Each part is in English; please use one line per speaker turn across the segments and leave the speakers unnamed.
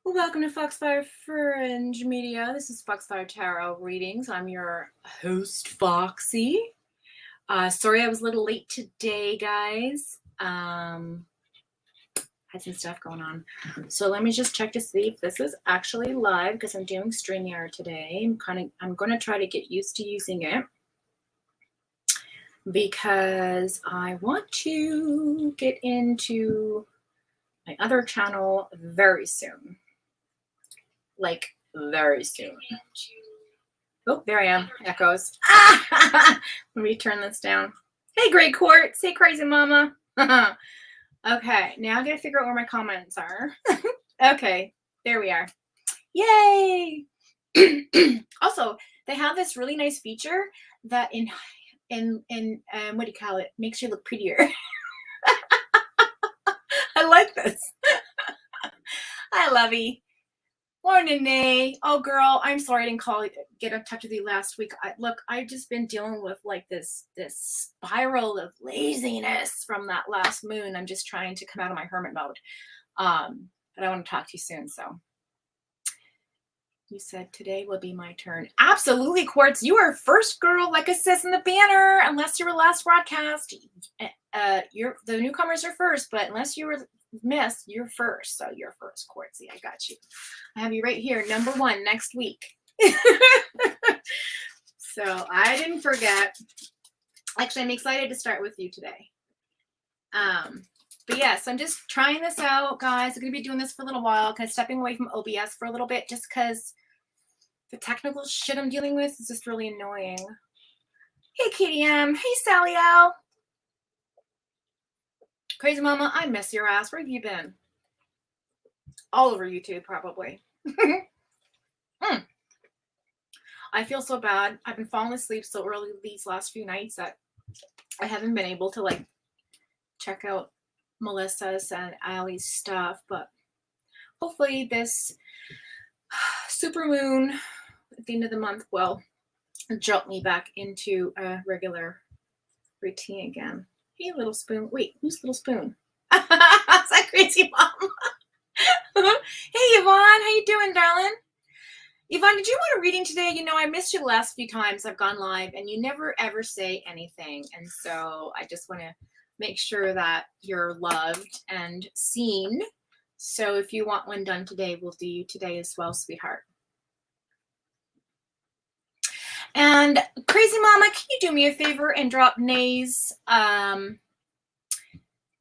Well, welcome to Foxfire Fringe Media. This is Foxfire Tarot Readings. I'm your host, Foxy. Sorry I was a little late today, guys. Had some stuff going on. So let me just check to see if this is actually live because I'm doing StreamYard today. I'm going to try to get used to using it because I want to get into my other channel very soon. Like very soon. Oh, there I am. Echoes. Let me turn this down. Hey, Great Court. Say crazy mama. Okay, now I gotta figure out where my comments are. Okay, there we are. Yay! Also, they have this really nice feature that in what do you call it? Makes you look prettier. I like this. Hi, Lovey. Morning, Nay. Oh, girl, I'm sorry I didn't get in touch with you last week. I've just been dealing with like this spiral of laziness from that last moon. I'm just trying to come out of my hermit mode. But I want to talk to you soon. So you said today will be my turn. Absolutely, Quartz. You are first, girl, like it says in the banner. Unless you were last broadcast, the newcomers are first. But unless you were missed, you're first. So you're first, Quartzy. I got you. I have you right here, number 1 next week. So I didn't forget. Actually, I'm excited to start with you today. But yes, I'm just trying this out, guys. I'm going to be doing this for a little while, kind of stepping away from OBS for a little bit, just because the technical shit I'm dealing with is just really annoying. Hey, KDM. Hey, Sally Al. Crazy Mama, I miss your ass. Where have you been? All over YouTube, probably. I feel so bad. I've been falling asleep so early these last few nights that I haven't been able to like check out Melissa's and Allie's stuff, but hopefully this super moon at the end of the month will jolt me back into a regular routine again. Hey, Little Spoon. Wait, who's Little Spoon? Is that Crazy Mom? Hey, Yvonne. How you doing, darling? Yvonne, did you want a reading today? You know, I missed you the last few times I've gone live, and you never, ever say anything. And so I just want to make sure that you're loved and seen. So if you want one done today, we'll do you today as well, sweetheart. And Crazy Mama, can you do me a favor and drop Nay's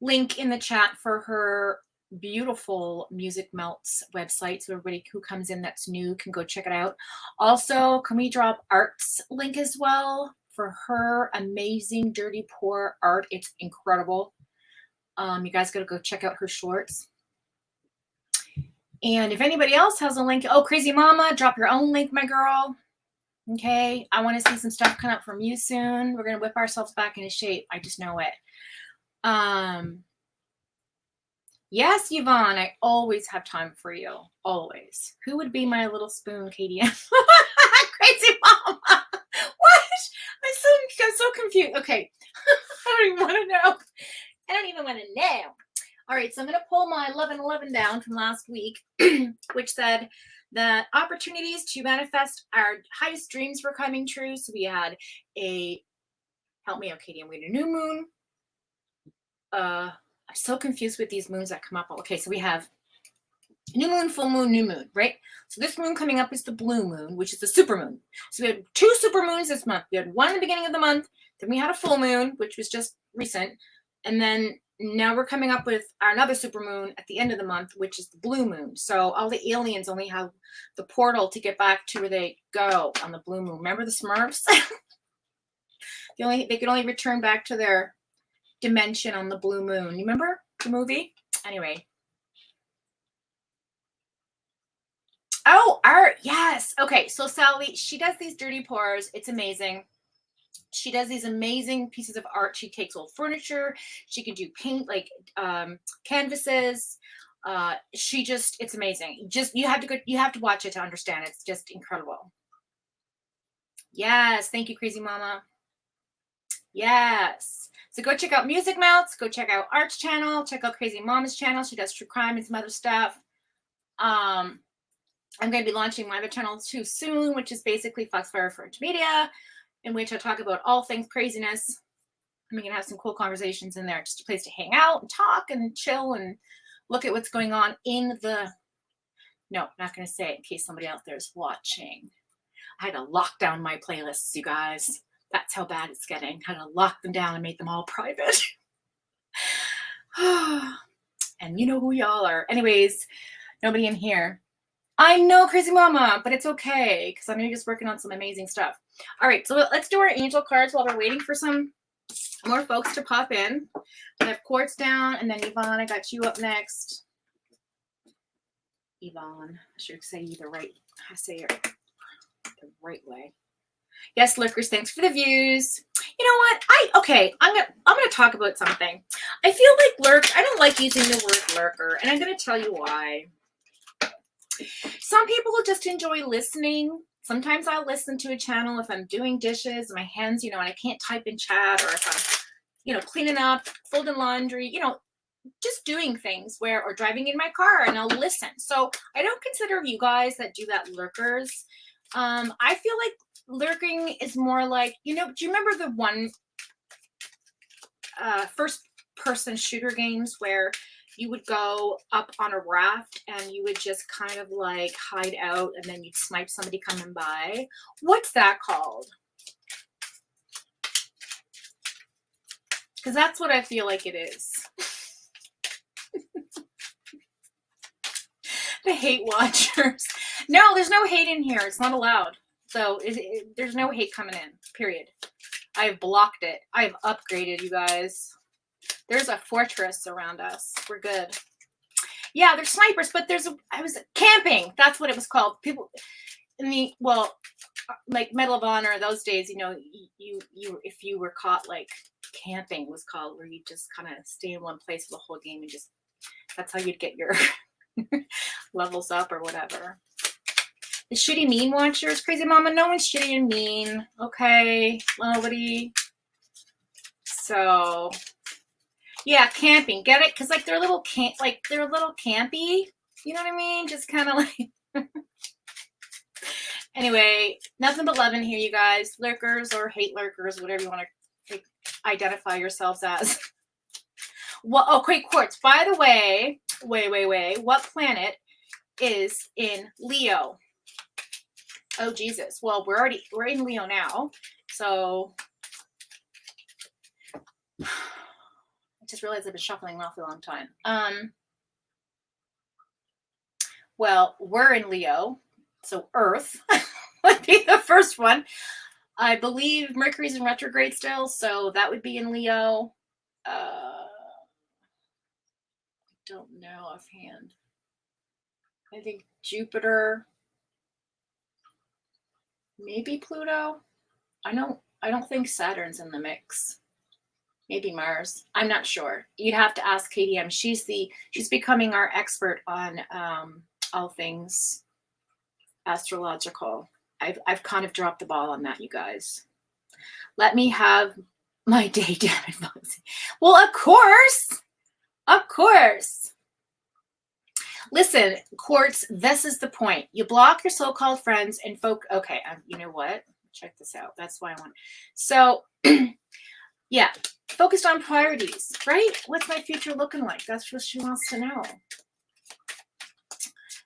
link in the chat for her beautiful Music Melts website, so everybody who comes in that's new can go check it out. Also, can we drop Art's link as well for her amazing dirty pour art? It's incredible. You guys gotta go check out her shorts. And if anybody else has a link, oh, Crazy Mama, drop your own link, my girl. Okay, I want to see some stuff come up from you soon. We're gonna whip ourselves back into shape. I just know it. Yes, Yvonne, I always have time for you. Always. Who would be my little spoon, Katie? Crazy Mama. What? I'm so confused. Okay. I don't even want to know. I don't even want to know. All right, so I'm going to pull my 1111 down from last week, which said that opportunities to manifest our highest dreams were coming true. So we had help me out, Katie, we had a new moon. I'm so confused with these moons that come up. Okay, so we have new moon, full moon, new moon, right? So this moon coming up is the blue moon, which is the super moon. So we had 2 super moons this month. We had one in the beginning of the month. Then we had a full moon, which was just recent. And then now we're coming up with another super moon at the end of the month, which is the blue moon. So all the aliens only have the portal to get back to where they go on the blue moon. Remember the Smurfs? They could only return back to their dimension on the blue moon. You remember the movie? Anyway. Oh, art. Yes. Okay. So Sally, she does these dirty pours. It's amazing. She does these amazing pieces of art. She takes old furniture. She can do paint, like canvases. It's amazing. You have to watch it to understand. It's just incredible. Yes. Thank you, Crazy Mama. Yes. So go check out Music Melts. Go check out Art's channel. Check out Crazy Mama's channel. She does true crime and some other stuff. I'm going to be launching my other channel too soon, which is basically FOXFIRE FAM Media, in which I talk about all things craziness. I'm going to have some cool conversations in there, just a place to hang out and talk and chill and look at what's going on in the, no, not going to say it in case somebody out there is watching. I had to lock down my playlists, you guys. That's how bad it's getting. I had to lock them down and make them all private. And you know who y'all are. Anyways, nobody in here. I know, crazy mama, but it's okay because I'm just working on some amazing stuff. All right, so let's do our angel cards while we're waiting for some more folks to pop in. I have Quartz down, and then Yvonne, I got you up next. Yvonne, I should say you the right. I say it the right way. Yes, lurkers, thanks for the views. You know what? I'm gonna talk about something. I feel like I don't like using the word lurker, and I'm gonna tell you why. Some people just enjoy listening. Sometimes I'll listen to a channel if I'm doing dishes, my hands, and I can't type in chat, or if I'm, cleaning up, folding laundry, just doing things or driving in my car, and I'll listen. So I don't consider you guys that do that lurkers. I feel like lurking is more like, do you remember the one first person shooter games where you would go up on a raft and you would just kind of like hide out and then you'd snipe somebody coming by? What's that called? Because that's what I feel like it is. The hate watchers. No, there's no hate in here. It's not allowed. So there's no hate coming in, period. I have blocked it. I have upgraded, you guys. There's a fortress around us. We're good. Yeah, there's snipers, but I was camping. That's what it was called. People like Medal of Honor, those days, if you were caught, like, camping was called, where you just kind of stay in one place for the whole game and that's how you'd get your levels up or whatever. The shitty mean watchers, crazy mama, no one's shitty and mean. Okay, nobody. So yeah, camping, get it? Because they're a little campy. You know what I mean? Just kind of like. Anyway, nothing but love in here, you guys. Lurkers or hate lurkers, whatever you want to identify yourselves as. Well, okay, Quartz. By the way, what planet is in Leo? Oh Jesus! Well, we're in Leo now, so I just realized I've been shuffling an awfully long time. Well, we're in Leo, so Earth would be the first one. I believe Mercury's in retrograde still, so that would be in Leo. I don't know offhand. I think Jupiter. Maybe Pluto. I don't think Saturn's in the mix. Maybe Mars. I'm not sure. You'd have to ask KDM. She's becoming our expert on all things astrological. I've kind of dropped the ball on that, you guys. Let me have my day, damn it, Foxy. Well, of course. Of course. Listen, Quartz, this is the point. You block your so-called friends and okay, you know what? Check this out. That's why I want. So, yeah, focused on priorities, right? What's my future looking like? That's what she wants to know.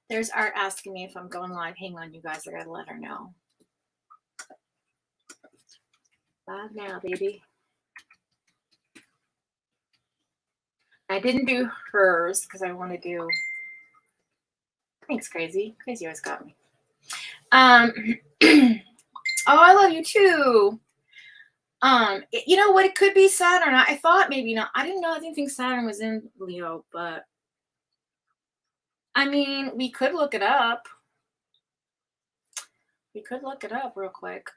There's Art asking me if I'm going live. Hang on, you guys. I got to let her know. Live now, baby. I didn't do hers because I want to do... Thanks, Crazy. Crazy always got me. Oh, I love you too. You know what? It could be Saturn. I thought maybe not. I didn't know. I didn't think Saturn was in Leo, but I mean, we could look it up. We could look it up real quick.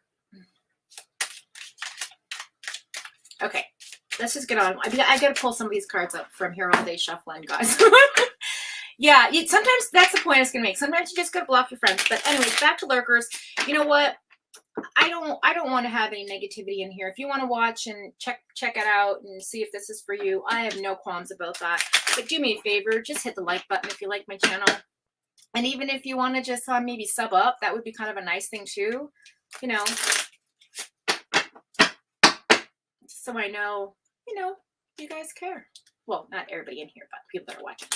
Okay, let's just get on. I got to pull some of these cards up from here all day shuffling, guys. Yeah, sometimes that's the point I was going to make. Sometimes you just got to block your friends. But anyways, back to lurkers. You know what? I don't want to have any negativity in here. If you want to watch and check it out and see if this is for you, I have no qualms about that. But do me a favor, just hit the like button if you like my channel. And even if you want to just maybe sub up, that would be kind of a nice thing too, you know, so I know, you know, you guys care. Well, not everybody in here, but people that are watching.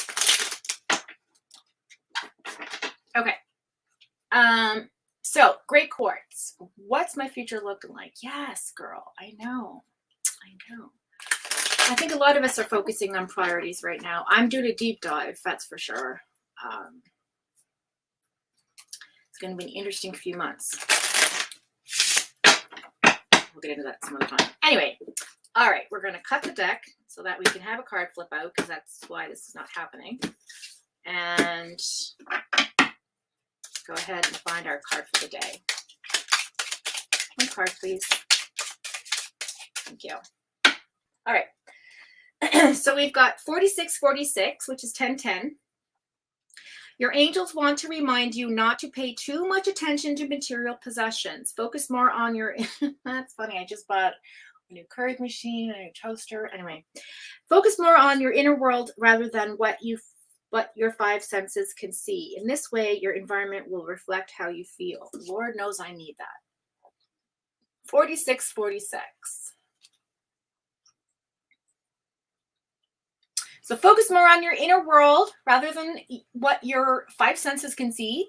Okay. So great quartz. What's my future looking like? Yes, girl. I know. I think a lot of us are focusing on priorities right now. I'm doing a deep dive, that's for sure. It's going to be an interesting few months. We'll get into that some other time. Anyway, all right, we're going to cut the deck so that we can have a card flip out, because that's why this is not happening. And go ahead and find our card for the day. One card, please. Thank you. All right. So we've got 4646, which is 1010. Your angels want to remind you not to pay too much attention to material possessions. Focus more on your... That's funny. I just bought a new Keurig machine, a new toaster. Anyway, focus more on your inner world rather than what your five senses can see. In this way, your environment will reflect how you feel. Lord knows I need that. 4646. So focus more on your inner world rather than what your five senses can see.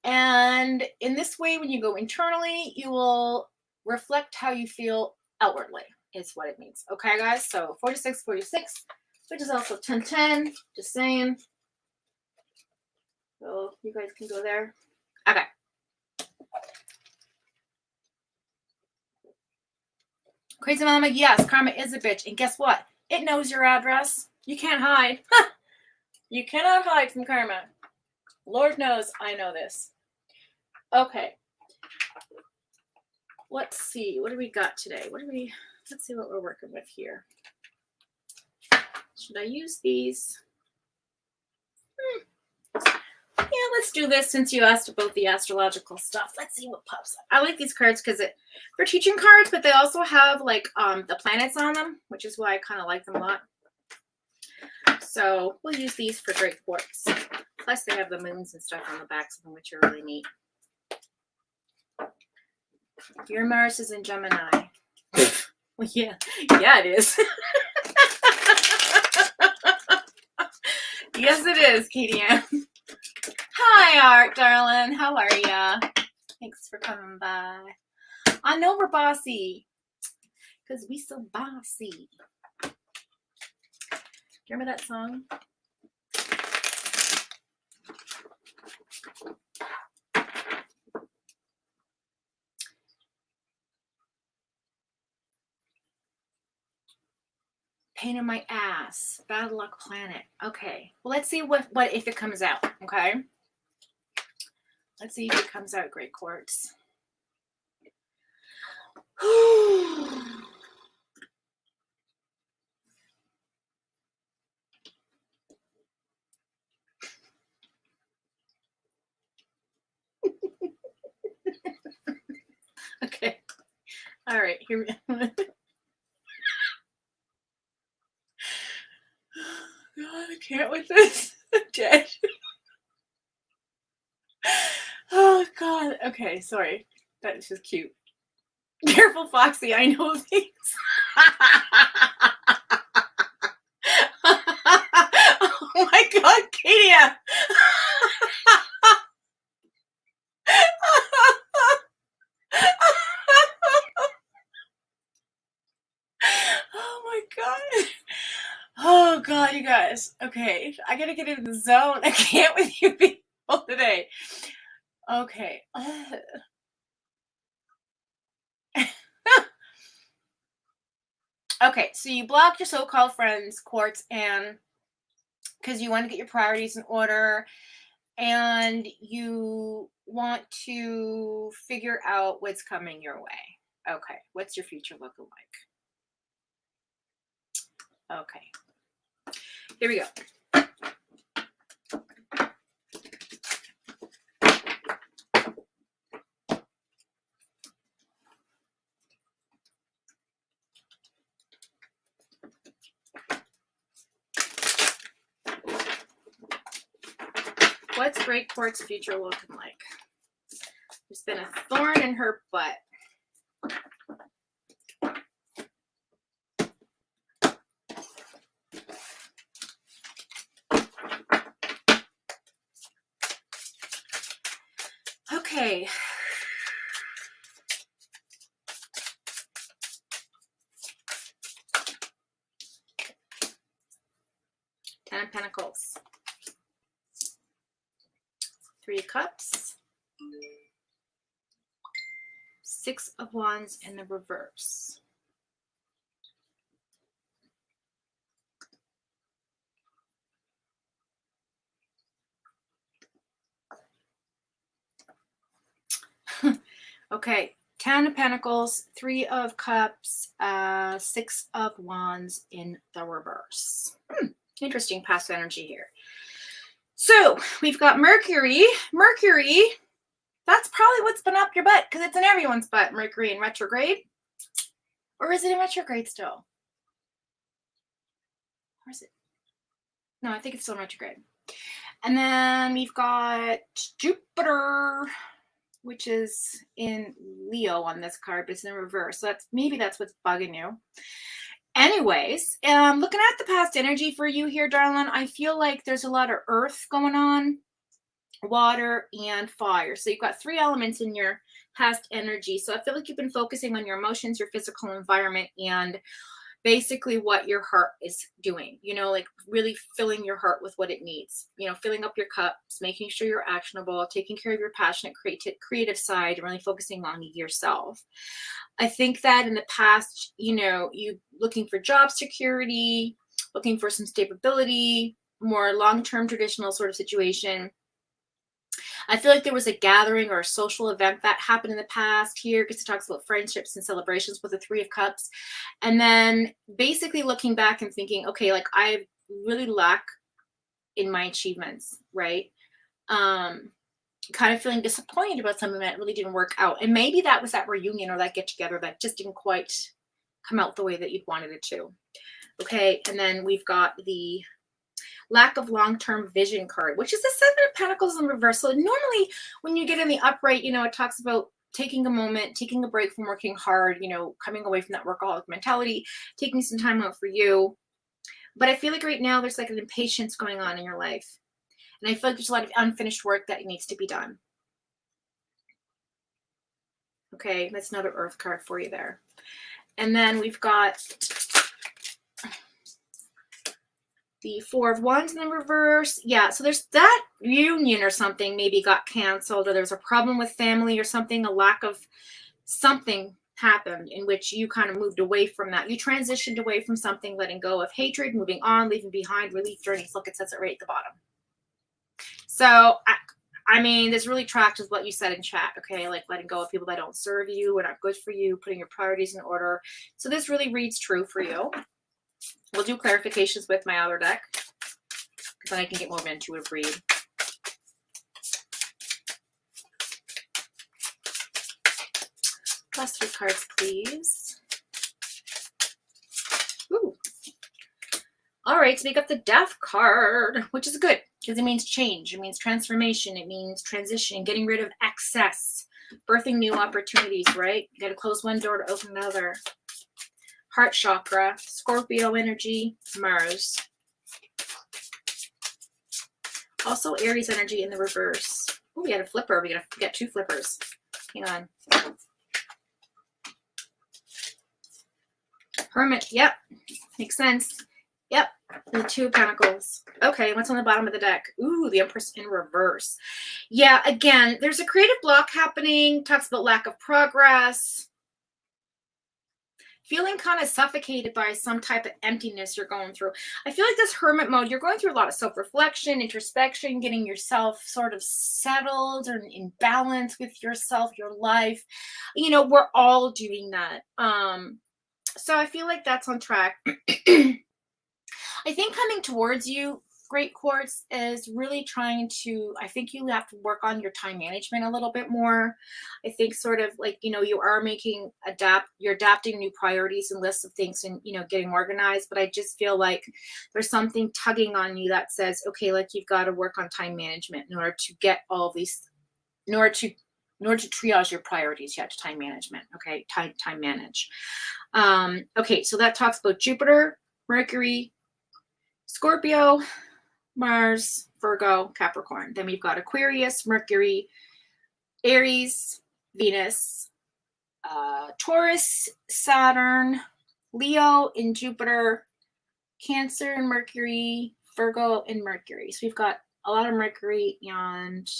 And in this way, when you go internally, you will reflect how you feel outwardly, is what it means. Okay, guys? So 4646, which is also 1010, just saying. So you guys can go there. Okay. Crazy Mama, yes, karma is a bitch. And guess what? It knows your address. You can't hide. You cannot hide from karma. Lord knows I know this. Okay. Let's see. What do we got today? Let's see what we're working with here. Should I use these? Yeah, let's do this since you asked about the astrological stuff. Let's see what pops up. I like these cards because they're teaching cards, but they also have like the planets on them, which is why I kind of like them a lot. So we'll use these for great quartz. Plus they have the moons and stuff on the backs of them, which are really neat. Your Mars is in Gemini. Well, yeah, it is. Yes, it is, Katie Ann. Hi, Art, darling. How are ya? Thanks for coming by. I know we're bossy, because we so bossy. Remember that song? Pain in my ass. Bad luck planet. Okay. Well, let's see what if it comes out. Okay. Let's see if it comes out. Great quartz. Okay. All right. Here we go. God, I can't with this. I'm dead. Oh, God. Okay, sorry. That is just cute. Careful, Foxy. I know things. Oh, my God, Katia. Oh, my God. Oh, God, you guys. Okay, I gotta get into the zone. I can't with you people today. Okay. Okay, so you blocked your so-called friends, Quartz, and because you want to get your priorities in order and you want to figure out what's coming your way. Okay, what's your future looking like? Okay, here we go. What's Great Court's future looking like? There's been a thorn in her butt. Okay. Ten of Pentacles. Three of Cups. Six of Wands in the reverse. Okay, Ten of Pentacles, Three of Cups, Six of Wands in the reverse. Interesting past energy here. So we've got Mercury. Mercury, that's probably what's been up your butt because it's in everyone's butt, Mercury in retrograde. Or is it in retrograde still? Or is it? No, I think it's still in retrograde. And then we've got Jupiter, which is in Leo on this card, but it's in reverse. So maybe that's what's bugging you. Anyways, looking at the past energy for you here, darling, I feel like there's a lot of earth going on, water, and fire. So you've got three elements in your past energy. So I feel like you've been focusing on your emotions, your physical environment, and basically what your heart is doing, you know, like really filling your heart with what it needs, you know, filling up your cups, making sure you're actionable, taking care of your passionate, creative side, and really focusing on yourself. I think that in the past, you know, you looking for job security, looking for some stability, more long-term traditional sort of situation. I feel like there was a gathering or a social event that happened in the past here because it talks about friendships and celebrations with the Three of Cups. And then basically looking back and thinking, okay, like I really lack in my achievements, right? Kind of feeling disappointed about something that really didn't work out. And maybe that was that reunion or that get together that just didn't quite come out the way that you'd wanted it to. Okay, and then we've got the lack of long-term vision card, which is the Seven of Pentacles in reverse. So normally when you get in the upright, you know, it talks about taking a moment, taking a break from working hard, you know, coming away from that workaholic mentality, taking some time out for you. But I feel like right now there's like an impatience going on in your life. And I feel like there's a lot of unfinished work that needs to be done. Okay, that's another Earth card for you there. And then we've got the Four of Wands in the reverse. Yeah, so there's that union or something maybe got canceled, or there's a problem with family or something, a lack of something happened in which you kind of moved away from that. You transitioned away from something, letting go of hatred, moving on, leaving behind, relief journeys. Look, it says it right at the bottom. So, I mean, this really tracks with what you said in chat, okay? Like letting go of people that don't serve you, are not good for you, putting your priorities in order. So this really reads true for you. We'll do clarifications with my other deck because then I can get more of an intuitive read. Last three cards, please. Ooh. All right, so we got the Death card, which is good because it means change. It means transformation. It means transition, getting rid of excess, birthing new opportunities, right? You got to close one door to open another. Heart chakra, Scorpio energy, Mars. Also Aries energy in the reverse. Oh, we got a flipper. We got two flippers. Hang on. Hermit. Yep. Makes sense. Yep. The Two of Pentacles. Okay, what's on the bottom of the deck? Ooh, the Empress in reverse. Yeah, again, there's a creative block happening. Talks about lack of progress. Feeling kind of suffocated by some type of emptiness you're going through. I feel like this hermit mode, you're going through a lot of self-reflection, introspection, getting yourself sort of settled and in balance with yourself, your life. You know, we're all doing that. So I feel like that's on track. I think coming towards you Great Quartz is really trying to, I think you have to work on your time management a little bit more. I think sort of like, you know, you are you're adapting new priorities and lists of things and, you know, getting organized. But I just feel like there's something tugging on you that says, okay, like you've got to work on time management in order to get all these, in order to triage your priorities, you have to time management. Okay. Time manage. Okay. So that talks about Jupiter, Mercury, Scorpio, Mars, Virgo, Capricorn. Then we've got Aquarius, Mercury, Aries, Venus, Taurus, Saturn, Leo and Jupiter, Cancer and Mercury, Virgo and Mercury. So we've got a lot of Mercury and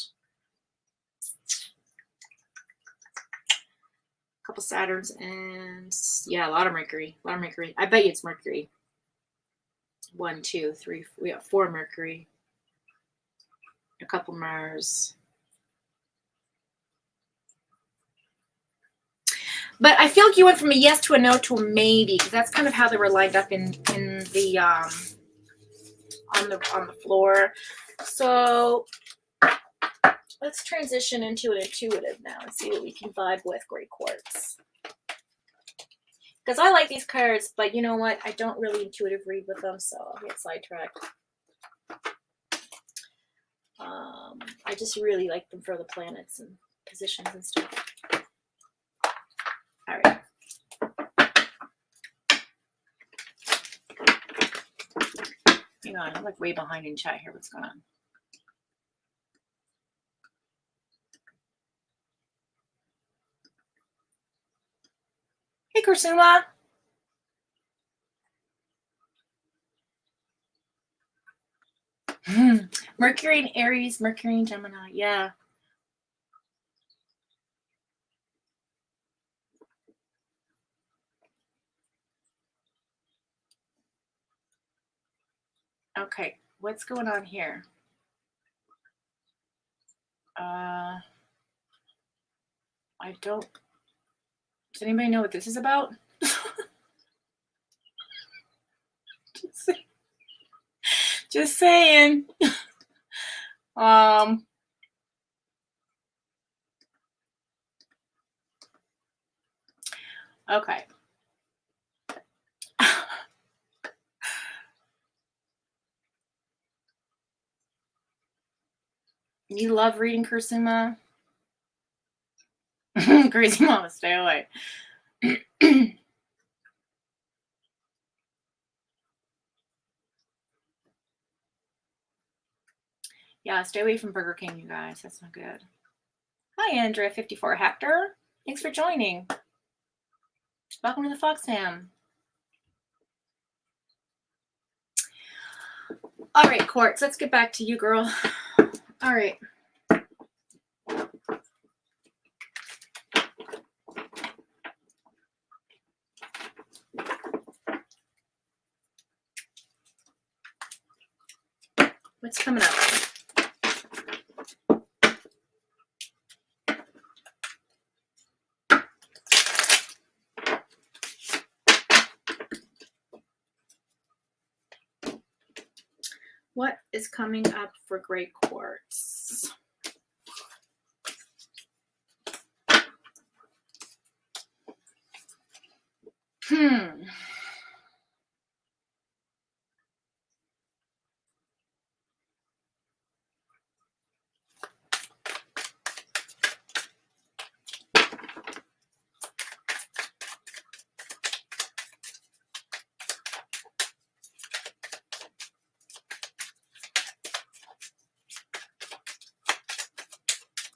a couple Saturns and yeah, a lot of Mercury. I bet you it's Mercury. 1, 2, 3, we got 4 Mercury, a couple Mars. But I feel like you went from a yes to a no to a maybe, because that's kind of how they were lined up in the on the floor. So let's transition into an intuitive now and see what we can vibe with Great Quartz. Because I like these cards, but you know what? I don't really intuitive read with them, so I'll get sidetracked. I just really like them for the planets and positions and stuff. All right. Hang on, I'm like way behind in chat here. What's going on? Hey, Kursuma. Mercury and Aries, Mercury and Gemini. Yeah. Okay, what's going on here? I don't. Does anybody know what this is about? Just saying. Okay. You love reading Kursuma? Crazy mama, stay away. Yeah, stay away from Burger King, you guys. That's not good. Hi, Andrea54 Hector. Thanks for joining. Welcome to the Fox Fam. All right, Quartz, let's get back to you, girl. All right. What's coming up? What is coming up for Great Quartz?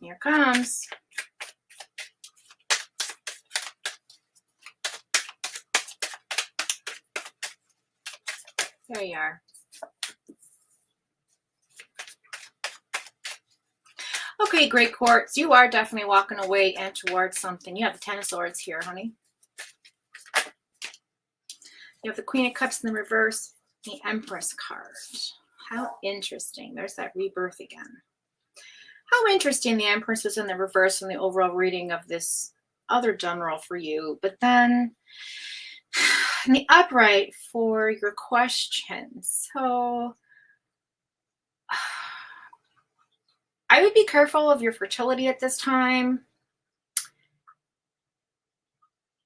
Here comes. There you are. Okay, Great Quartz, you are definitely walking away and towards something. You have the Ten of Swords here, honey. You have the Queen of Cups in the reverse, the Empress card. How interesting. There's that rebirth again. How interesting the Empress was in the reverse in the overall reading of this other general for you. But then in the upright for your questions. So I would be careful of your fertility at this time.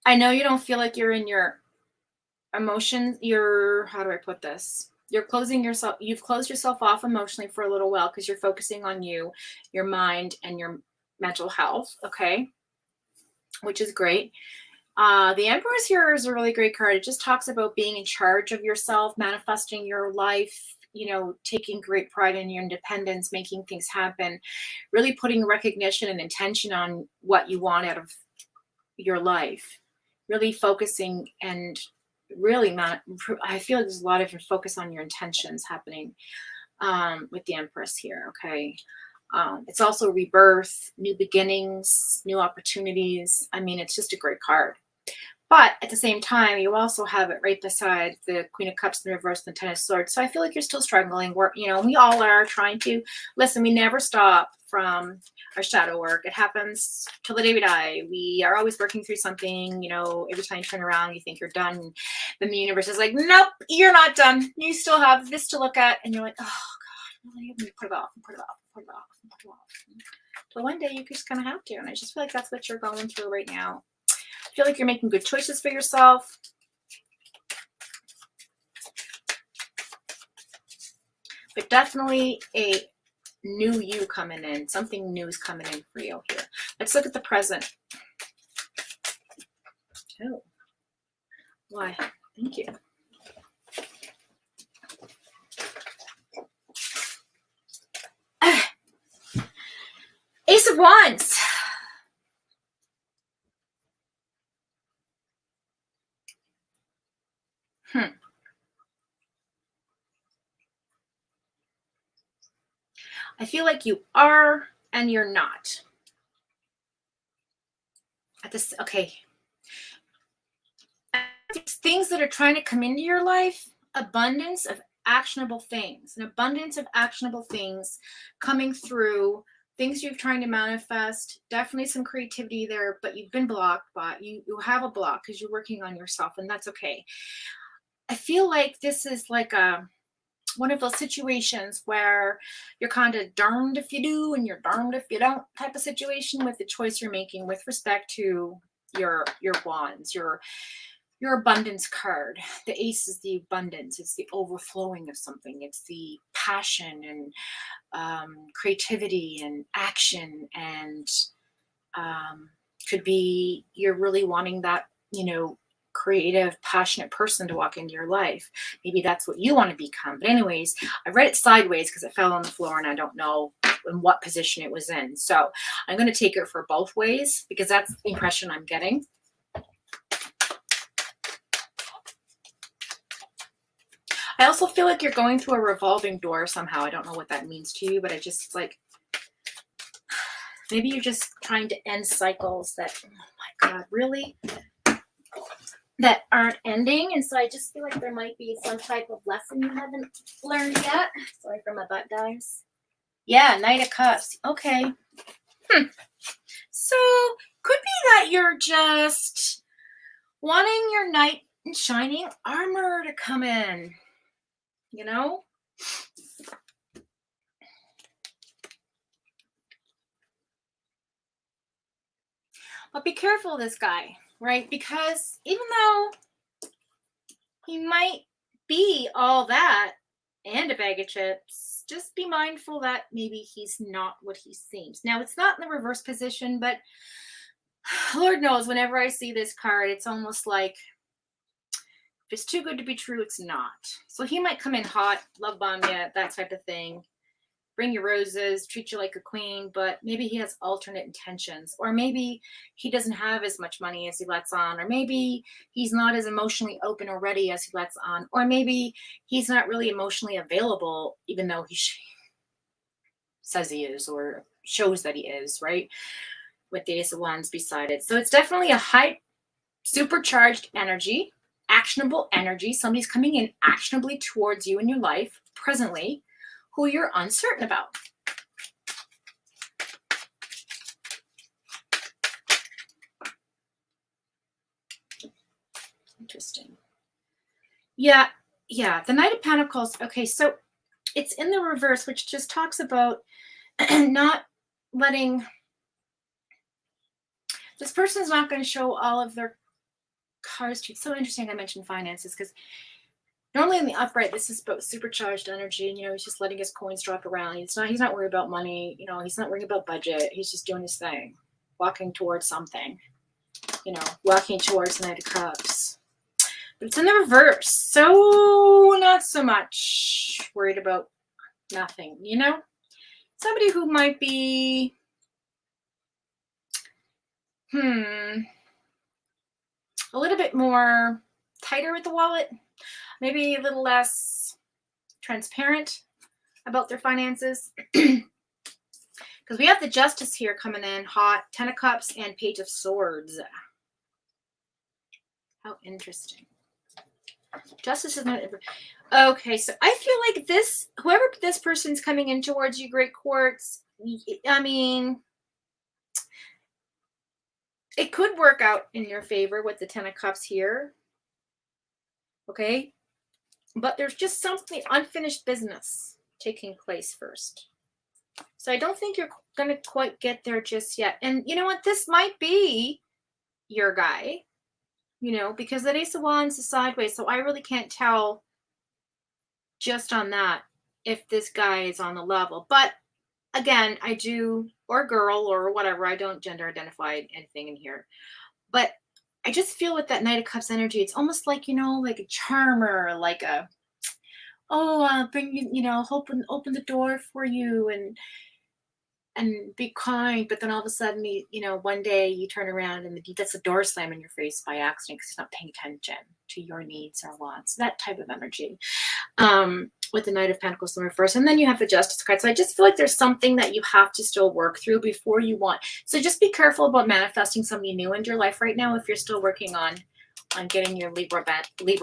I know you don't feel like you're in your emotions. How do I put this? You've closed yourself off emotionally for a little while because you're focusing on you, your mind, and your mental health. Okay. Which is great. The Empress here is a really great card. It just talks about being in charge of yourself, manifesting your life, taking great pride in your independence, making things happen, really putting recognition and intention on what you want out of your life, really focusing and really not. I feel like there's a lot of focus on your intentions happening with the Empress here. Okay. It's also rebirth, new beginnings, new opportunities. I mean, it's just a great card. But at the same time, you also have it right beside the Queen of Cups in reverse and the Ten of Swords. So I feel like you're still struggling. We all are trying to listen. We never stop from our shadow work. It happens till the day we die. We are always working through something. Every time you turn around, you think you're done. Then the universe is like, nope, you're not done. You still have this to look at. And you're like, oh, God, really? You put it off and put it off and put it off and put it off. But one day you just kind of have to. And I just feel like that's what you're going through right now. I feel like you're making good choices for yourself. But definitely a new you coming in. Something new is coming in for you here. Let's look at the present. Oh, why? Thank you. Ace of Wands. I feel like you are and you're not. Okay. Things that are trying to come into your life, abundance of actionable things, an abundance of actionable things coming through, things you're trying to manifest, definitely some creativity there, but you've been blocked by, you have a block because you're working on yourself, and that's okay. I feel like this is like one of those situations where you're kind of darned if you do and you're darned if you don't type of situation with the choice you're making with respect to your wands, your abundance card. The ace is the abundance. It's the overflowing of something. It's the passion and creativity and action, and could be you're really wanting that, creative, passionate person to walk into your life. Maybe that's what you want to become. But anyways, I read it sideways because it fell on the floor and I don't know in what position it was in. So I'm going to take it for both ways because that's the impression I'm getting. I also feel like you're going through a revolving door somehow. I don't know what that means to you, but I just like, maybe you're just trying to end cycles that, oh my God, really? That aren't ending. And so I just feel like there might be some type of lesson you haven't learned yet. Sorry for my butt, guys. Yeah, Knight of Cups. Okay. So could be that you're just wanting your knight in shining armor to come in, But be careful of this guy, right? Because even though he might be all that and a bag of chips, just be mindful that maybe he's not what he seems. Now, it's not in the reverse position, but Lord knows, whenever I see this card, it's almost like if it's too good to be true, it's not. So he might come in hot, love bomb you, that type of thing. Bring your roses, treat you like a queen, but maybe he has alternate intentions, or maybe he doesn't have as much money as he lets on, or maybe he's not as emotionally open or ready as he lets on, or maybe he's not really emotionally available, even though he says he is or shows that he is, right? With the Ace of Wands beside it. So it's definitely a high, supercharged energy, actionable energy. Somebody's coming in actionably towards you in your life presently, who you're uncertain about. Interesting. Yeah, the Knight of Pentacles. Okay, so it's in the reverse, which just talks about not letting, this person's not going to show all of their cards to you. It's so interesting I mentioned finances, because normally in the upright, this is about supercharged energy, and he's just letting his coins drop around. He's not worried about money, he's not worried about budget. He's just doing his thing, walking towards something, walking towards the Knight of Cups. But it's in the reverse, so not so much worried about nothing, Somebody who might be, a little bit more tighter with the wallet, maybe a little less transparent about their finances. Because we have the Justice here coming in hot, 10 of Cups and Page of Swords. How interesting. Justice is not. Okay, so I feel like this, whoever this person's coming in towards you, Great Quartz, I mean, it could work out in your favor with the 10 of Cups here. Okay, but there's just something, unfinished business taking place first. So I don't think you're going to quite get there just yet. And you know what? This might be your guy, because that Ace of Wands is sideways. So I really can't tell just on that if this guy is on the level. But again, I do, or girl or whatever, I don't gender identify anything in here. But I just feel with that Knight of Cups energy, it's almost like, like a charmer, like a, I'll bring you, open the door for you and be kind. But then all of a sudden, one day you turn around and that's a door slam in your face by accident because he's not paying attention to your needs or wants. That type of energy. With the Knight of Pentacles in reverse. And then you have the Justice card. So I just feel like there's something that you have to still work through before you want. So just be careful about manifesting somebody new into your life right now if you're still working on getting your Libra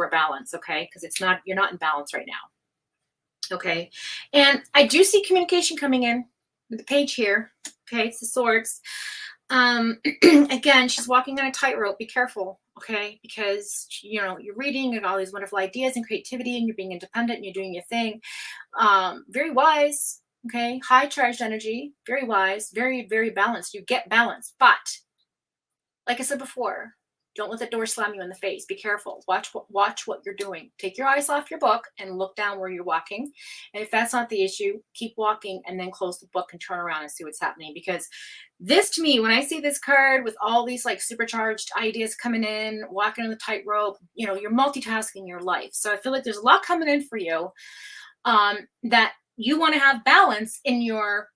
balance, okay? Because you're not in balance right now. Okay. And I do see communication coming in with the page here. Okay, it's the Swords. Again, she's walking on a tightrope. Be careful, okay? Because you're reading and all these wonderful ideas and creativity, and you're being independent and you're doing your thing. Very wise, okay? High charged energy, very wise, very, very balanced. You get balance, but like I said before, don't let the door slam you in the face. Be careful. Watch what you're doing. Take your eyes off your book and look down where you're walking. And if that's not the issue, keep walking and then close the book and turn around and see what's happening. Because this, to me, when I see this card with all these like supercharged ideas coming in, walking on the tightrope, you're multitasking your life. So I feel like there's a lot coming in for you that you want to have balance in your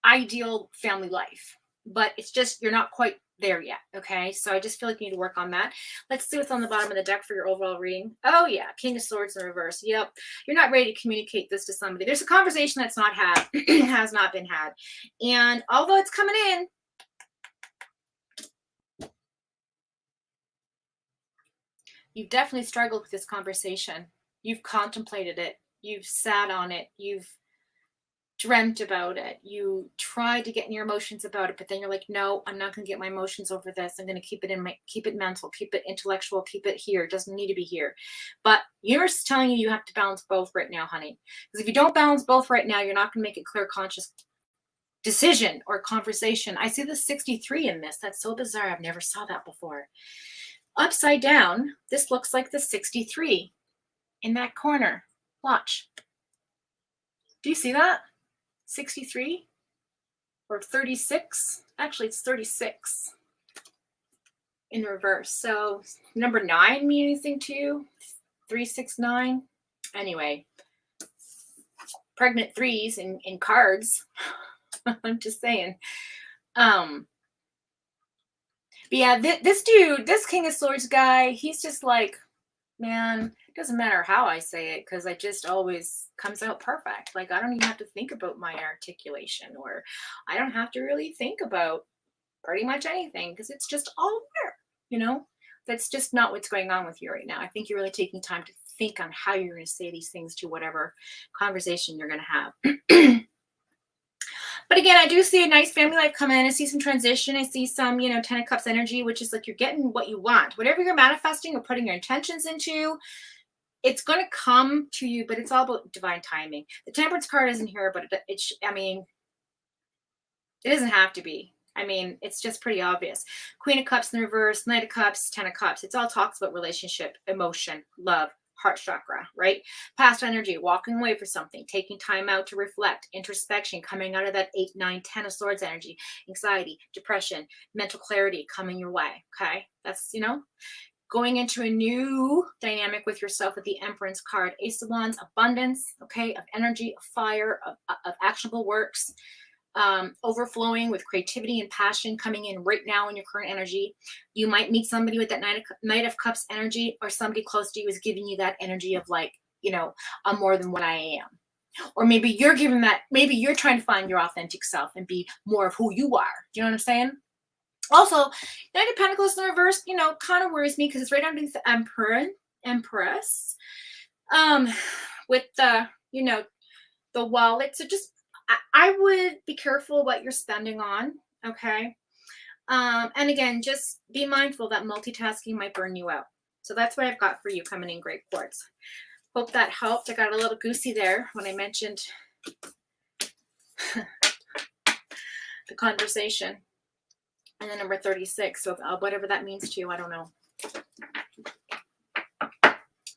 ideal family life. But it's just, you're not quite there yet. Okay, so I just feel like you need to work on that. Let's see what's on the bottom of the deck for your overall reading. Oh yeah, King of Swords in reverse. Yep, you're not ready to communicate this to somebody. There's a conversation that's not had, has not been had, and although it's coming in, you've definitely struggled with this conversation. You've contemplated it. You've sat on it. You've dreamt about it. You tried to get in your emotions about it, but then you're like, no, I'm not going to get my emotions over this. I'm going to keep it mental, keep it intellectual, keep it here. It doesn't need to be here. But universe is telling you have to balance both right now, honey. Because if you don't balance both right now, you're not going to make a clear, conscious decision or conversation. I see the 63 in this. That's so bizarre. I've never saw that before. Upside down, this looks like the 63 in that corner. Watch. Do you see that? 63 or 36. Actually, it's 36 in reverse. So number 9 mean anything to you? 369. Anyway, pregnant threes in cards. I'm just saying. But yeah, this dude, this King of Swords guy, he's just like, man, it doesn't matter how I say it because I just always comes out perfect. Like I don't even have to think about my articulation, or I don't have to really think about pretty much anything because it's just all there, That's just not what's going on with you right now. I think you're really taking time to think on how you're going to say these things to whatever conversation you're going to have. But again, I do see a nice family life come in. I see some transition. I see some, 10 of Cups energy, which is like you're getting what you want. Whatever you're manifesting or putting your intentions into, it's going to come to you, but it's all about divine timing. The Temperance card isn't here, but It doesn't have to be. I mean, it's just pretty obvious. Queen of Cups in reverse, Knight of Cups, Ten of Cups. It's all talks about relationship, emotion, love, heart chakra, right? Past energy, walking away for something, taking time out to reflect, introspection, coming out of that 8, 9, 10 of swords energy, anxiety, depression, mental clarity coming your way, okay? That's, going into a new dynamic with yourself with the Empress card. Ace of Wands, abundance, okay, of energy, of fire, of actionable works. Overflowing with creativity and passion coming in right now in your current energy. You might meet somebody with that Knight of Cups energy, or somebody close to you is giving you that energy of like, I'm more than what I am. Or maybe you're giving that, maybe you're trying to find your authentic self and be more of who you are. Do you know what I'm saying? Also, Knight of Pentacles in the reverse, kind of worries me because it's right underneath the Empress. With the, the wallet. So just I would be careful what you're spending on, okay? And again, just be mindful that multitasking might burn you out. So that's what I've got for you coming in, Great Quartz. Hope that helped. I got a little goosey there when I mentioned the conversation. And then number 36. So whatever that means to you, I don't know.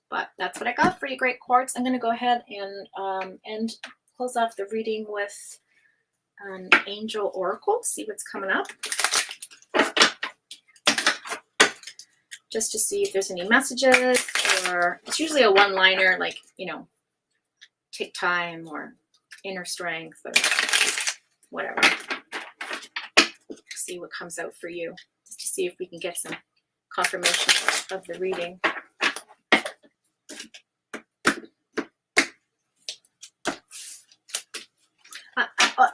But that's what I got for you, Great Quartz. I'm going to go ahead and close off the reading with an angel oracle, see what's coming up. Just to see if there's any messages, or it's usually a one-liner like, take time or inner strength or whatever. See what comes out for you, just to see if we can get some confirmation of the reading.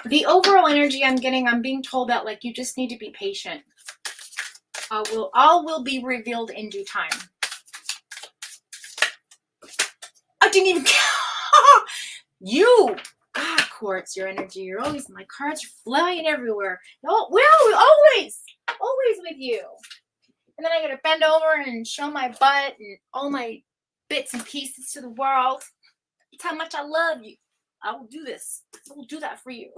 The overall energy I'm getting, I'm being told that like you just need to be patient. All will be revealed in due time. I didn't even you Quartz, your energy, you're always, my cards are flying everywhere. Oh well, always with you. And then I gotta bend over and show my butt and all my bits and pieces to the world. That's how much I love you. I will do this. I will do that for you.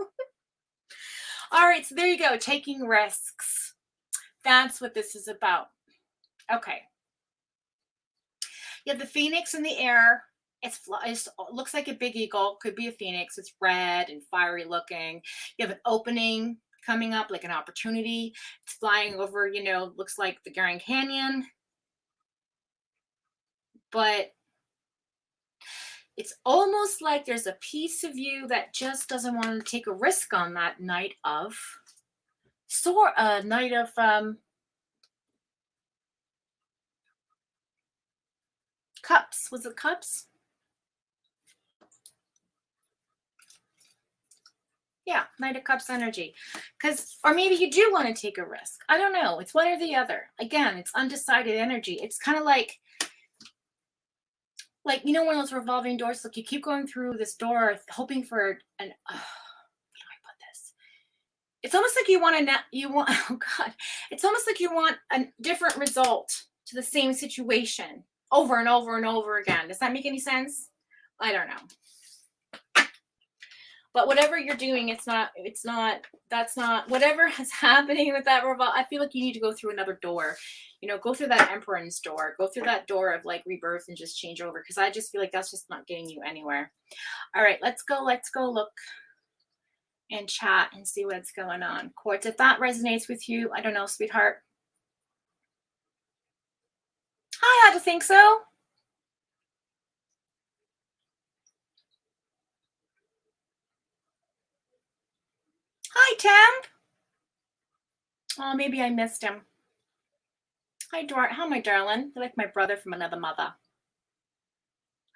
All right, so there you go. Taking risks. That's what this is about. Okay. You have the phoenix in the air. It looks like a big eagle. Could be a phoenix. It's red and fiery looking. You have an opening coming up, like an opportunity. It's flying over, looks like the Grand Canyon. But it's almost like there's a piece of you that just doesn't want to take a risk on that Knight of Cups. Was it Cups? Yeah, Knight of Cups energy. Or maybe you do want to take a risk. I don't know. It's one or the other. Again, it's undecided energy. It's kind of like one of those revolving doors. Look, you keep going through this door hoping for how do I put this? It's almost like it's almost like you want a different result to the same situation over and over and over again. Does that make any sense? I don't know. But whatever you're doing, that's not, whatever is happening with that revolve. I feel like you need to go through another door, go through that Emperor's door, go through that door of like rebirth and just change over. Cause I just feel like that's just not getting you anywhere. All right, let's go look and chat and see what's going on. Quartz, if that resonates with you, I don't know, sweetheart. I had to think so. Hi, Temp. Oh, maybe I missed him. Hi, Dora. How am I, darling? You're like my brother from another mother.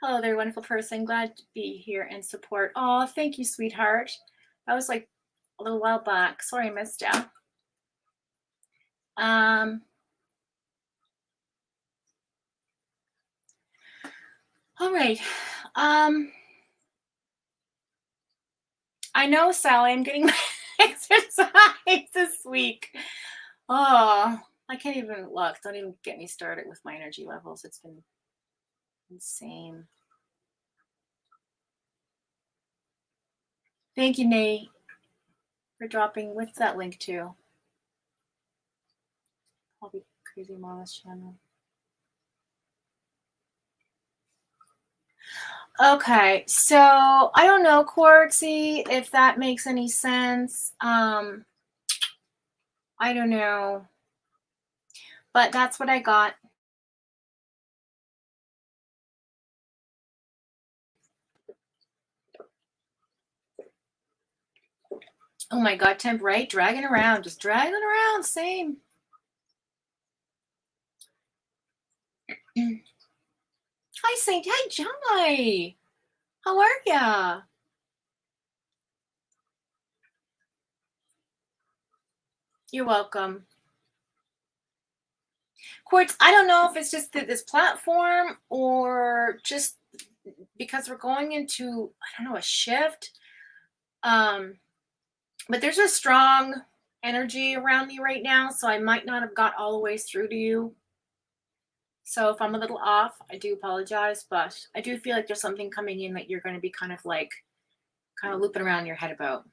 Hello there, wonderful person. Glad to be here and support. Oh, thank you, sweetheart. That was like a little while back. Sorry I missed you. All right. I know, Sally, I'm getting my exercise this week. Oh, I can't even look. Don't even get me started with my energy levels. It's been insane. Thank you, Nate. We're dropping, what's that link to? Probably Crazy Mama's channel. Okay, so I don't know, Quartzy, if that makes any sense. I don't know. But that's what I got. Oh my God, Temp, right? Dragging around, just dragging around, same. Hi, Saint. Hi, Jai. How are ya? You're welcome. Quartz, I don't know if it's just this platform or just because we're going into, I don't know, a shift. But there's a strong energy around me right now, so I might not have got all the way through to you. So if I'm a little off, I do apologize, but I do feel like there's something coming in that you're going to be kind of looping around in your head about.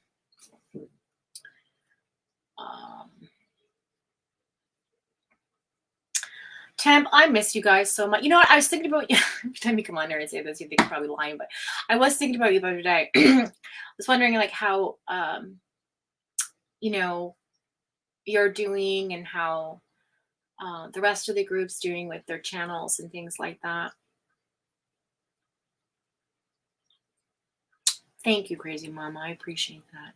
Temp, I miss you guys so much. You know what? I was thinking about you. Every time you come on there and say this, you think I'm probably lying, but I was thinking about you the other day. I was wondering like how, you know, you're doing and how the rest of the group's doing with their channels and things like that. Thank you, Crazy Mama. I appreciate that.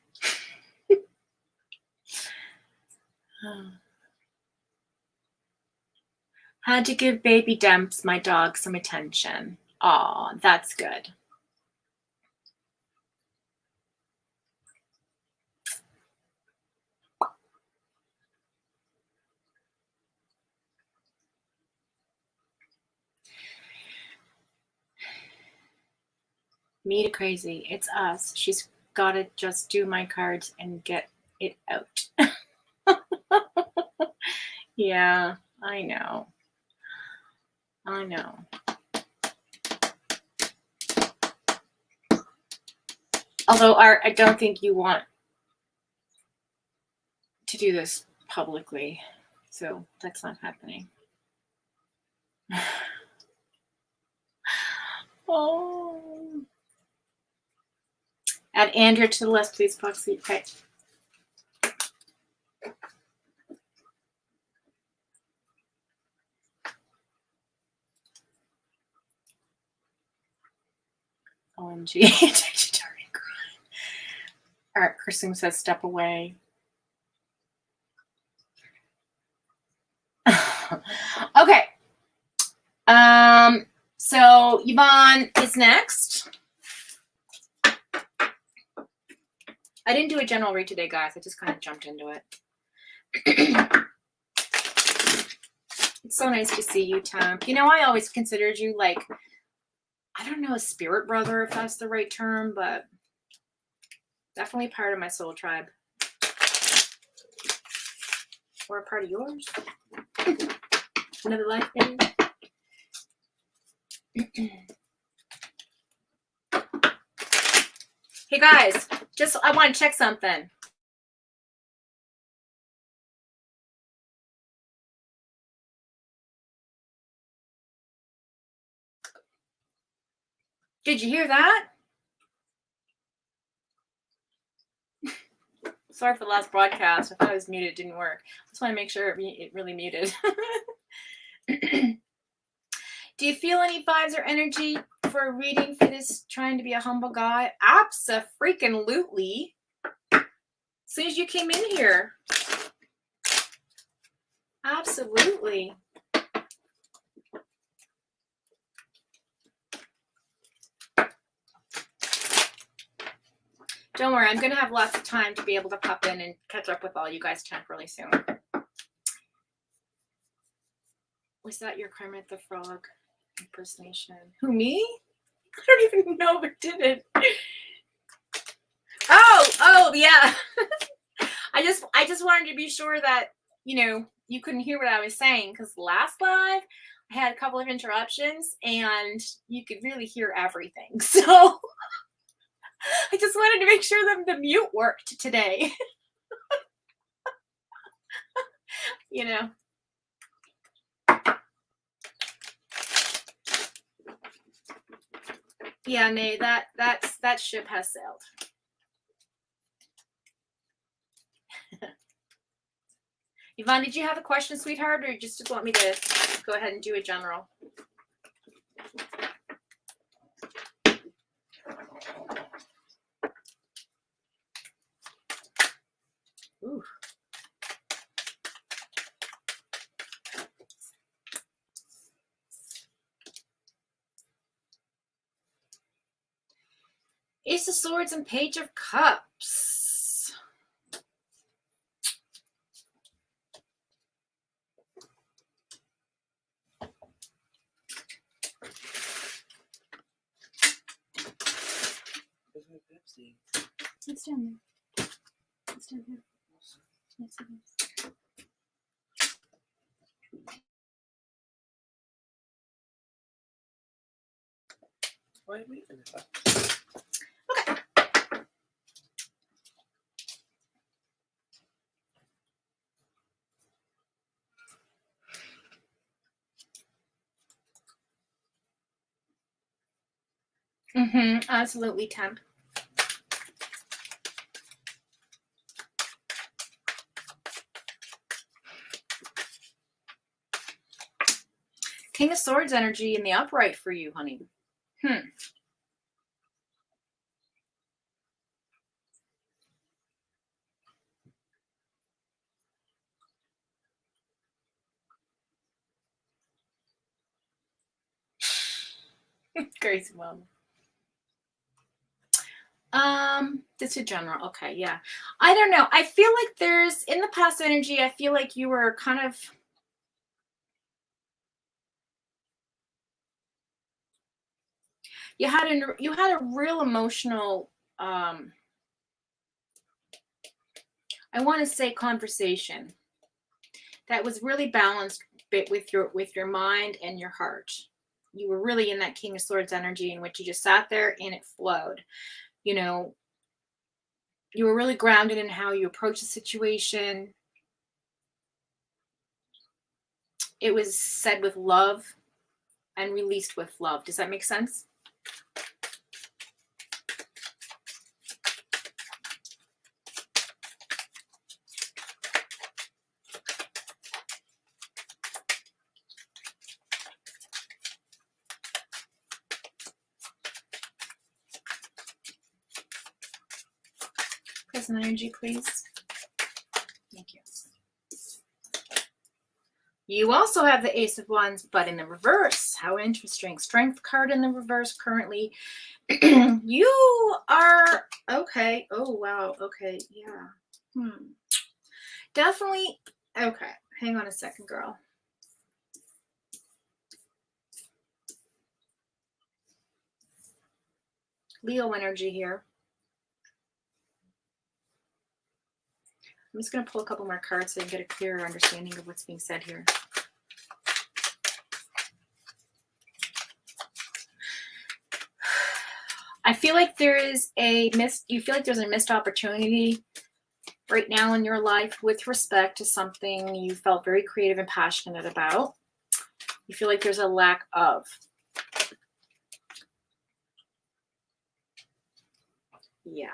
Had to give baby Demps, my dog, some attention. Aw, that's good. Me to Crazy. It's us. She's got to just do my cards and get it out. Yeah, I know. I know. Although, Art, I don't think you want to do this publicly, so that's not happening. Oh. Add Andrea to the list, please, Foxxy. Okay. OMG. All right, Christine says step away. Okay. So Yvonne is next. I didn't do a general read today, guys. I just kind of jumped into it. It's so nice to see you, Temp. You know, I always considered you like, I don't know, a spirit brother, if that's the right term, but definitely part of my soul tribe. Or a part of yours. Another life, baby. Hey guys, just I want to check something. Did you hear that? Sorry for the last broadcast. If I was muted, it didn't work. I just want to make sure it really muted. Do you feel any vibes or energy for a reading for this trying to be a humble guy? Abso-freaking-lutely. As soon as you came in here. Absolutely. Don't worry, I'm going to have lots of time to be able to pop in and catch up with all you guys really soon. Was that your Kermit the Frog impersonation? Who, me? I don't even know if it did it. Oh, yeah. I just wanted to be sure that, you know, you couldn't hear what I was saying, because last live I had a couple of interruptions and you could really hear everything. So I just wanted to make sure that the mute worked today. You know. Yeah, Nay, that ship has sailed. Yvonne, did you have a question, sweetheart, or just want me to go ahead and do a general? Ooh. Ace of Swords and Page of Cups. It's down there. It's down here. Yes, it is.
Why are we in that?
Okay. Absolutely, temp. King of Swords energy in the upright for you, honey. Crazy mom. This is general. Okay, yeah. I don't know. I feel like there's in the past energy, I feel like you were kind of you had a real emotional I want to say conversation that was really balanced with your mind and your heart. You were really in that King of Swords energy in which you just sat there and it flowed. You know, you were really grounded in how you approach the situation. It was said with love and released with love. Does that make sense? Present energy, please. Thank you. You also have the Ace of Wands, but in the reverse. How interesting. Strength card in the reverse currently. You are okay. Oh, wow. Okay. Yeah. Definitely. Okay. Hang on a second, girl. Leo energy here. I'm just going to pull a couple more cards so you can get a clearer understanding of what's being said here. I feel like there is you feel like there's a missed opportunity right now in your life with respect to something you felt very creative and passionate about. You feel like there's a lack of. Yeah.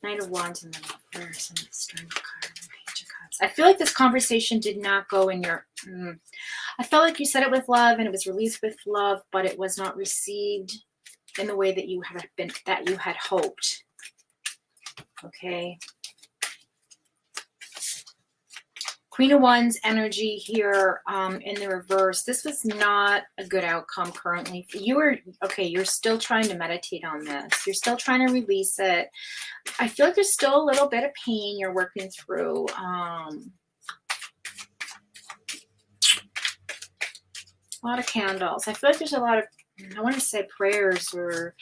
Knight of Wands and then reverse and the Strength card and the Page of Cups. I feel like this conversation did not go in your... I felt like you said it with love and it was released with love, but it was not received in the way that you had hoped. Okay. Queen of Wands energy here in the reverse. This was not a good outcome currently. You're still trying to meditate on this. You're still trying to release it. I feel like there's still a little bit of pain you're working through. A lot of candles. I feel like there's a lot of, I want to say prayers or,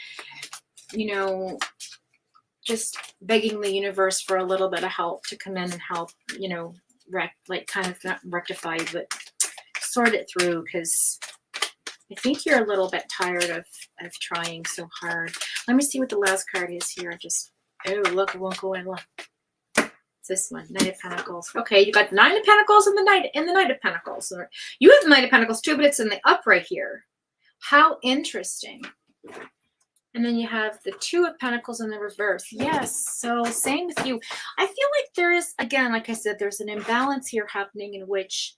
just begging the universe for a little bit of help to come in and help, kind of not rectify, but sort it through, because I think you're a little bit tired of trying so hard. Let me see what the last card is here. Oh, look, it won't go in. Look. This one, Knight of Pentacles. Okay, you got the Nine of Pentacles and the Knight of Pentacles. You have the Knight of Pentacles too, but it's in the upright here. How interesting. And then you have the Two of Pentacles in the reverse. Yes, so same with you. I feel like there is, again, like I said, there's an imbalance here happening in which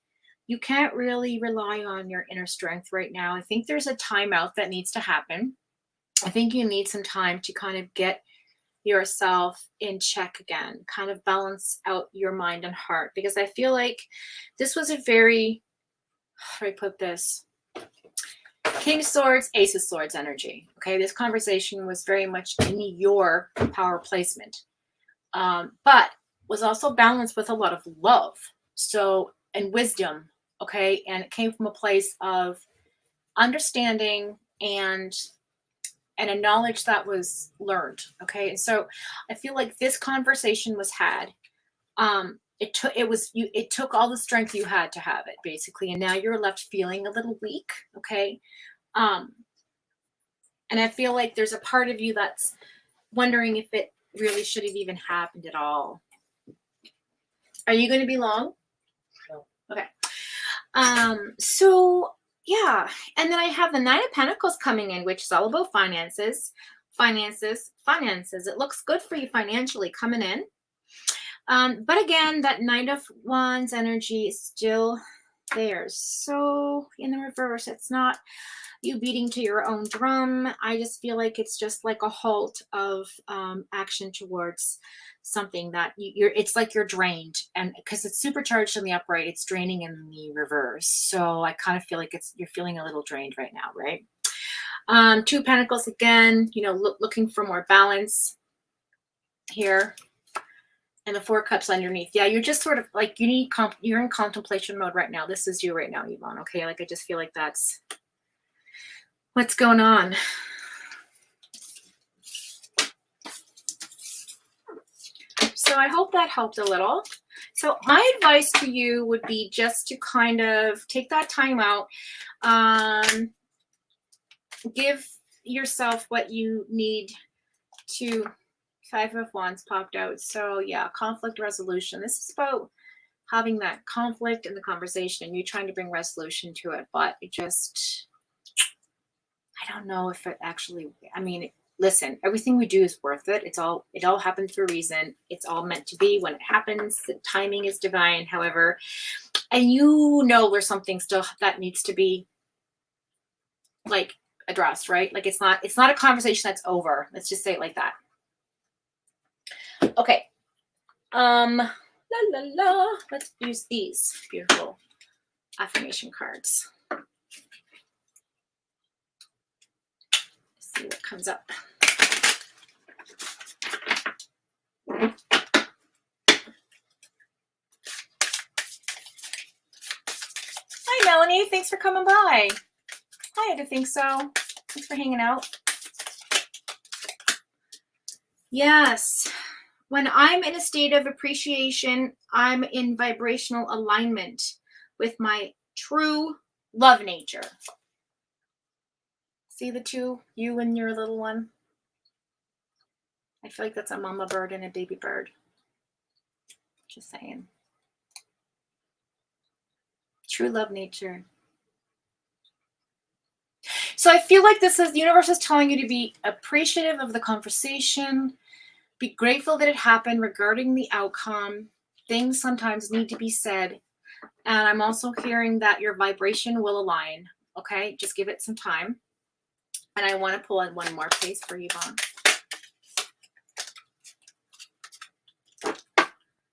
you can't really rely on your inner strength right now. I think there's a timeout that needs to happen. I think you need some time to kind of get yourself in check again, kind of balance out your mind and heart, because I feel like this was a very, how do I put this? King of Swords, Ace of Swords energy. Okay, this conversation was very much in your power placement, but was also balanced with a lot of love, so, and wisdom. Okay, and it came from a place of understanding and a knowledge that was learned. Okay, and so I feel like this conversation was had. It took all the strength you had to have it, basically, and now you're left feeling a little weak. Okay, and I feel like there's a part of you that's wondering if it really should have even happened at all. Are you going to be long?
No.
Okay. So yeah, and then I have the Nine of Pentacles coming in, which is all about finances. It looks good for you financially coming in. But again, that Knight of Wands energy is still there. So in the reverse, it's not you beating to your own drum. I just feel like it's just like a halt of action towards something that it's like you're drained, and because it's supercharged in the upright, it's draining in the reverse. So I kind of feel like you're feeling a little drained right now, right? Two of Pentacles again, looking for more balance here. And the Four of Cups underneath. Yeah, you're just sort of like, you're in contemplation mode right now. This is you right now, Yvonne. Okay, like I just feel like that's what's going on. So I hope that helped a little. So my advice to you would be just to kind of take that time out. Give yourself what you need to. Five of Wands popped out. So yeah, conflict resolution. This is about having that conflict in the conversation and you trying to bring resolution to it. But it just, I don't know if it actually, I mean, listen, everything we do is worth it. It all happens for a reason. It's all meant to be when it happens. The timing is divine, however, and there's something still that needs to be like addressed, right? Like it's not a conversation that's over. Let's just say it like that. Okay. Let's use these beautiful affirmation cards. See what comes up. Hi, Melanie. Thanks for coming by. Hi, I didn't think so. Thanks for hanging out. Yes. When I'm in a state of appreciation, I'm in vibrational alignment with my true love nature. See the two, you and your little one? I feel like that's a mama bird and a baby bird. Just saying. True love nature. So I feel like the universe is telling you to be appreciative of the conversation. Be grateful that it happened regarding the outcome. Things sometimes need to be said. And I'm also hearing that your vibration will align. Okay, just give it some time. And I want to pull in one more, please, for Yvonne.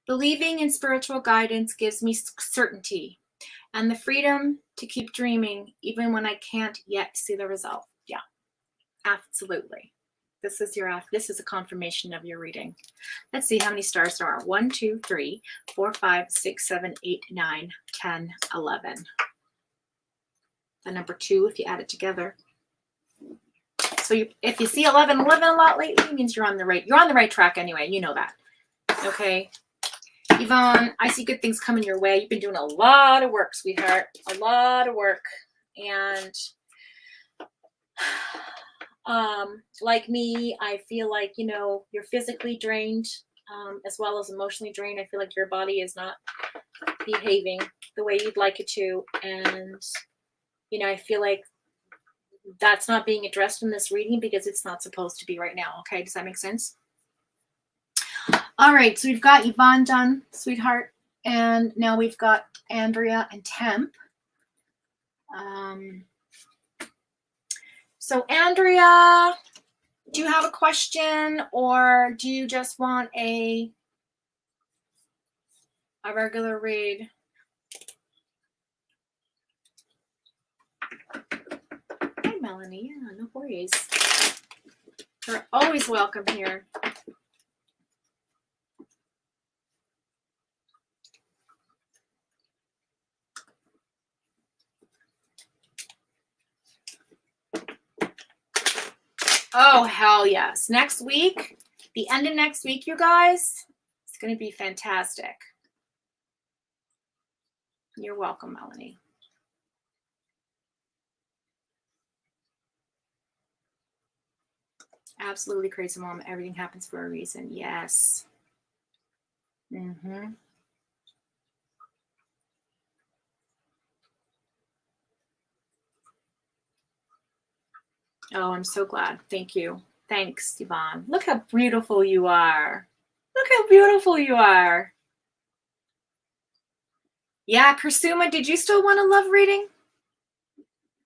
Believing in spiritual guidance gives me certainty and the freedom to keep dreaming even when I can't yet see the result. Yeah, absolutely. This is a confirmation of your reading. Let's see how many stars there are. 1, 2, 3, 4, 5, 6, 7, 8, 9, 10, 11. The number 2, if you add it together. So if you see 11 a lot lately, it means you're on the right track anyway. You know that. Okay. Yvonne, I see good things coming your way. You've been doing a lot of work, sweetheart. A lot of work. And like me, I feel like, you're physically drained. as well as emotionally drained. I feel like your body is not behaving the way you'd like it to. And, you know, I feel like that's not being addressed in this reading because it's not supposed to be right now. Okay, does that make sense? All right, so we've got Yvonne done, sweetheart. And now we've got Andrea and Temp. So Andrea, do you have a question or do you just want a regular read? Hi, Melanie. Yeah, no worries. You're always welcome here. Oh, hell yes. Next week, the end of next week, you guys, it's going to be fantastic. You're welcome, Melanie. Absolutely crazy, Mom. Everything happens for a reason. Yes. Mm-hmm. Oh, I'm so glad. Thank you. Thanks, Yvonne. Look how beautiful you are. Look how beautiful you are. Yeah, Kursuma, did you still want a love reading?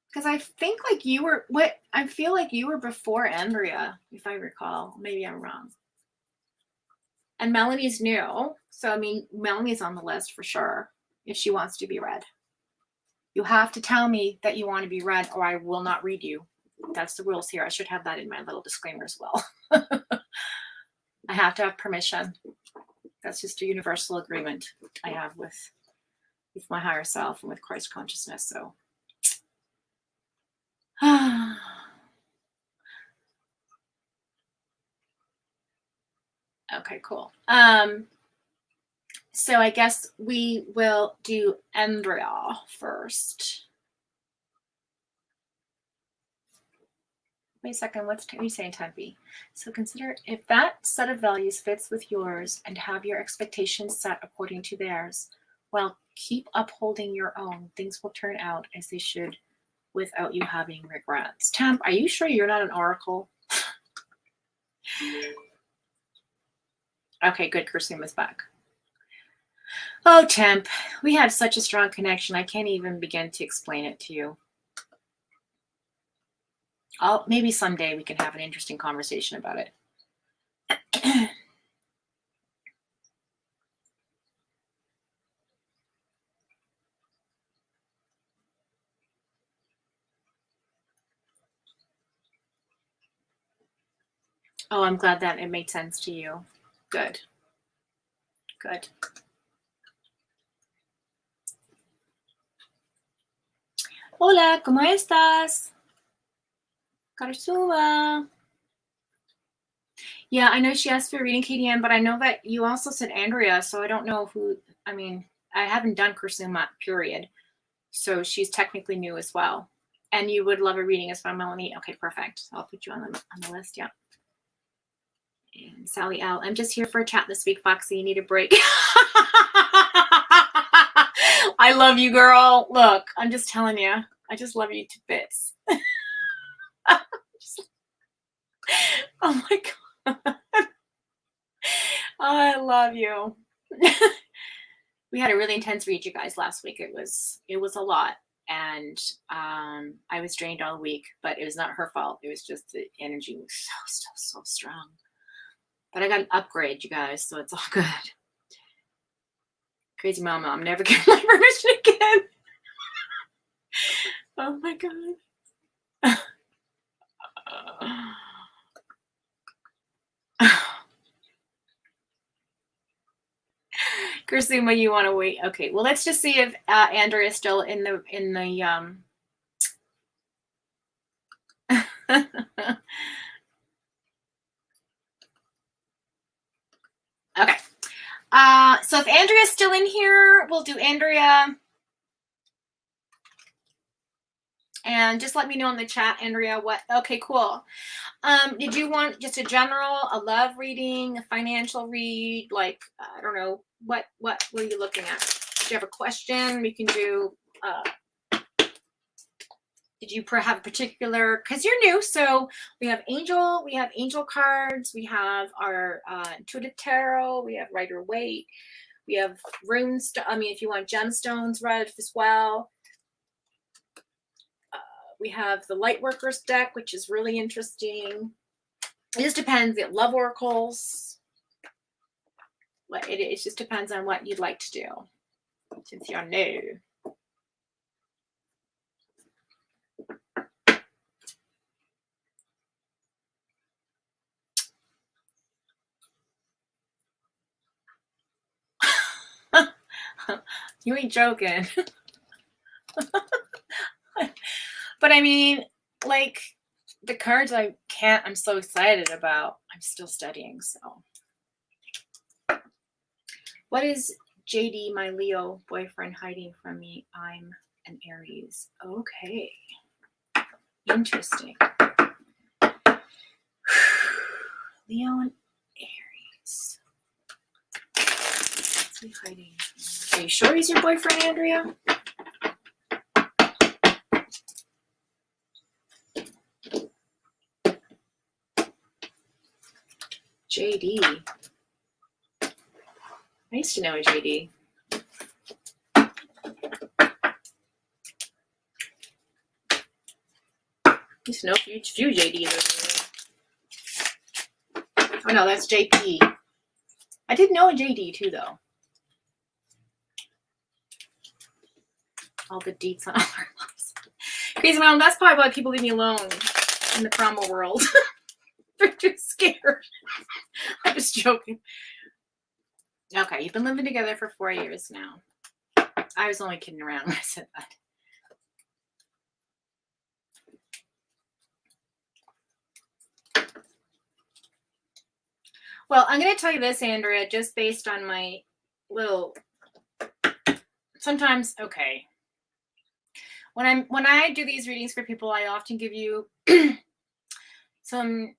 Because I think like you were, I feel like you were before Andrea, if I recall. Maybe I'm wrong. And Melanie's new. So, I mean, Melanie's on the list for sure if she wants to be read. You have to tell me that you want to be read or I will not read you. That's the rules here. I should have that in my little disclaimer as well. I have to have permission. That's just a universal agreement I have with my higher self and with Christ consciousness. So, okay, cool. So I guess we will do Andrea first. Wait a second, what's you saying, Tempe? So consider if that set of values fits with yours and have your expectations set according to theirs. Well, keep upholding your own. Things will turn out as they should without you having regrets. Temp, are you sure you're not an oracle? Okay, good. Kursuma's back. Oh, Temp, we had such a strong connection. I can't even begin to explain it to you. Maybe someday we can have an interesting conversation about it. Oh, I'm glad that it made sense to you. Good. Good. Hola, ¿cómo estás? Karsuma. Yeah, I know she asked for reading KDM, but I know that you also said Andrea, so I don't know who, I mean, I haven't done Kursuma, period. So she's technically new as well. And you would love a reading as well, Melanie. Okay, perfect. I'll put you on the list, yeah. And Sally L, I'm just here for a chat this week, Foxy. You need a break. I love you, girl. Look, I'm just telling you. I just love you to bits. Oh my God. Oh, I love you. We had a really intense read, you guys, last week. It was a lot. And I was drained all week, but it was not her fault. It was just the energy was so strong. But I got an upgrade, you guys, so it's all good. Crazy mama, I'm never getting my permission again. Oh my God. Kursuma, you want to wait? Okay, well, let's just see if Andrea is still in the okay. So if Andrea's still in here, we'll do Andrea. And just let me know in the chat, Andrea, what, okay, cool. Did you want just a general, a love reading, a financial read? Like, I don't know, what were you looking at? Do you have a question? We can do, did you have a particular, because you're new, so we have angel cards, we have our intuitive tarot, we have Rider Waite, we have runes, if you want gemstones read as well. We have the Lightworkers deck, which is really interesting. It just depends. The love oracles. It just depends on what you'd like to do, since you're new. You ain't joking. But I mean, like, the cards I'm so excited about. I'm still studying, so. What is JD, my Leo boyfriend, hiding from me? I'm an Aries. Okay. Interesting. Leo and Aries. What's he hiding? Are you sure he's your boyfriend, Andrea? JD. I used to know a JD. I used to know a few JDs. Oh no, that's JP. I did know a JD too, though. All the deets on all our lives. Crazy Mom, that's probably why people leave me alone in the promo world. They're too scared. I'm just joking. Okay, you've been living together for 4 years now. I was only kidding around when I said that. Well, I'm going to tell you this, Andrea, just based on my little, sometimes, okay. When I do these readings for people, I often give you some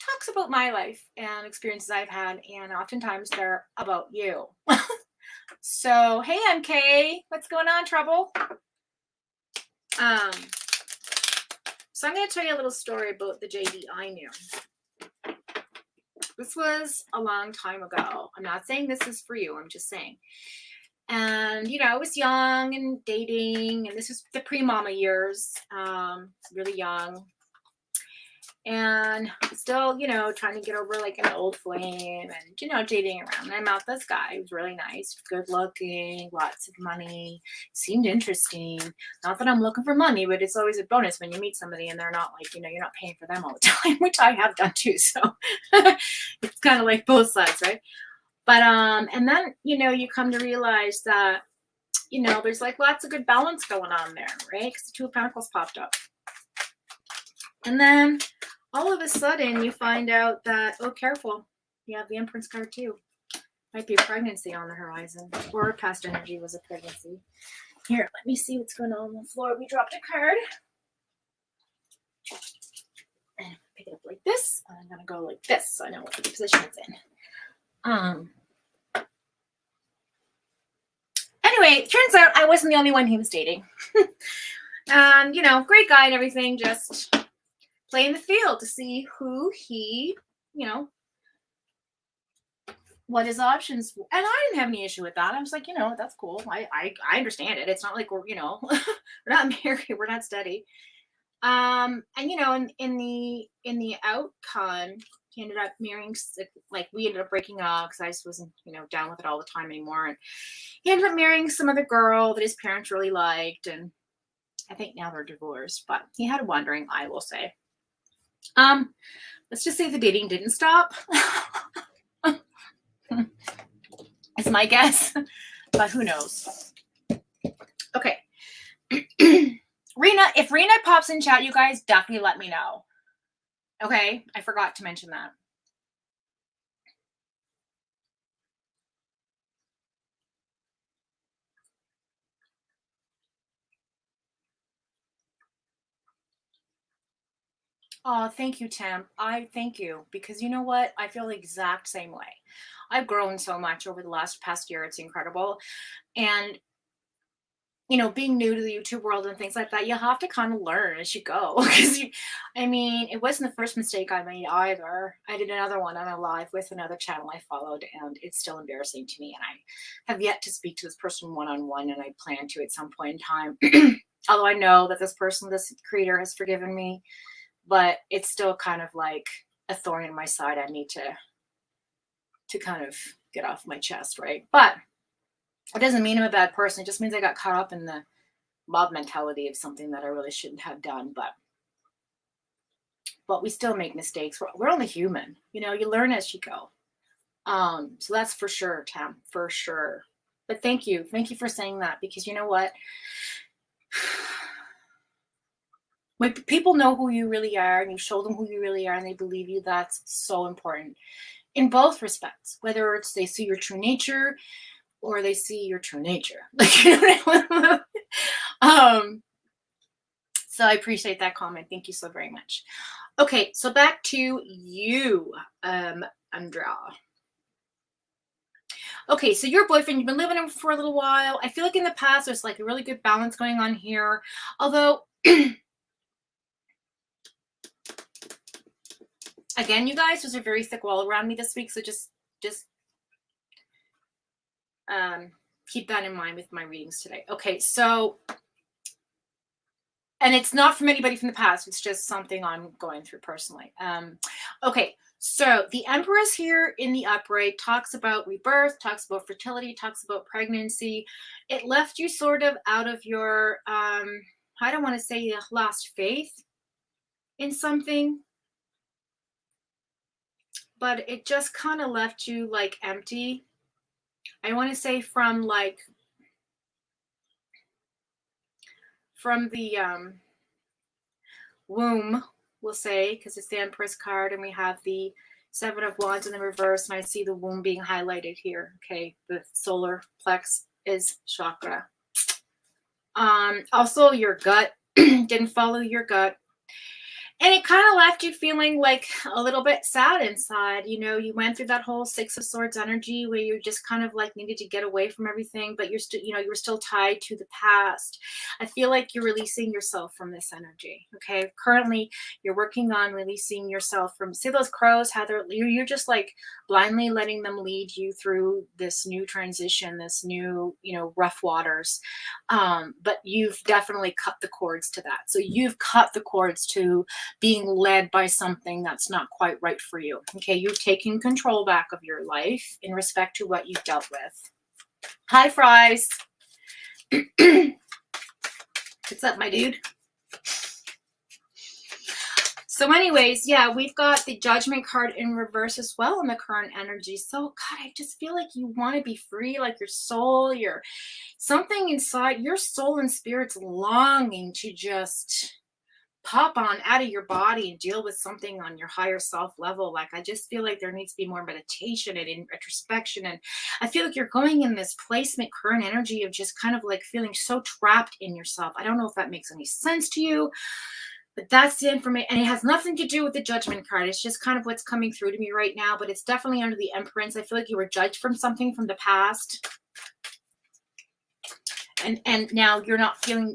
talks about my life and experiences I've had, and oftentimes they're about you. So, hey, MK, what's going on, trouble? So I'm going to tell you a little story about the JD I knew. This was a long time ago. I'm not saying this is for you. I'm just saying. And, I was young and dating, and this was the pre-mama years, really young. And still, trying to get over like an old flame and, dating around. And I met this guy who was really nice, good looking, lots of money, seemed interesting. Not that I'm looking for money, but it's always a bonus when you meet somebody and they're not like, you're not paying for them all the time, which I have done too. So it's kind of like both sides, right? But, and then, you come to realize that, there's like lots of good balance going on there, right? Because the Two of Pentacles popped up. And then all of a sudden you find out that, oh, careful, you have the Empress card too. Might be a pregnancy on the horizon, or past energy was a pregnancy. Here, let me see what's going on the floor. We dropped a card. And pick it up like this. I'm going to go like this so I know what the position it's in. Anyway, turns out I wasn't the only one he was dating. And, great guy and everything, just playing the field to see who he, what his options were. And I didn't have any issue with that. I was like, that's cool. I understand it. It's not like we're, we're not married, we're not steady. And in the outcome, he ended up marrying, like, we ended up breaking up because I just wasn't, down with it all the time anymore. And he ended up marrying some other girl that his parents really liked, and I think now they're divorced, but he had a wandering eye, we'll say. Let's just say the dating didn't stop. It's my guess, but who knows? Okay. Rena, if Rena pops in chat, you guys definitely let me know. Okay, I forgot to mention that. Oh, thank you, Tim. I thank you because you know what? I feel the exact same way. I've grown so much over the last past year. It's incredible. And being new to the YouTube world and things like that, you have to kind of learn as you go. Because I mean, it wasn't the first mistake I made either. I did another one on a live with another channel I followed, and it's still embarrassing to me. And I have yet to speak to this person one on one, and I plan to at some point in time. Although I know that this creator has forgiven me, but it's still kind of like a thorn in my side. I need to kind of get off my chest, right? But it doesn't mean I'm a bad person. It just means I got caught up in the mob mentality of something that I really shouldn't have done. But we still make mistakes. We're only human. You learn as you go. So that's for sure, Tam, for sure. But thank you. Thank you for saying that, because you know what? When people know who you really are and you show them who you really are and they believe you, that's so important in both respects, whether it's they see your true nature or they see your true nature. So I appreciate that comment. Thank you so very much. Okay, so back to you, Andrea. Okay, so your boyfriend, you've been living with him for a little while. I feel like in the past there's like a really good balance going on here. Although, again, you guys, there's a very thick wall around me this week, so just keep that in mind with my readings today. Okay, so, and it's not from anybody from the past. It's just something I'm going through personally. Okay, so the Empress here in the upright talks about rebirth, talks about fertility, talks about pregnancy. It left you sort of out of your, I don't want to say you lost faith in something, but it just kind of left you like empty. I want to say from the womb, we'll say, because it's the Empress card, and we have the Seven of Wands in the reverse, and I see the womb being highlighted here. Okay, the solar plex is chakra. Also, your gut didn't follow your gut. And it kind of left you feeling like a little bit sad inside. You went through that whole Six of Swords energy where you just kind of like needed to get away from everything, but you're still, you were still tied to the past. I feel like you're releasing yourself from this energy. Okay. Currently, you're working on releasing yourself from, see those crows, how you're just like blindly letting them lead you through this new transition, this new, rough waters. But you've definitely cut the cords to that. So you've cut the cords to being led by something that's not quite right for you. Okay, you're taking control back of your life in respect to what you've dealt with. Hi, Fries. What's up, my dude? So anyways, yeah, we've got the Judgment card in reverse as well in the current energy. So, God, I just feel like you want to be free, like your soul, something inside, your soul and spirit's longing to just pop on out of your body and deal with something on your higher self level. Like, I just feel like there needs to be more meditation and introspection. And I feel like you're going in this placement current energy of just kind of like feeling so trapped in yourself. I don't know if that makes any sense to you, but that's the information. And it has nothing to do with the Judgment card. It's just kind of what's coming through to me right now, but it's definitely under the Empress. I feel like you were judged from something from the past. And now you're not feeling,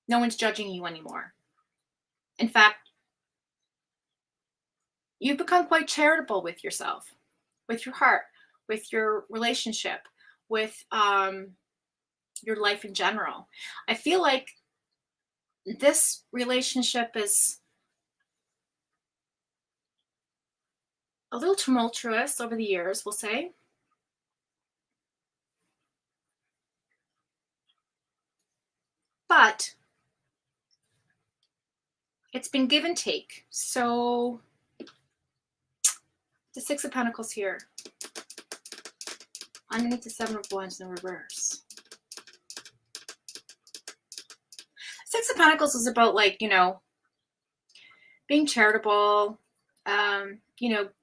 no one's judging you anymore. In fact, you've become quite charitable with yourself, with your heart, with your relationship, with your life in general. I feel like this relationship is a little tumultuous over the years, we'll say. But it's been give and take. So the Six of Pentacles here. Underneath the Seven of Wands in the reverse. Six of Pentacles is about being charitable,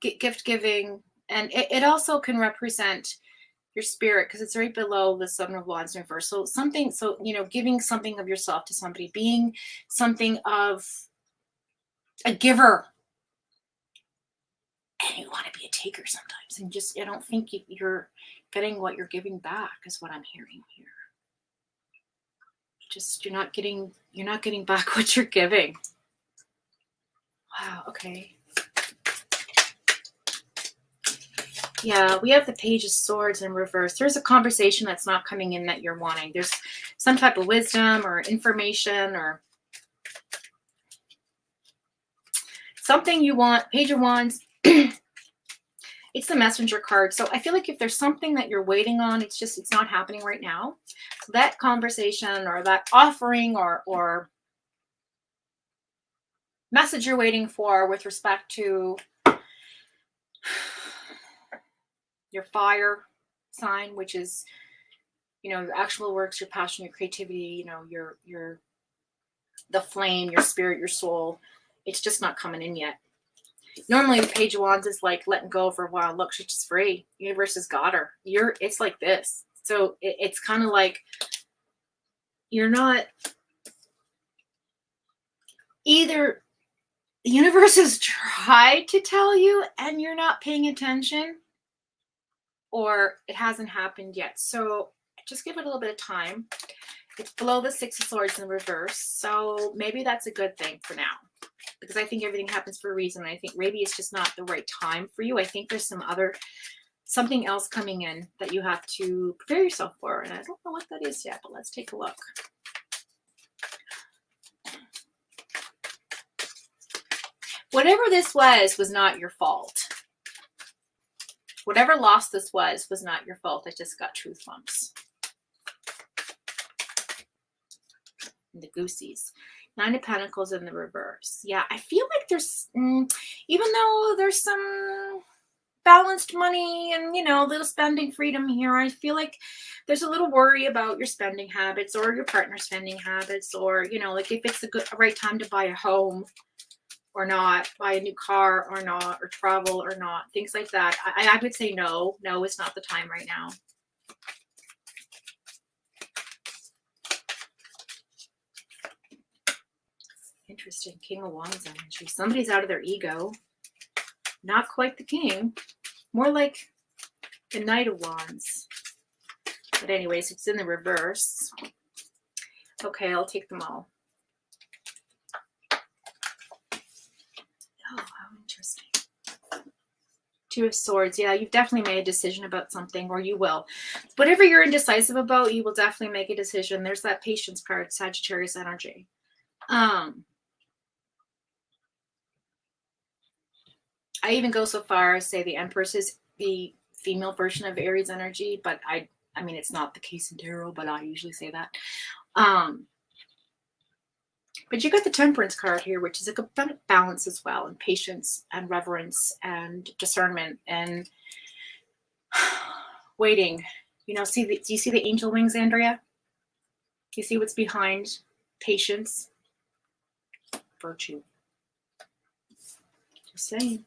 gift giving. And it also can represent your spirit, because it's right below the Seven of Wands in reverse. So something, giving something of yourself to somebody, being something of a giver. And you want to be a taker sometimes. And just, I don't think you're getting what you're giving back is what I'm hearing here. Just, you're not getting back what you're giving. Wow, okay. Yeah, we have the Page of Swords in reverse. There's a conversation that's not coming in that you're wanting. There's some type of wisdom or information or something you want. Page of Wands. It's the Messenger card. So I feel like if there's something that you're waiting on, it's not happening right now. So that conversation or that offering or message you're waiting for with respect to your fire sign, which is, your actual works, your passion, your creativity, your the flame, your spirit, your soul. It's just not coming in yet. Normally the Page of Wands is like letting go for a while. Look, she's just free. Universe has got her. It's like this. So it's kind of like you're not either. The universe has tried to tell you and you're not paying attention, or it hasn't happened yet. So just give it a little bit of time. It's below the Six of Swords in reverse. So maybe that's a good thing for now, because I think everything happens for a reason. I think maybe it's just not the right time for you. I think there's something else coming in that you have to prepare yourself for. And I don't know what that is yet, but let's take a look. Whatever this was not your fault. Whatever loss this was not your fault. I just got truth bumps. And the Goosies. Nine of Pentacles in the reverse. Yeah, I feel like there's, even though there's some balanced money and, a little spending freedom here, I feel like there's a little worry about your spending habits or your partner's spending habits, or, like if it's a right time to buy a home or not, buy a new car or not, or travel or not, things like that. I would say no, it's not the time right now. Interesting. King of Wands energy. Somebody's out of their ego. Not quite the king. More like the Knight of Wands. But anyways, it's in the reverse. Okay, I'll take them all. Oh, how interesting. Two of Swords. Yeah, you've definitely made a decision about something, or you will. Whatever you're indecisive about, you will definitely make a decision. There's that Patience card, Sagittarius energy. I even go so far as say the Empress is the female version of Aries energy, but I mean, it's not the case in tarot, but I usually say that. But you got the Temperance card here, which is a good balance as well, and patience and reverence and discernment and waiting. Do you see the angel wings, Andrea? Do you see what's behind patience? Virtue. Just saying.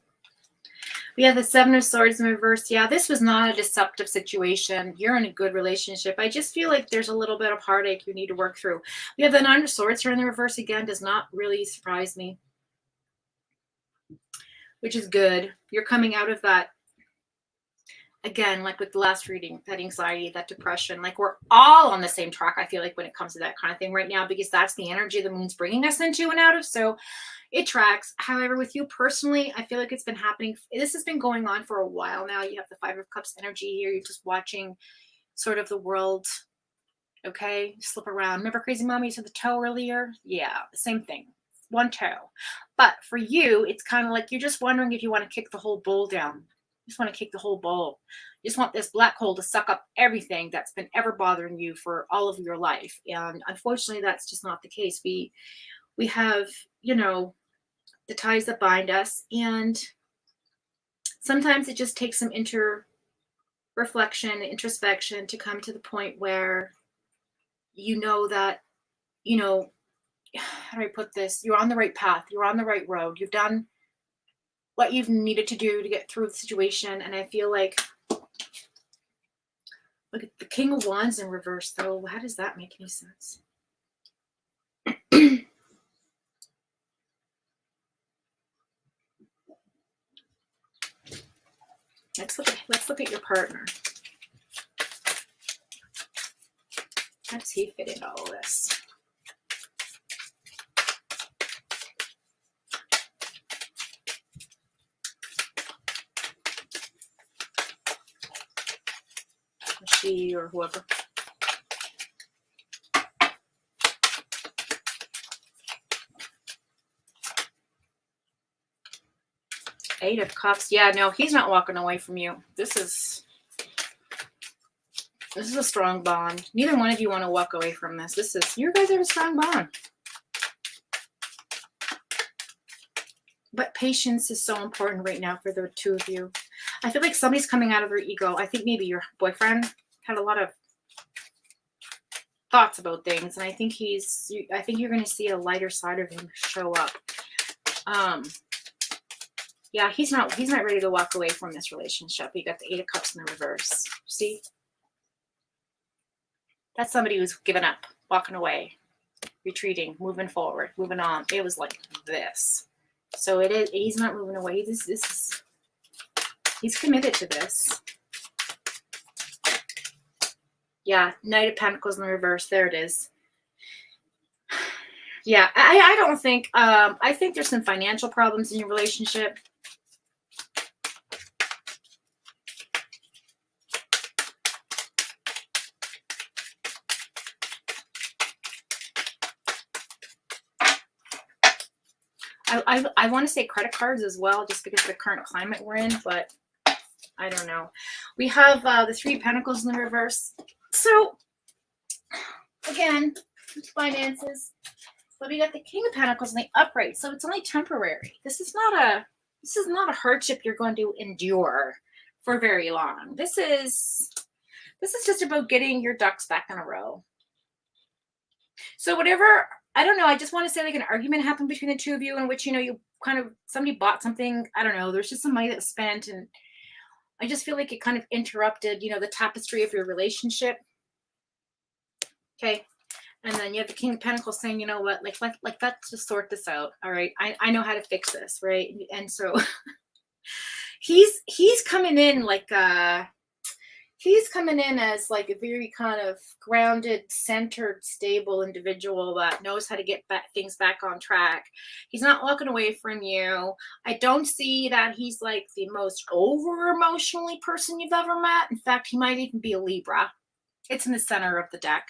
We have the Seven of Swords in reverse. Yeah, this was not a deceptive situation. You're in a good relationship. I just feel like there's a little bit of heartache you need to work through. We have the Nine of Swords here in the reverse again. Does not really surprise me, which is good. You're coming out of that, again, like with the last reading, that anxiety, that depression. Like we're all on the same track, I feel like, when it comes to that kind of thing right now, because that's the energy the moon's bringing us into and out of. So it tracks. However, with you personally, I feel like it's been happening. This has been going on for a while now. You have the Five of Cups energy here. You're just watching sort of the world, okay, slip around. Remember Crazy Mommy said the toe earlier? Yeah, same thing. One toe. But for you, it's kind of like you're just wondering if you want to kick the whole bowl down. You just want to kick the whole bowl. You just want this black hole to suck up everything that's been ever bothering you for all of your life. And unfortunately, that's just not the case. We have, the ties that bind us, and sometimes it just takes some reflection, introspection to come to the point where that, how do I put this? You're on the right path. You're on the right road. You've done what you've needed to do to get through the situation. And I feel like Look at the King of Wands in reverse, though. How does that make any sense? Let's look at your partner. How does he fit into all this? She or whoever. Eight of Cups. Yeah, no, he's not walking away from you. This is a strong bond. Neither one of you want to walk away from this. You guys have a strong bond. But patience is so important right now for the two of you. I feel like somebody's coming out of their ego. I think maybe your boyfriend had a lot of thoughts about things, and I think you're going to see a lighter side of him show up. Yeah, he's not ready to walk away from this relationship. You got the Eight of Cups in the reverse. See? That's somebody who's given up, walking away, retreating, moving forward, moving on. It was like this. So it is. He's not moving away. He's committed to this. Yeah, Knight of Pentacles in the reverse. There it is. Yeah, I don't think. I think there's some financial problems in your relationship. I want to say credit cards as well, just because of the current climate we're in, but I don't know. We have the Three of Pentacles in the reverse. So, again, finances. But we got the King of Pentacles in the upright, so it's only temporary. This is not a hardship you're going to endure for very long. This is just about getting your ducks back in a row. So whatever, I don't know, I just want to say like an argument happened between the two of you in which, you kind of, somebody bought something, I don't know, there's just some money that was spent, and I just feel like it kind of interrupted, the tapestry of your relationship. Okay. And then you have the King of Pentacles saying, you know what, let's just sort this out. All right. I know how to fix this. Right. And so he's coming in he's coming in as like a very kind of grounded, centered, stable individual that knows how to get things back on track. He's not walking away from you. I don't see that he's like the most over emotionally person you've ever met. In fact, he might even be a Libra. It's in the center of the deck.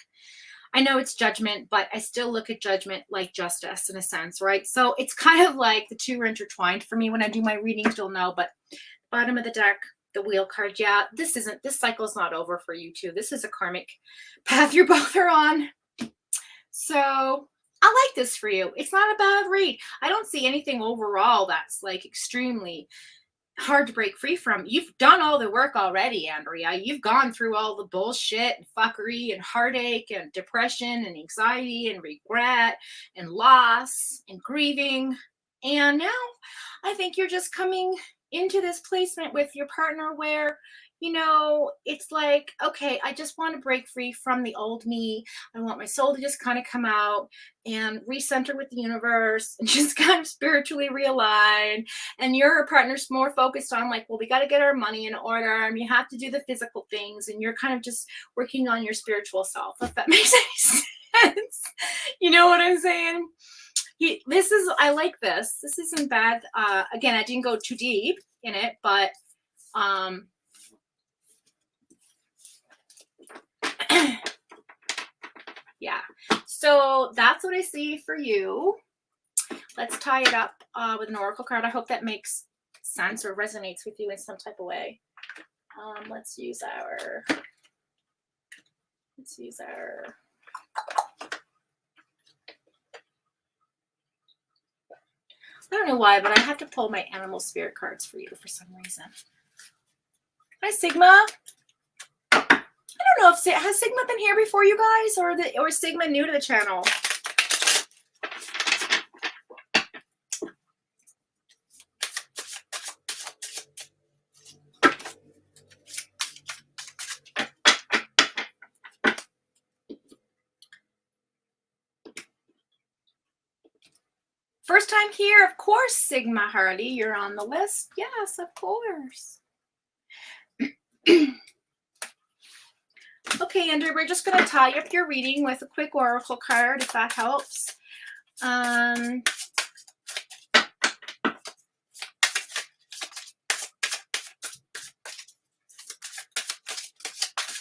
I know it's judgment, but I still look at judgment like justice in a sense, right? So it's kind of like the two are intertwined for me. When I do my readings, you'll know, but bottom of the deck, the wheel card. Yeah, this cycle's not over for you two. This is a karmic path you both are on. So I like this for you. It's not a bad read. I don't see anything overall that's like extremely hard to break free from. You've done all the work already, Andrea. You've gone through all the bullshit and fuckery and heartache and depression and anxiety and regret and loss and grieving. And now I think you're just coming into this placement with your partner where, it's like, okay, I just want to break free from the old me. I want my soul to just kind of come out and recenter with the universe and just kind of spiritually realign. And your partner's more focused on like, well, we got to get our money in order and you have to do the physical things. And you're kind of just working on your spiritual self, if that makes any sense. You know what I'm saying? I like this. This isn't bad. Again, I didn't go too deep in it, but yeah. So that's what I see for you. Let's tie it up with an oracle card. I hope that makes sense or resonates with you in some type of way. Let's use our I don't know why, but I have to pull my animal spirit cards for you for some reason. Hi, Sigma. I don't know if has Sigma been here before, you guys, or is Sigma new to the channel? first time here? Of course, Sigma Hardy, you're on the list. Yes, of course. Okay, Andrew, we're just going to tie up your reading with a quick oracle card, if that helps. To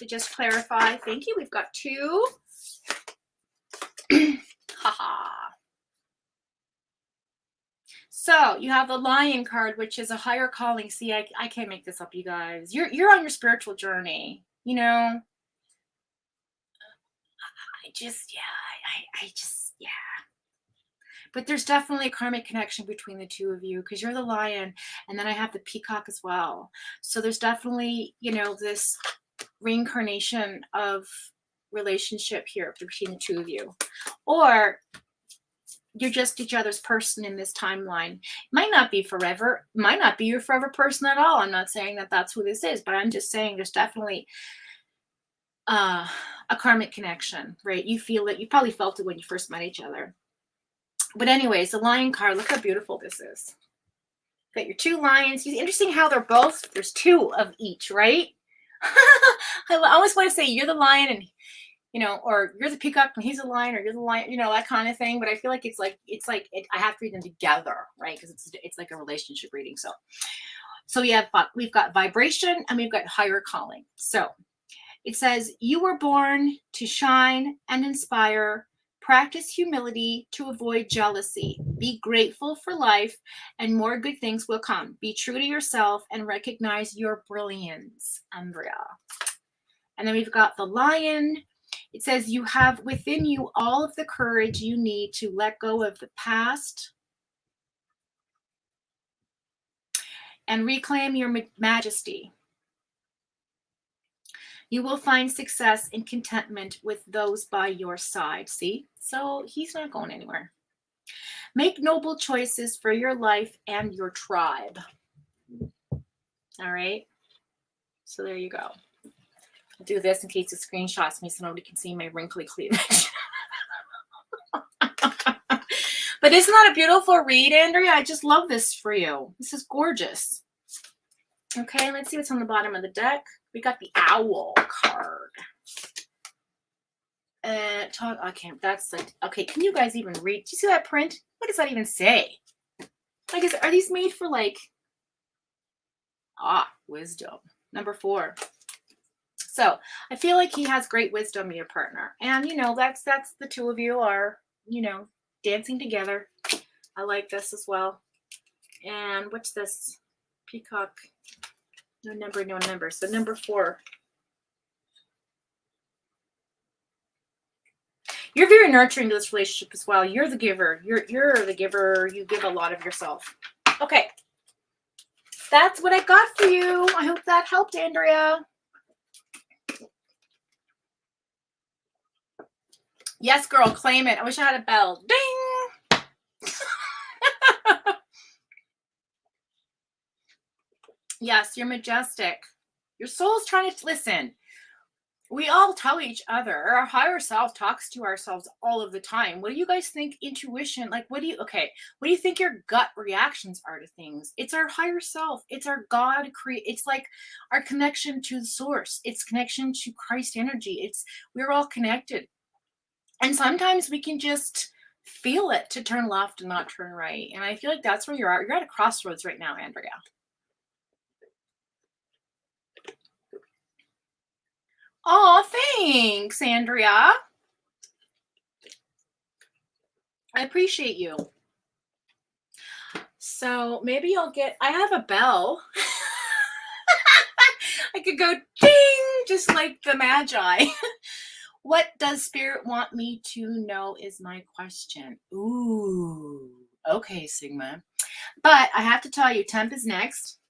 just clarify, thank you. We've got 2. Haha. So you have the Lion card, which is a higher calling. See, I can't make this up, you guys. You're on your spiritual journey. You know, I just, yeah. But there's definitely a karmic connection between the two of you because you're the lion and then I have the peacock as well. So there's definitely, you know, this reincarnation of relationship here between the two of you. Or you're just each other's person in this timeline. Might not be forever. Might not be your forever person at all. I'm not saying that that's who this is, but I'm just saying there's definitely a karmic connection, right? You feel it. You probably felt it when you first met each other. But anyways, the lion card, look how beautiful this is. Got your 2 lions. It's interesting how they're both, there's 2 of each, right? I always want to say you're the lion and, you know, or you're the peacock and he's a lion, or you're the lion, you know, that kind of thing. But I feel like I have to read them together, right? Because it's like a relationship reading. So we've got vibration and we've got higher calling. So it says, you were born to shine and inspire. Practice humility to avoid jealousy. Be grateful for life and more good things will come. Be true to yourself and recognize your brilliance, Andrea. And then we've got the lion. It says you have within you all of the courage you need to let go of the past and reclaim your majesty. You will find success and contentment with those by your side. See? So he's not going anywhere. Make noble choices for your life and your tribe. All right. So there you go. I'll do this in case it screenshots me so nobody can see my wrinkly cleavage. But isn't that a beautiful read, Andrea? I just love this for you. This is gorgeous. Okay, let's see what's on the bottom of the deck. We got the owl card. Okay, that's like, okay, can you guys even read? Do you see that print? What does that even say? Like, are these made for like, wisdom. Number 4. So I feel like he has great wisdom, your partner. And, you know, that's the 2 of you are, you know, dancing together. I like this as well. And what's this? Peacock. No number. So number 4. You're very nurturing to this relationship as well. You're the giver. You're the giver. You give a lot of yourself. Okay. That's what I got for you. I hope that helped, Andrea. Yes, girl, claim it. I wish I had a bell. Ding! Yes, you're majestic. Your soul's trying to listen. We all tell each other, our higher self talks to ourselves all of the time. What do you guys think intuition, like what do you think your gut reactions are to things? It's our higher self. It's our God it's like our connection to the source. It's connection to Christ energy. We're all connected. And sometimes we can just feel it to turn left and not turn right. And I feel like that's where you're at. You're at a crossroads right now, Andrea. Oh, thanks, Andrea. I appreciate you. So maybe I have a bell. I could go ding, just like the Magi. What does Spirit want me to know is my question. Ooh, okay, Sigma. But I have to tell you, Temp is next,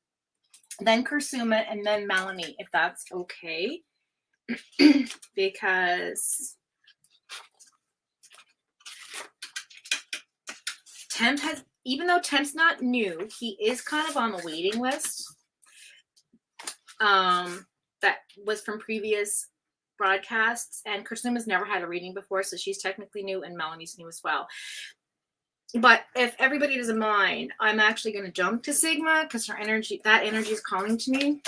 then Kursuma, and then Melanie, if that's okay. Because Temp even though Temp's not new, he is kind of on the waiting list. That was from previous broadcasts, and Kursuma's never had a reading before, so she's technically new, and Melanie's new as well. But if everybody doesn't mind, I'm actually going to jump to Sigma because that energy is calling to me.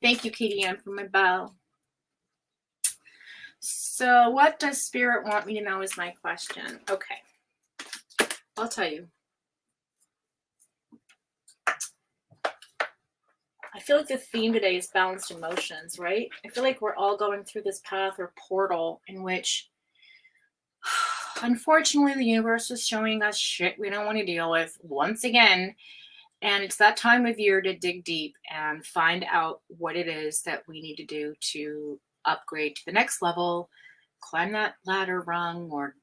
Thank you, Katie Ann, for my bell. So what does Spirit want me to know is my question. Okay. I'll tell you. I feel like the theme today is balanced emotions, right? I feel like we're all going through this path or portal in which, unfortunately, the universe is showing us shit we don't want to deal with once again. And it's that time of year to dig deep and find out what it is that we need to do to upgrade to the next level, climb that ladder rung, or,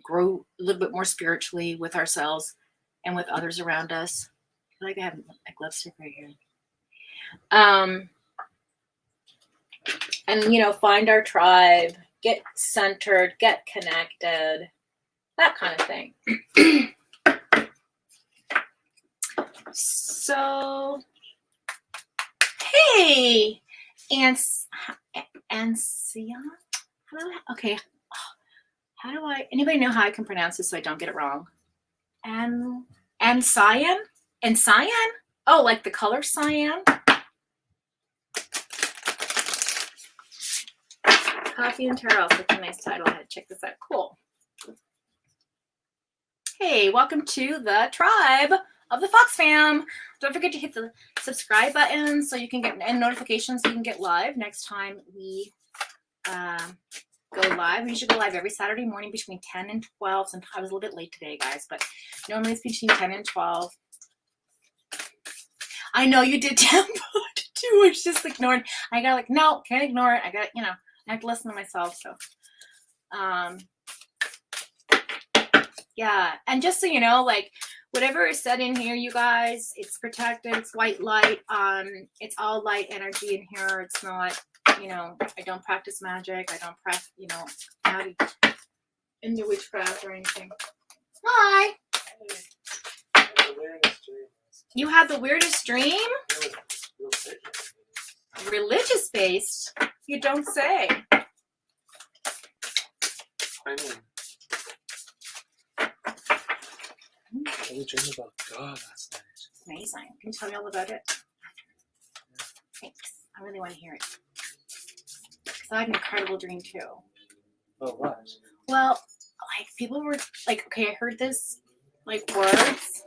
grow a little bit more spiritually with ourselves and with others around us. I feel like I have my lipstick right here. And find our tribe, get centered, get connected, that kind of thing. So, hey, Ancion? Okay, how do anybody know how I can pronounce this so I don't get it wrong? Cyan? And cyan? Oh, like the color cyan? Coffee and Tarot, such a nice title. I had to check this out. Cool. Hey, welcome to the tribe of the Fox fam. Don't forget to hit the subscribe button so you can get notifications so you can get live next time we go live. We usually go live every Saturday morning between 10 and 12. Sometimes I was a little bit late today, guys, but normally it's between 10 and 12. I know you did tempo too. I was just ignoring. I got no, can't ignore it. I got, I have to listen to myself. So, yeah. And just so you know, whatever is said in here, you guys, it's protected. It's white light. It's all light energy in here. It's not, I don't practice magic. I don't not into witchcraft or anything. Hi. You had the weirdest dream? Religious based? You don't say.
I mean, I was dreaming about God last night.
Amazing. Can you tell me all about it? Thanks. I really want to hear it. Because I had an incredible dream too.
Oh, what?
Well, people were okay, I heard this words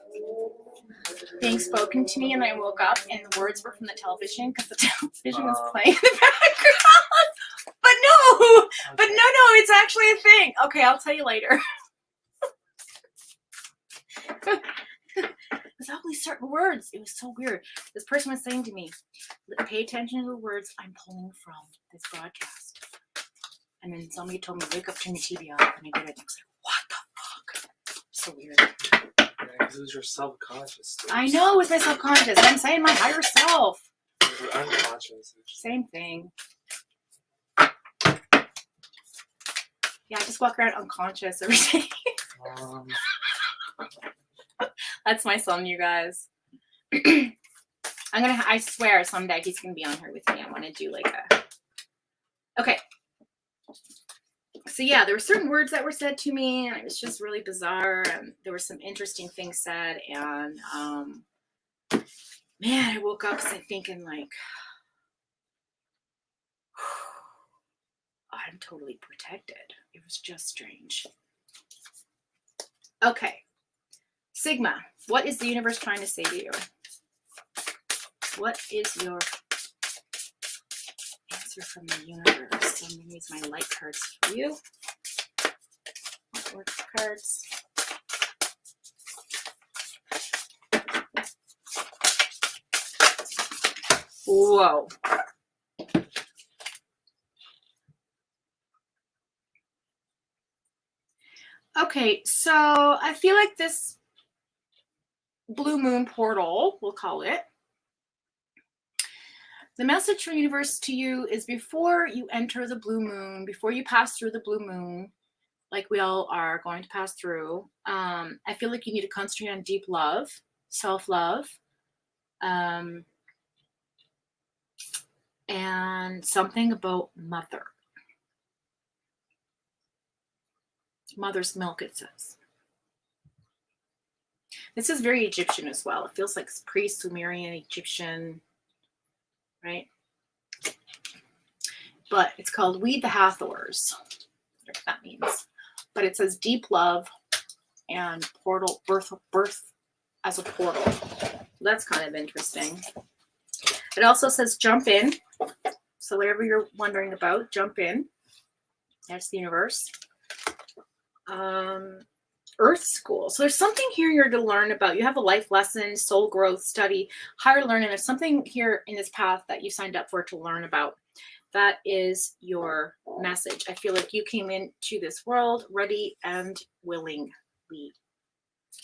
being spoken to me, and I woke up and the words were from the television because the television was playing in the background. But no, it's actually a thing. Okay, I'll tell you later. There's all these certain words. It was so weird. This person was saying to me, pay attention to the words I'm pulling from this broadcast. And then somebody told me, wake up, turn the TV off. And I did it. And I was like, what the fuck? So weird.
Yeah, because it was your subconscious.
I know, it was my subconscious. I'm saying my higher self.
It was unconscious.
Same thing. Yeah, I just walk around unconscious every day. That's my son, you guys. I swear someday he's gonna be on here with me. I want to do okay. So yeah, there were certain words that were said to me, and it was just really bizarre. And there were some interesting things said, and man, I woke up thinking I'm totally protected. It was just strange. Okay. Sigma, what is the universe trying to say to you? What is your answer from the universe? I'm going to use my light cards for you. Work cards. Whoa. Okay, so I feel like this blue moon portal, we'll call it, the message from the universe to you is before you enter the blue moon, before you pass through the blue moon, like we all are going to pass through, I feel like you need to concentrate on deep love, self-love, and something about mother. Mother's milk, it says. This is very Egyptian as well. It feels like pre-Sumerian Egyptian, right? But it's called Weed the Hathors, whatever that means. But it says deep love and portal, birth as a portal. That's kind of interesting. It also says jump in. So whatever you're wondering about, jump in. That's the universe. Earth school. So there's something here you're to learn about. You have a life lesson, soul growth, study, higher learning. There's something here in this path that you signed up for to learn about. That is your message. I feel like you came into this world ready and willingly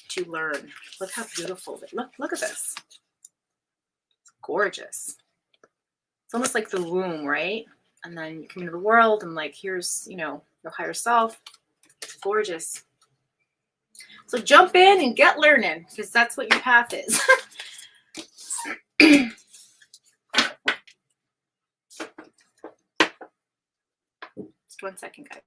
to learn. Look how beautiful. Look at this. It's gorgeous. It's almost like the womb, right? And then you come into the world and like, here's, you know, your higher self. Gorgeous. So jump in and get learning, because that's what your path is. Just 1 second, guys.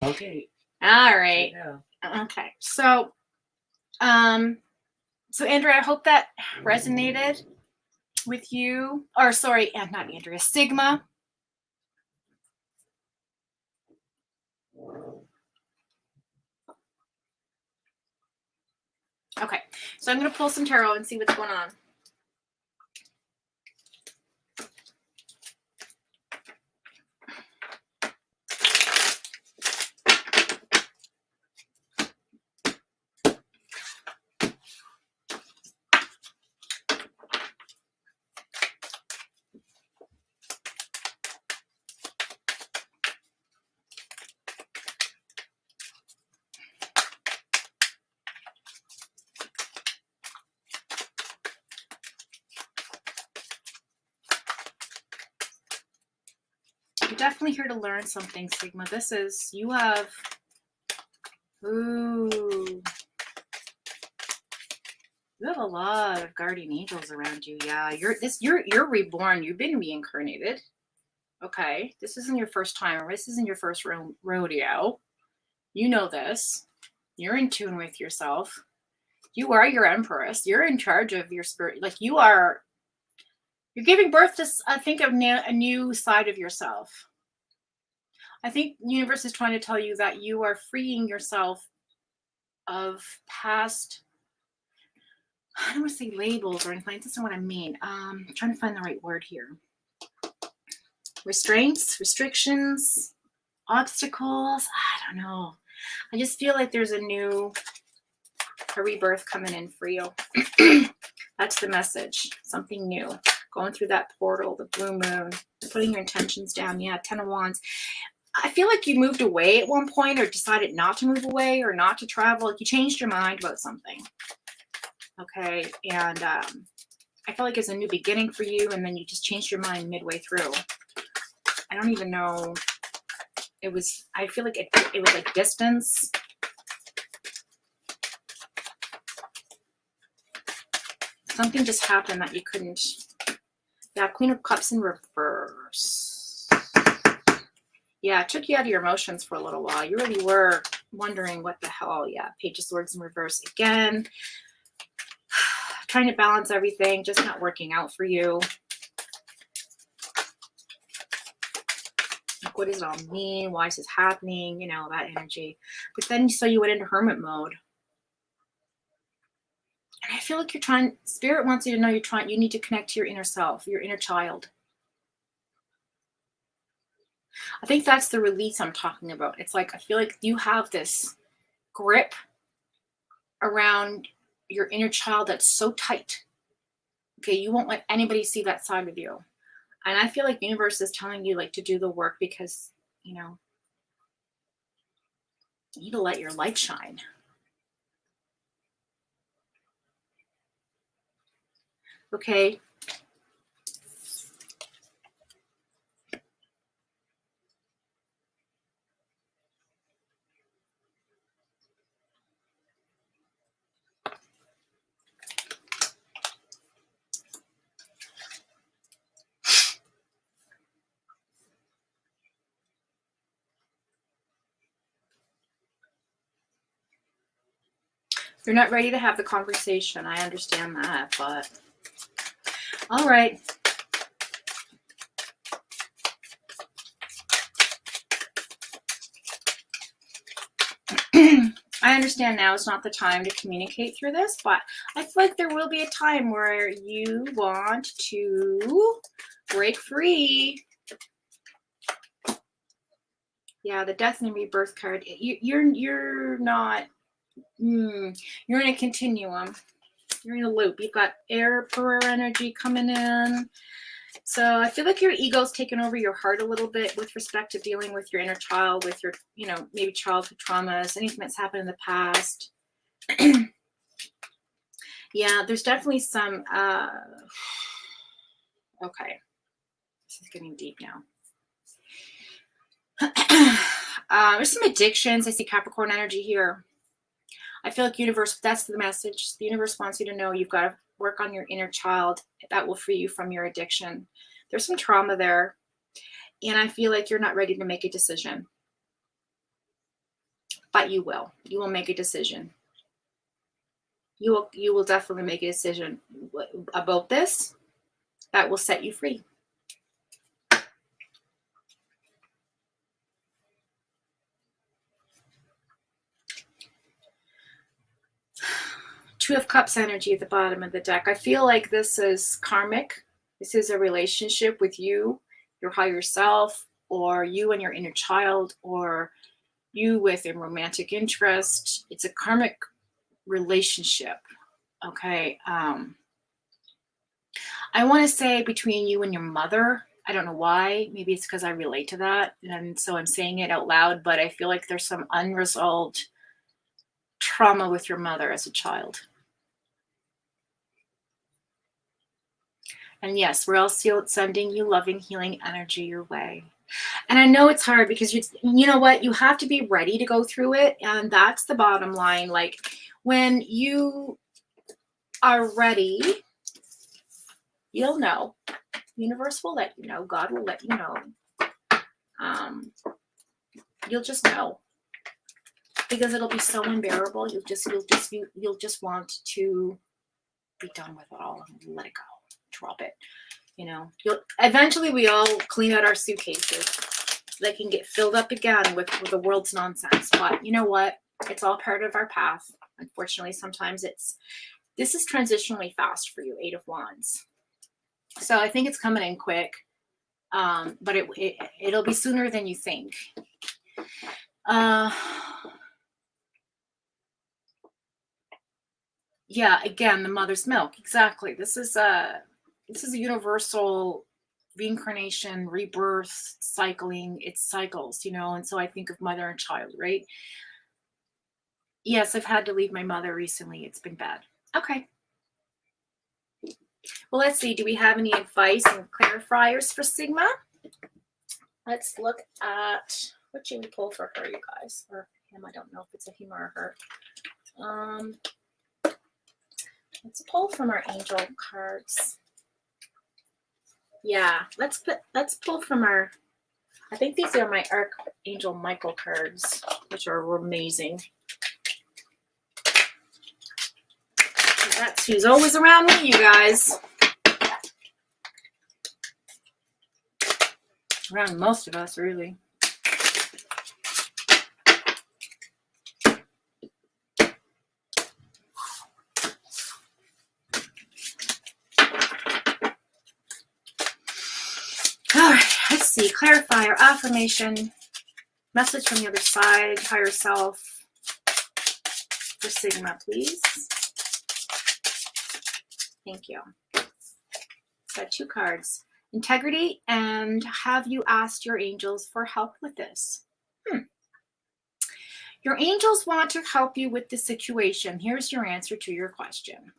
Okay.
All right.
Yeah.
Okay. So, Andrea, I hope that resonated with you. Or sorry, not Andrea, Sigma. Okay. So I'm going to pull some tarot and see what's going on. You're definitely here to learn something, Sigma. This is, you have, ooh, you have a lot of guardian angels around you. Yeah, you're reborn. You've been reincarnated. Okay, this isn't your first time, or this isn't your first rodeo. You know this. You're in tune with yourself. You are your empress. You're in charge of your spirit. Like you're giving birth to, I think, a new side of yourself. I think the universe is trying to tell you that you are freeing yourself of past, I don't want to say labels or anything. That's not what I mean. I'm trying to find the right word here. Restraints, restrictions, obstacles. I don't know. I just feel like there's a rebirth coming in for you. That's the message. Something new. Going through that portal, the blue moon, putting your intentions down. Yeah, 10 of Wands. I feel like you moved away at one point, or decided not to move away, or not to travel. Like you changed your mind about something. Okay. And I feel like it's a new beginning for you, and then you just changed your mind midway through. I don't even know. I feel like it was like distance. Something just happened that you couldn't. Yeah, Queen of Cups in reverse. Yeah, it took you out of your emotions for a little while. You really were wondering what the hell. Yeah, Page of Swords in reverse again. Trying to balance everything, just not working out for you. Like, what does it all mean? Why is this happening? You know, that energy. But then so you went into hermit mode. And I feel like Spirit wants you to know you need to connect to your inner self, your inner child. I think that's the release I'm talking about. It's like, I feel like you have this grip around your inner child that's so tight. Okay, you won't let anybody see that side of you. And I feel like the universe is telling you like to do the work because, you know, you need to let your light shine. Okay. You're not ready to have the conversation. I understand that, but all right. I understand now is not the time to communicate through this, but I feel like there will be a time where you want to break free. Yeah, the death and rebirth card. You're not. You're in a continuum. You're in a loop. You've got emperor energy coming in. So I feel like your ego's taken over your heart a little bit with respect to dealing with your inner child, with your, you know, maybe childhood traumas, anything that's happened in the past. Yeah, there's definitely some, okay, this is getting deep now. There's some addictions. I see Capricorn energy here. I feel like universe, that's the message. The universe wants you to know you've got to work on your inner child. That will free you from your addiction. There's some trauma there. And I feel like you're not ready to make a decision. But you will. You will make a decision. You will definitely make a decision about this that will set you free. Two of Cups energy at the bottom of the deck. I feel like this is karmic. This is a relationship with you, your higher self, or you and your inner child, or you with a romantic interest. It's a karmic relationship. Okay. I want to say between you and your mother. I don't know why. Maybe it's because I relate to that. And so I'm saying it out loud, but I feel like there's some unresolved trauma with your mother as a child. And yes, we're all sending you loving, healing energy your way. And I know it's hard because you know what? You have to be ready to go through it. And that's the bottom line. Like when you are ready, you'll know. The universe will let you know. God will let you know. You'll just know. Because it'll be so unbearable. You'll just want to be done with it all and let it go. Drop it. You know, eventually we all clean out our suitcases so they can get filled up again with the world's nonsense. But you know what? It's all part of our path. Unfortunately, sometimes this is transitionally fast for you, 8 of Wands. So I think it's coming in quick, but it'll be sooner than you think. Yeah, again, the mother's milk. Exactly. This is a universal reincarnation, rebirth, cycling. It's cycles, you know, and so I think of mother and child, right? Yes, I've had to leave my mother recently. It's been bad. Okay. Well, let's see. Do we have any advice and clarifiers for Sigma? Let's look at what should we pull for her, you guys, or him. I don't know if it's a him or a her. Let's pull from our angel cards. Yeah, let's pull from our, I think these are my Archangel Michael cards, which are amazing. That's who's always around me, you guys. Around most of us, really. All right, let's see. Clarifier, affirmation, message from the other side, higher self for Sigma, please. Thank you. Got 2 cards. Integrity, and have you asked your angels for help with this? Your angels want to help you with the situation. Here's your answer to your question.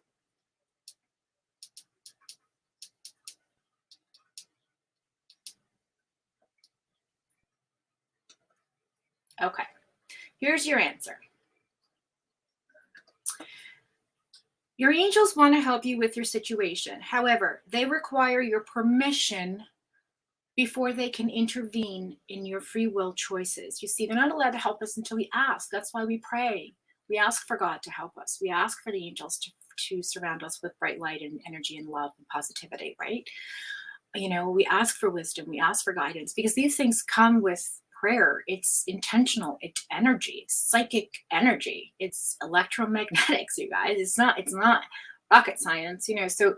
Okay, here's your answer. Your angels want to help you with your situation. However, they require your permission before they can intervene in your free will choices. You see, they're not allowed to help us until we ask. That's why we pray. We ask for God to help us. We ask for the angels to surround us with bright light and energy and love and positivity, right? You know, we ask for wisdom. We ask for guidance because these things come with prayer. It's intentional. It's energy. It's psychic energy. It's electromagnetics, you guys. It's not rocket science, you know. So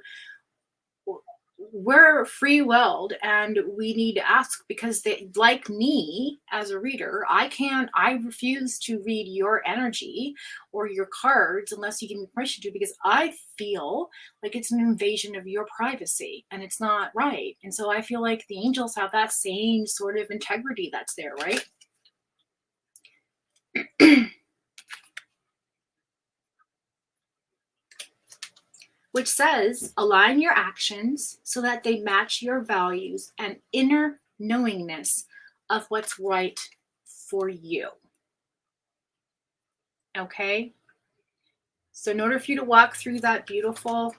we're free-willed and we need to ask because they, like me as a reader, I refuse to read your energy or your cards unless you give me permission to, because I feel like it's an invasion of your privacy and it's not right. And so I feel like the angels have that same sort of integrity that's there, right? Which says, align your actions so that they match your values and inner knowingness of what's right for you. Okay? So in order for you to walk through that beautiful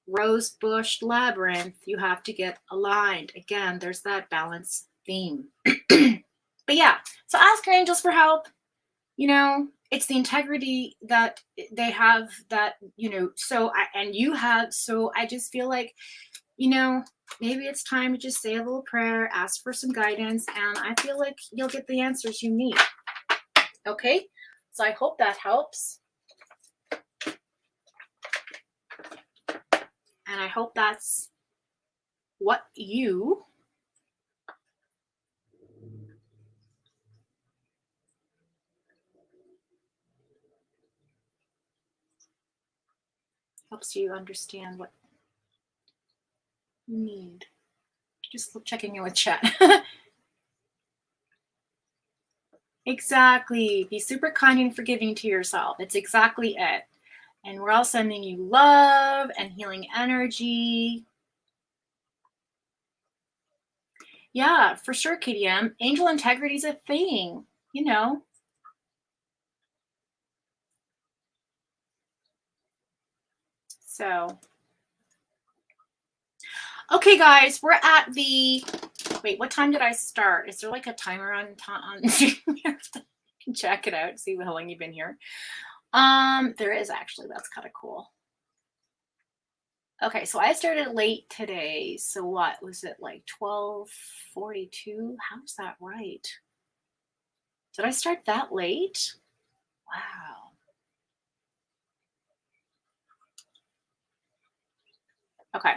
rose bush labyrinth, you have to get aligned. Again, there's that balance theme. But yeah, so ask your angels for help. You know, it's the integrity that they have that, you know, and you have, so I just feel like, you know, maybe it's time to just say a little prayer, ask for some guidance, and I feel like you'll get the answers you need. Okay? So I hope that helps. And I hope that's what you helps you understand what you need. Just checking in with chat. Exactly. Be super kind and forgiving to yourself. It's exactly it. And we're all sending you love and healing energy. Yeah, for sure, KDM. Angel integrity is a thing, you know. So, okay, guys, we're at the, wait, what time did I start? Is there like a timer on time? Check it out, see how long you've been here. There is actually, that's kind of cool. Okay, so I started late today. So what was it, like 12:42? How's that right? Did I start that late? Wow. Okay.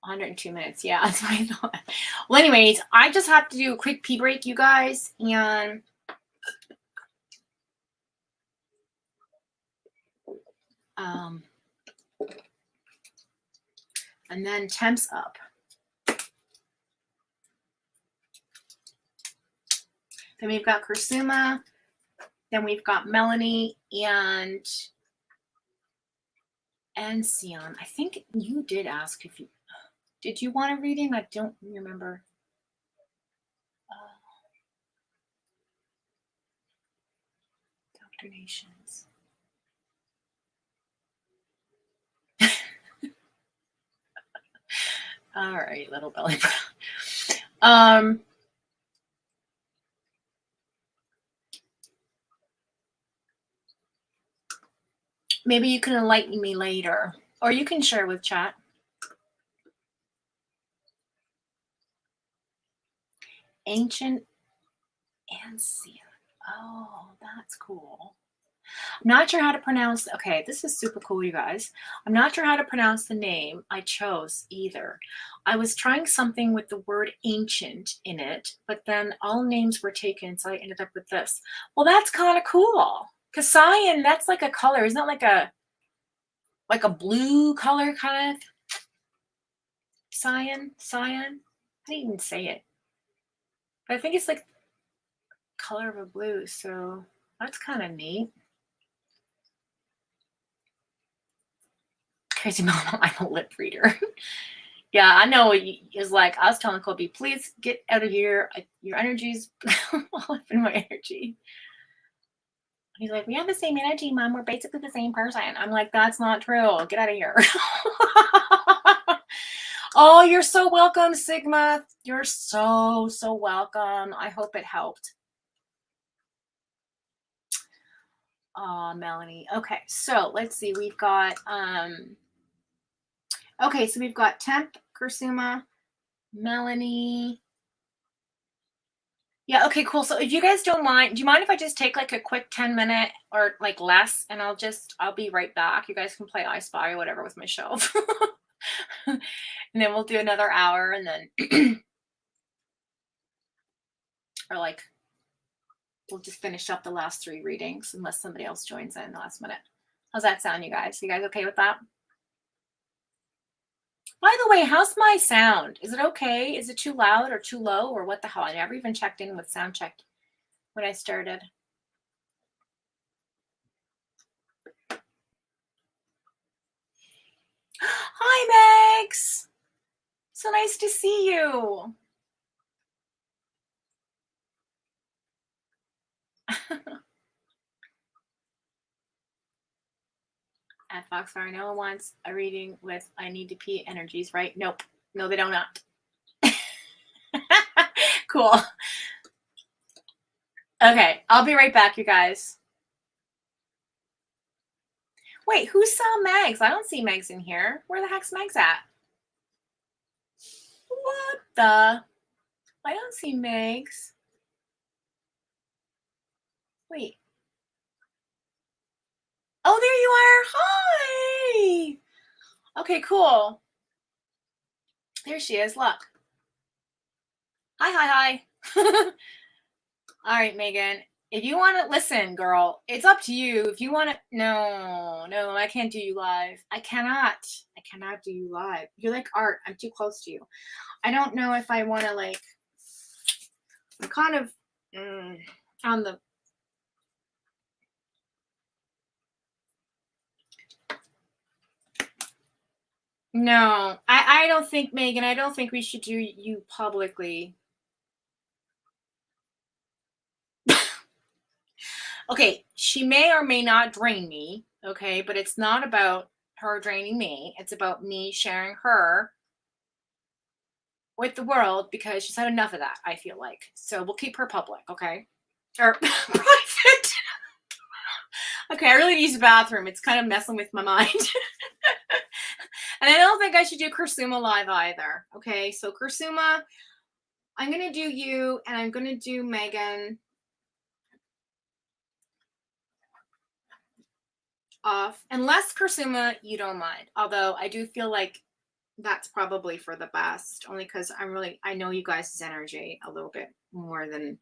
$102. Yeah, that's what I thought. Well, anyways, I just have to do a quick pee break, you guys, and then temps up. Then we've got Kursuma. Then we've got Melanie and Sion. I think you did ask if you did you want a reading? I don't remember. Dr. Nations. All right, little belly brown. Maybe you can enlighten me later, or you can share with chat. Ancient Ancient. Oh, that's cool. I'm not sure how to pronounce. Okay, this is super cool, you guys. I'm not sure how to pronounce the name I chose either. I was trying something with the word ancient in it, but then all names were taken, so I ended up with this. Well, that's kind of cool. Because cyan, that's like a color. Isn't that like a blue color kind of? Cyan? Cyan? I didn't even say it. But I think it's like color of a blue, so that's kind of neat. Crazy mama, I'm a lip reader. Yeah, I know. It's like I was telling Kobe, please get out of here. Your energy's all up in my energy. He's like, we have the same energy, Mom. We're basically the same person. I'm like, that's not true. Get out of here. Oh, you're so welcome, Sigma. You're so welcome. I hope it helped. Melanie. Okay, so let's see. We've got okay, so we've got Temp, Kursuma, Melanie. Yeah, okay, cool. So if you guys don't mind, do you mind if I just take like a quick 10-minute or like less, and I'll be right back. You guys can play I Spy or whatever with my shelf. And then we'll do another hour, and then or like we'll just finish up the last 3 readings unless somebody else joins in the last minute. How's that sound, you guys? You guys okay with that? By the way, how's my sound? Is it okay? Is it too loud or too low or what the hell? I never even checked in with sound check when I started. Hi, Megs. So nice to see you. At Foxfire, no one wants a reading with I need to pee energies, right? Nope. No, they don't not. Cool. Okay, I'll be right back, you guys. Wait, who saw Megs? I don't see Megs in here. Where the heck's Megs at? What the? I don't see Megs. Wait. Oh, there you are. Hi. Okay, cool. There she is. Look. Hi. All right, Megan. If you want to listen, girl, it's up to you. If you want to, no, I can't do you live. I cannot do you live. You're like art. I'm too close to you. I don't know if I want to like, I'm kind of on the, no, I don't think, Megan, I don't think we should do you publicly. Okay, she may or may not drain me, okay, but it's not about her draining me. It's about me sharing her with the world because she's had enough of that, I feel like. So we'll keep her public, okay? Or private. Okay, I really need to use the bathroom. It's kind of messing with my mind. And I don't think I should do Kursuma live either. Okay, so Kursuma, I'm going to do you and I'm going to do Megan off. Unless Kursuma, you don't mind. Although I do feel like that's probably for the best, only because I know you guys' energy a little bit more than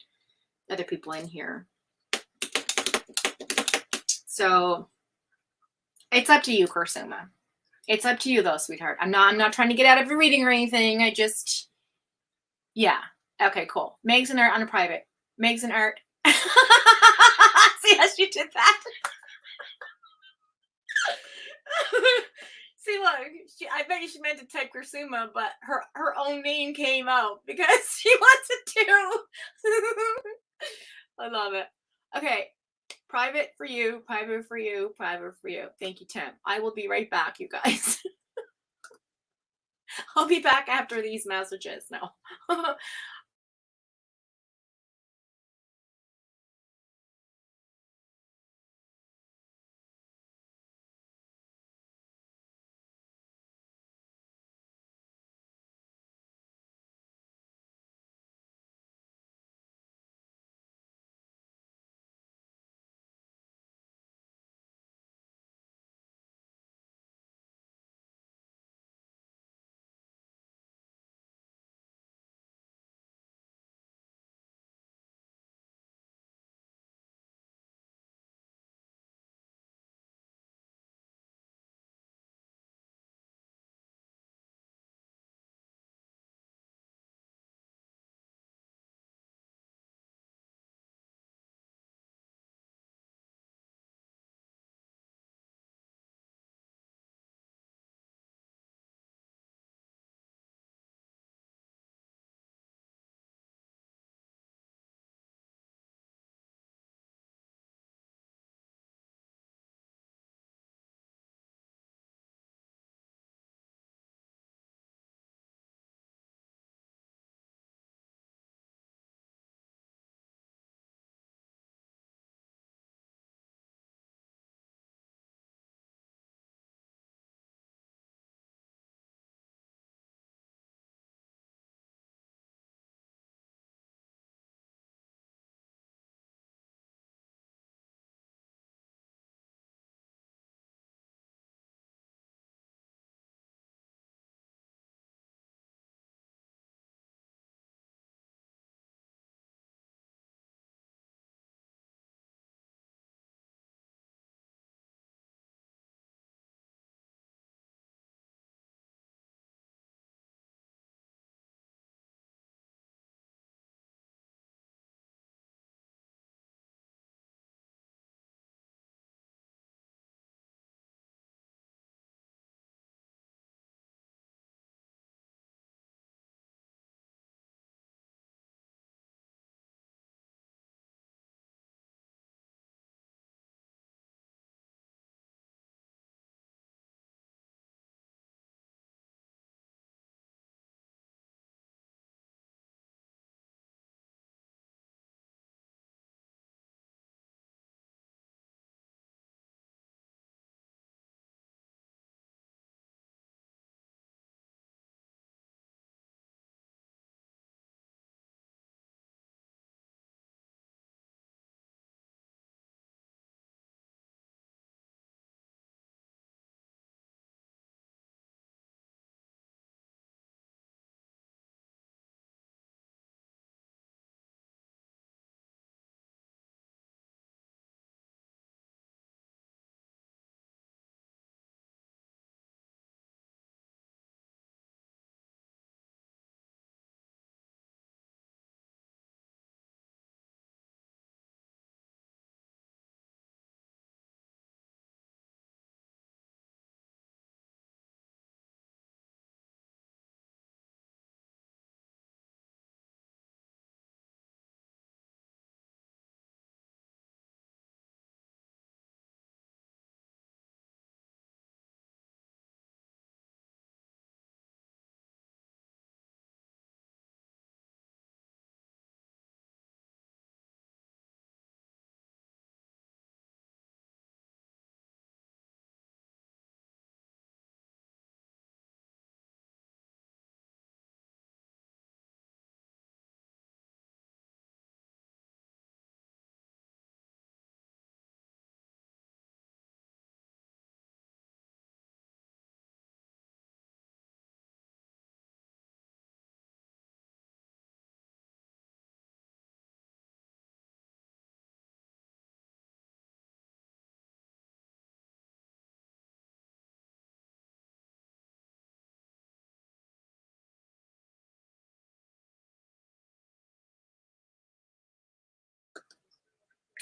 other people in here. So it's up to you, Kursuma. It's up to you though, sweetheart. I'm not trying to get out of a reading or anything. I just, yeah. Okay, cool. Meg's and Art on a private. Meg's and Art. See how she did that? See, look, I bet you she meant to type Kursuma, but her own name came out because she wanted to. I love it. Okay, private for you, private for you, private for you. Thank you, Tim. I will be right back, you guys. I'll be back after these messages now.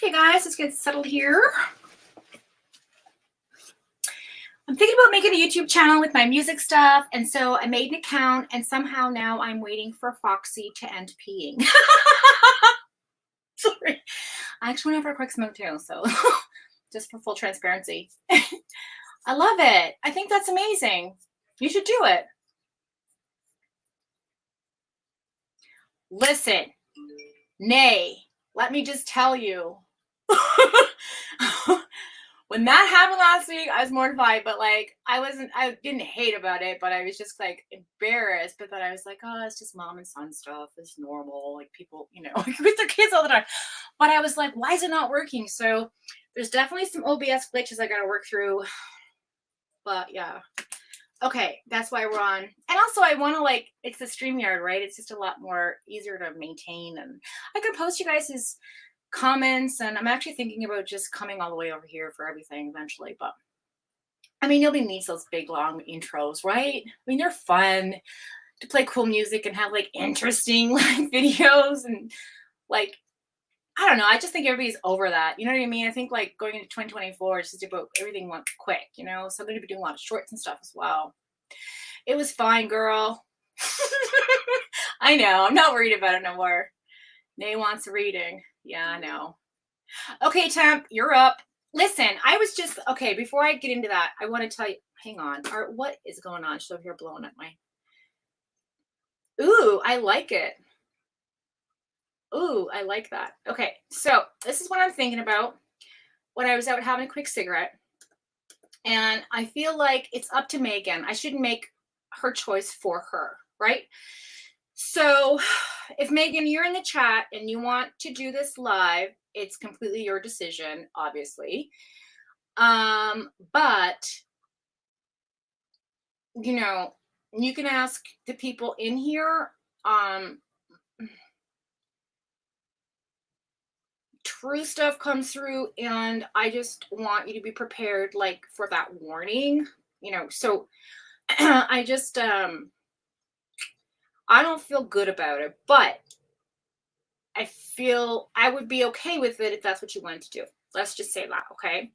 Okay, guys, let's get settled here. I'm thinking about making a YouTube channel with my music stuff, and so I made an account, and somehow now I'm waiting for Foxxy to end peeing. Sorry. I actually went for a quick smoke too, so just for full transparency. I love it. I think that's amazing. You should do it. Listen, nay, let me just tell you. When that happened last week, I was mortified, but like I didn't hate about it, but I was just like embarrassed. But then I was like, oh, it's just mom and son stuff. It's normal. Like people, you know, with their kids all the time. But I was like, why is it not working? So there's definitely some OBS glitches I got to work through. But yeah. Okay, that's why we're on. And also I want to like, it's the StreamYard, right? It's just a lot more easier to maintain. And I could post you guys' comments, and I'm actually thinking about just coming all the way over here for everything eventually. But I mean, nobody needs those big long intros, right? I mean, they're fun to play cool music and have like interesting like videos and like, I don't know. I just think everybody's over that. You know what I mean? I think like going into 2024, it's just about everything went quick, you know? So I'm going to be doing a lot of shorts and stuff as well. It was fine, girl. I know. I'm not worried about it no more. Nay wants a reading. Yeah, I know. Okay, Temp, you're up. Listen, I was just, okay, before I get into that, I want to tell you, hang on. What is going on? She's over here blowing up my, ooh, I like it. Ooh, I like that. Okay, so this is what I'm thinking about when I was out having a quick cigarette. And I feel like it's up to Megan. I shouldn't make her choice for her, right? So if Megan, you're in the chat and you want to do this live, it's completely your decision, obviously. But, you know, you can ask the people in here. True stuff comes through, and I just want you to be prepared, like, for that warning, you know. So I just, I don't feel good about it, but I feel I would be okay with it if that's what you wanted to do. Let's just say that, okay?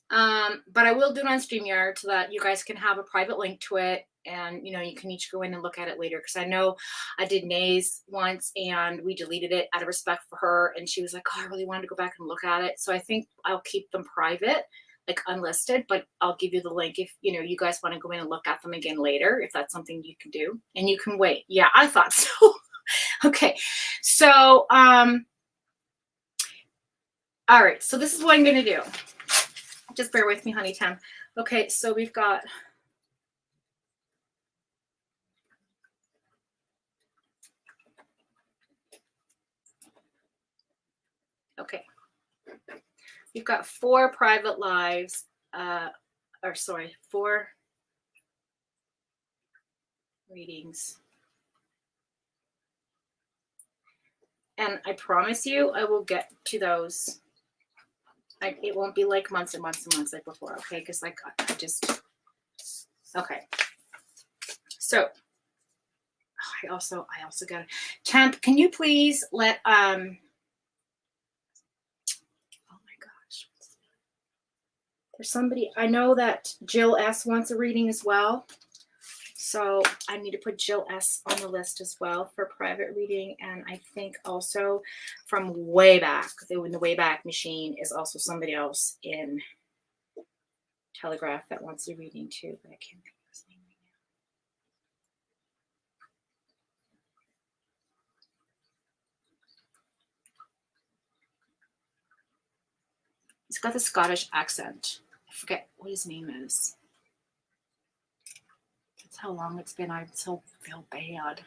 But I will do it on StreamYard so that you guys can have a private link to it, and you know, you can each go in and look at it later, because I know I did Nay's once and we deleted it out of respect for her, and she was like, oh, I really wanted to go back and look at it. So I think I'll keep them private, like unlisted, but I'll give you the link if you know you guys want to go in and look at them again later, if that's something you can do. And you can wait. Yeah, I thought so. Okay, so all right, so this is what I'm gonna do. Just bear with me, honey Tim. Okay, so we've got, okay, we've got 4 private lives, or sorry, 4 readings. And I promise you, I will get to those. It won't be like months and months and months like before, okay? Because like I just, okay. So I also got it. Temp, can you please let oh my gosh. There's somebody, I know that Jill S wants a reading as well. So I need to put Jill S on the list as well for private reading. And I think also from way back, in the Wayback Machine is also somebody else in Telegraph that wants a reading too, but I can't think of his name right now. He's got the Scottish accent. I forget what his name is. That's how long it's been. I so feel bad.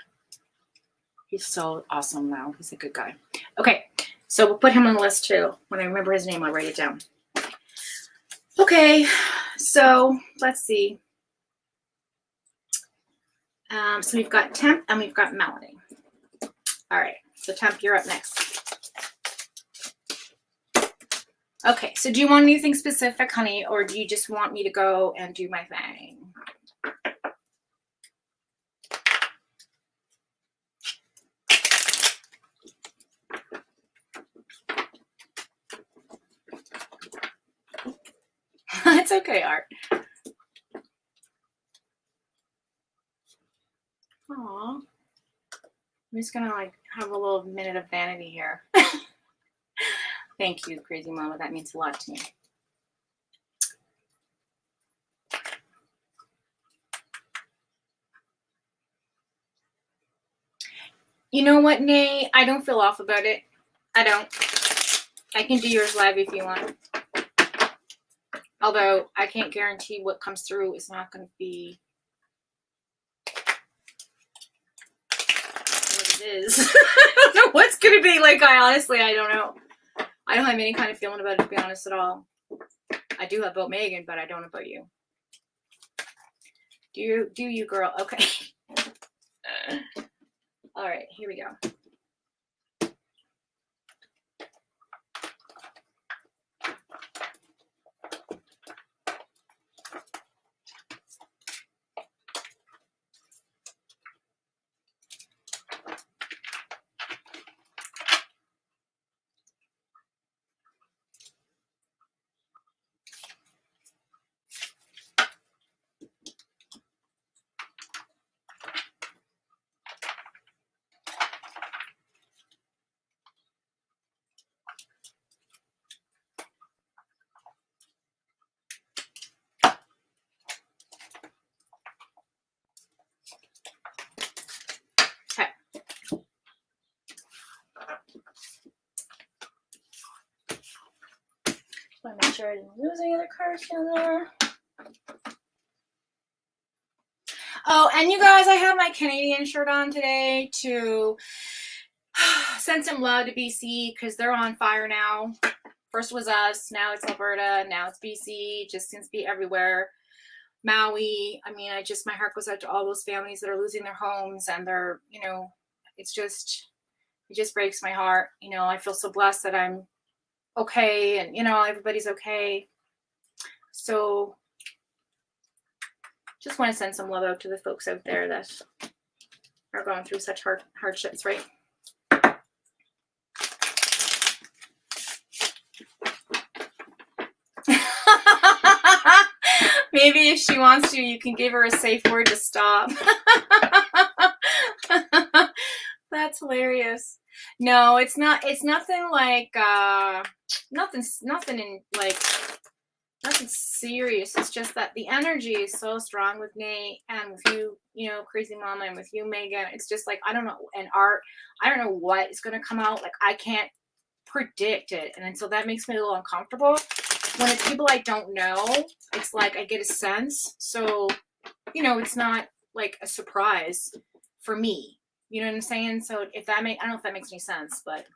He's so awesome now. He's a good guy. Okay, so we'll put him on the list too. When I remember his name, I'll write it down. Okay, so let's see. So we've got Temp and we've got Melanie. All right, so Temp, you're up next. Okay, so do you want anything specific, honey, or do you just want me to go and do my thing? It's okay, Art. Aww. I'm just gonna like have a little minute of vanity here. Thank you, Crazy Mama. That means a lot to me. You know what, Nay? I don't feel off about it. I don't. I can do yours live if you want. Although I can't guarantee what comes through is not going to be what it is. I don't know what's going to be. Like, I don't know. I don't have any kind of feeling about it, to be honest, at all. I do about Megan, but I don't about you. Do you, girl? Okay. All right, here we go. Let me make sure I didn't lose any other cards down there. Oh, and you guys, I have my Canadian shirt on today to send some love to BC because they're on fire now. First was us, now it's Alberta, now it's BC. Just seems to be everywhere. Maui. I mean, my heart goes out to all those families that are losing their homes, and they're, it just breaks my heart. I feel so blessed that I'm okay, and everybody's okay. So just want to send some love out to the folks out there that are going through such hardships, right? Maybe if she wants to, you can give her a safe word to stop. That's hilarious. No, it's not. It's nothing like nothing serious. It's just that the energy is so strong with Nate and with you, Crazy Mama, and with you, Megan. It's just like, I don't know, and Art, I don't know what is going to come out. Like, I can't predict it, and so that makes me a little uncomfortable. When it's people I don't know, it's like I get a sense. So, it's not like a surprise for me. You know what I'm saying? So I don't know if that makes any sense, but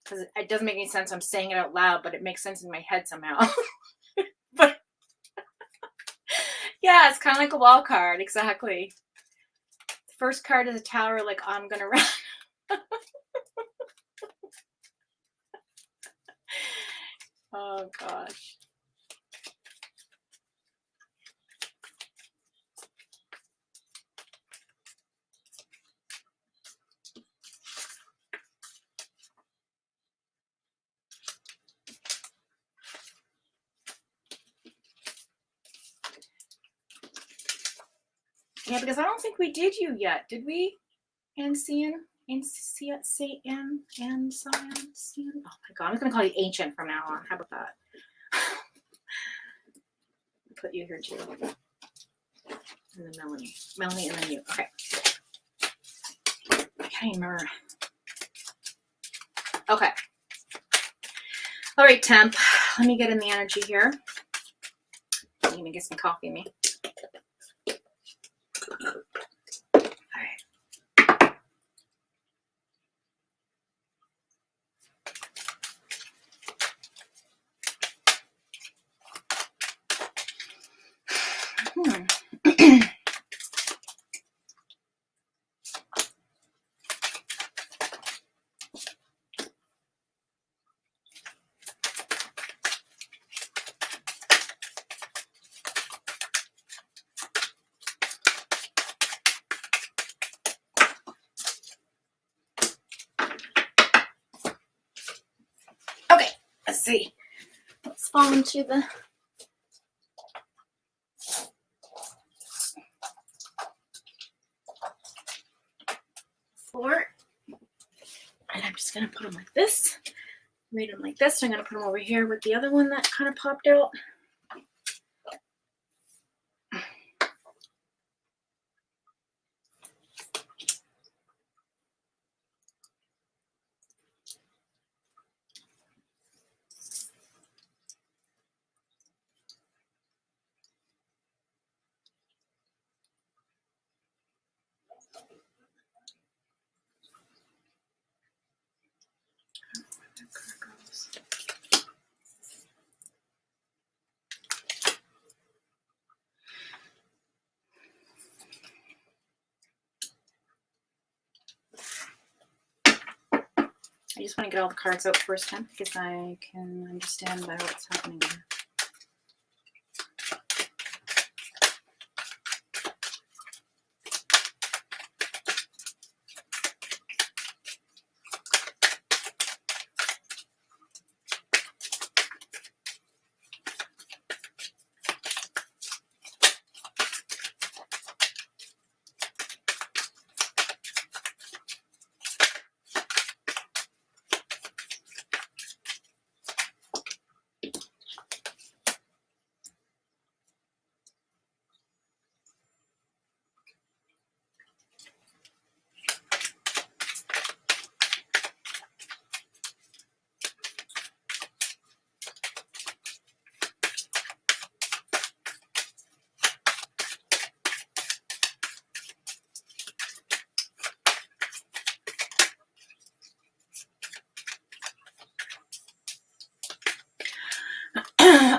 because it doesn't make any sense, I'm saying it out loud, but it makes sense in my head somehow. But yeah, it's kind of like a wild card. Exactly. The first card is a tower, like, I'm gonna run. Oh gosh. Yeah, because I don't think we did you yet, did we? Ancient? Ancient? Oh my god, I'm just gonna call you Ancient from now on. How about that? Put you here too. And then Melanie. Melanie and then you. Okay. I can't even remember. Okay. All right, Temp. Let me get in the energy here. Let me get some coffee in me. Okay, let's see. Let's fall into the I'm just going to put them like this. Read them like this. I'm going to put them over here with the other one that kind of popped out. I just want to get all the cards out first time because I can understand better what's happening here.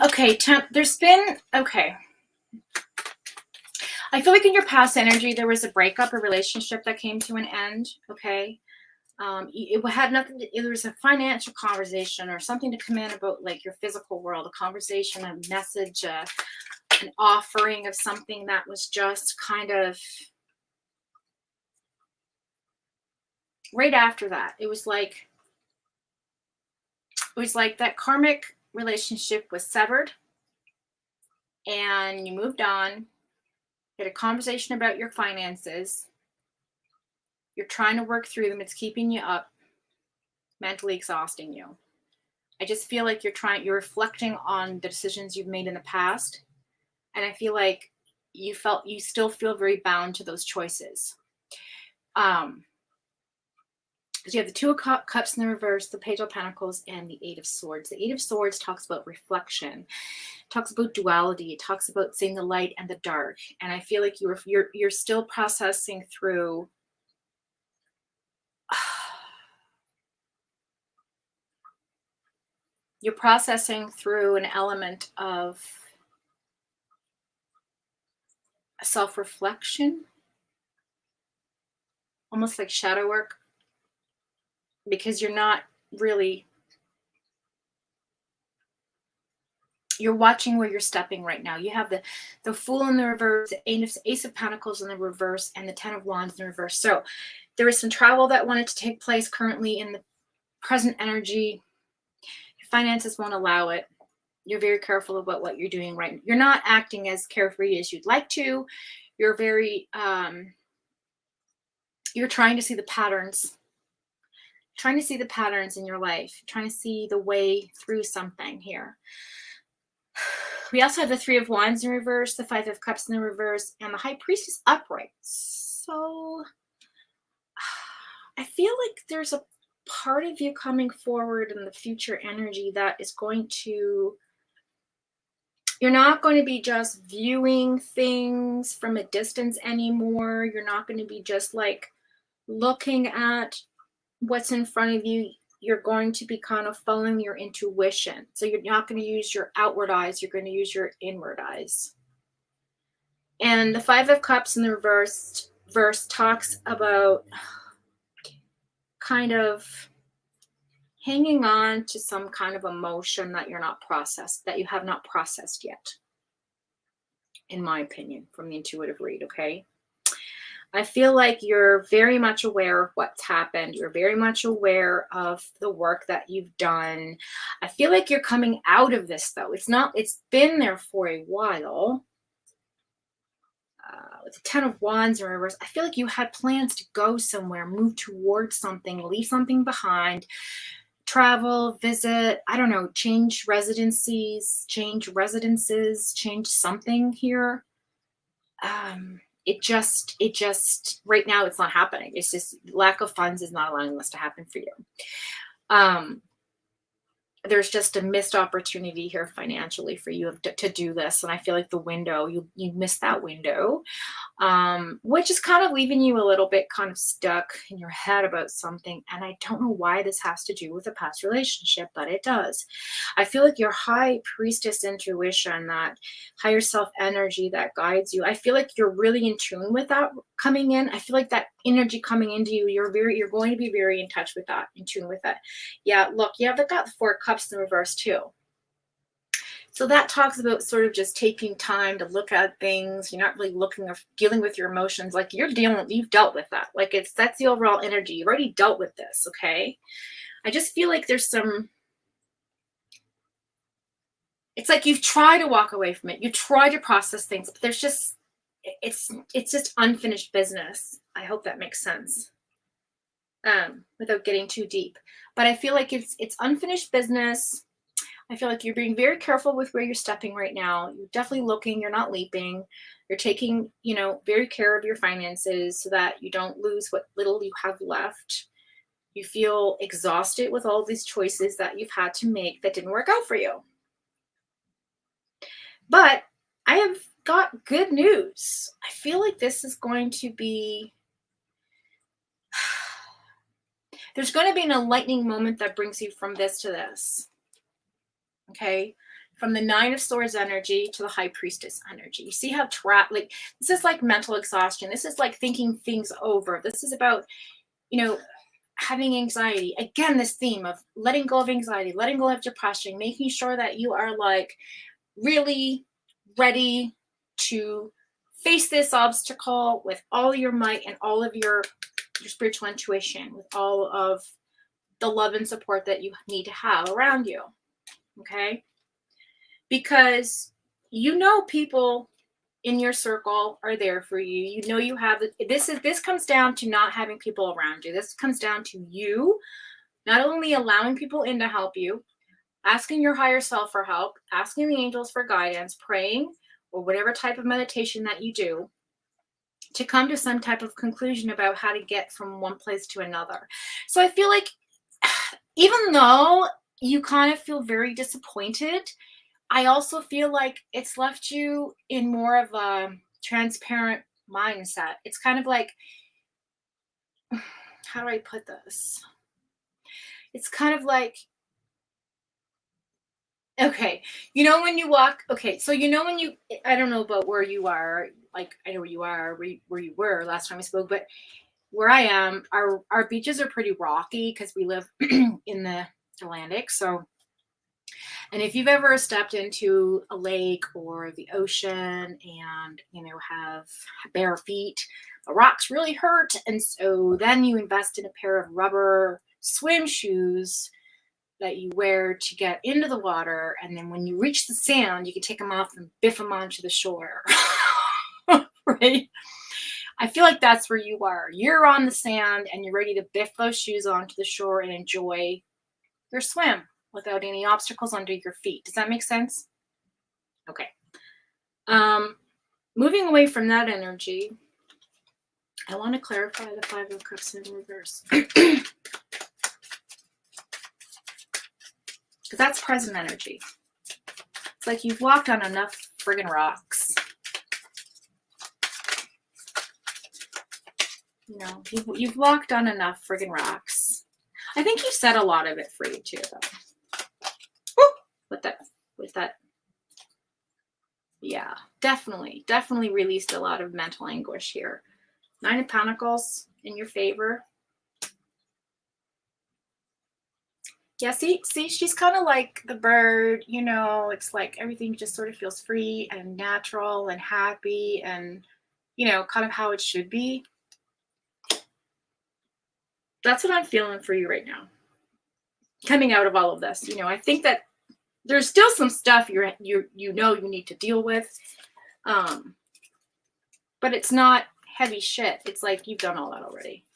Okay, there's been, okay. I feel like in your past energy, there was a breakup, a relationship that came to an end, okay? It had nothing to, it was a financial conversation or something to come in about like your physical world, a conversation, a message, an offering of something that was just kind of right after that. It was like that karmic relationship was severed and you moved on. You had a conversation about your finances. You're trying to work through them. It's keeping you up, mentally exhausting you. I just feel like you're reflecting on the decisions you've made in the past. And I feel like you still feel very bound to those choices. You have the Two of Cups in the reverse, the Page of Pentacles, and the Eight of Swords. The Eight of Swords talks about reflection, it talks about duality, it talks about seeing the light and the dark. And I feel like you're still processing through you're processing through an element of self-reflection, almost like shadow work, because you're not really, you're watching where you're stepping right now. You have the Fool in the reverse, the Ace of Pentacles in the reverse, and the Ten of Wands in the reverse. So there is some travel that wanted to take place currently in the present energy. Your finances won't allow it. You're very careful about what you're doing right now. You're not acting as carefree as you'd like to. You're very, you're trying to see the patterns. Trying to see the patterns in your life. Trying to see the way through something here. We also have the Three of Wands in reverse, the Five of Cups in the reverse, and the High Priestess upright. So I feel like there's a part of you coming forward in the future energy that is going to, you're not going to be just viewing things from a distance anymore. You're not going to be just like looking at what's in front of you. You're going to be kind of following your intuition. So you're not going to use your outward eyes. You're going to use your inward eyes. And the Five of Cups in the verse talks about kind of hanging on to some kind of emotion that you're not processed, that you have not processed yet, in my opinion, from the intuitive read, okay? I feel like you're very much aware of what's happened. You're very much aware of the work that you've done. I feel like you're coming out of this, though. It's been there for a while. with the Ten of Wands in reverse, I feel like you had plans to go somewhere, move towards something, leave something behind, travel, visit, I don't know, change residences, change something here. It just right now it's not happening. It's just lack of funds is not allowing this to happen for you. There's just a missed opportunity here financially for you to do this. And I feel like the window, you missed that window, which is kind of leaving you a little bit kind of stuck in your head about something. And I don't know why this has to do with a past relationship, but it does. I feel like your high priestess intuition, that higher self energy that guides you, I feel like you're really in tune with that coming in. I feel like that energy coming into you, you're going to be very in touch with that, in tune with that. Yeah, look, they've got the Four of Cups in reverse too. So that talks about sort of just taking time to look at things. You're not really looking or dealing with your emotions. Like you've dealt with that. Like that's the overall energy. You've already dealt with this. Okay. I just feel like there's it's like you've tried to walk away from it. You try to process things, but there's just, it's just unfinished business. I hope that makes sense. Without getting too deep, but I feel like it's unfinished business. I feel like you're being very careful with where you're stepping right now. You're definitely looking, you're not leaping. You're taking, very care of your finances so that you don't lose what little you have left. You feel exhausted with all these choices that you've had to make that didn't work out for you. But I have got good news. I feel like this is going to be, there's going to be an enlightening moment that brings you from this to this. Okay, from the Nine of Swords energy to the High Priestess energy. You see how this is like mental exhaustion. This is like thinking things over. This is about, having anxiety. Again, this theme of letting go of anxiety, letting go of depression, making sure that you are like really ready to face this obstacle with all your might and all of your spiritual intuition, with all of the love and support that you need to have around you. Okay, because people in your circle are there for you. You have this comes down to not having people around you. This comes down to you not only allowing people in to help you, asking your higher self for help, asking the angels for guidance, praying, or whatever type of meditation that you do, to come to some type of conclusion about how to get from one place to another. So I feel like even though you kind of feel very disappointed, I also feel like it's left you in more of a transparent mindset. It's kind of like, how do I put this? It's kind of like, okay, when you walk, okay, so when you, I don't know about where you are, like I know where you are, where you were last time we spoke, but where I am, our beaches are pretty rocky because we live in the Atlantic. So, and if you've ever stepped into a lake or the ocean and, have bare feet, the rocks really hurt. And so then you invest in a pair of rubber swim shoes that you wear to get into the water. And then when you reach the sand, you can take them off and biff them onto the shore. Right? I feel like that's where you are. You're on the sand and you're ready to biff those shoes onto the shore and enjoy your swim without any obstacles under your feet. Does that make sense? Okay. Moving away from that energy, I want to clarify the Five of Cups in reverse. Because that's present energy. It's like you've walked on enough friggin' rocks. You've walked on enough friggin' rocks. I think you said a lot of it free too, though. With that. Yeah, definitely released a lot of mental anguish here. Nine of Pentacles in your favor. Yeah, see, she's kind of like the bird, it's like everything just sort of feels free and natural and happy and, kind of how it should be. That's what I'm feeling for you right now. Coming out of all of this, I think that there's still some stuff you need to deal with. But but it's not heavy shit. It's like you've done all that already.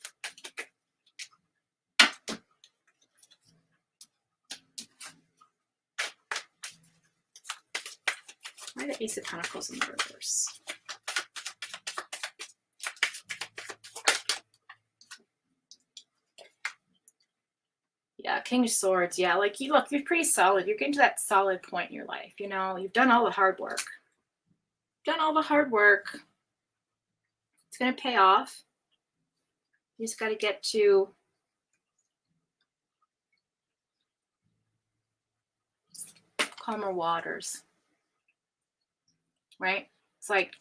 Why the Ace of Pentacles in the reverse? Yeah, King of Swords. Yeah, like you look, you're pretty solid. You're getting to that solid point in your life. You know, you've done all the hard work. Done all the hard work. It's going to pay off. You just got to get to calmer waters. Right? It's like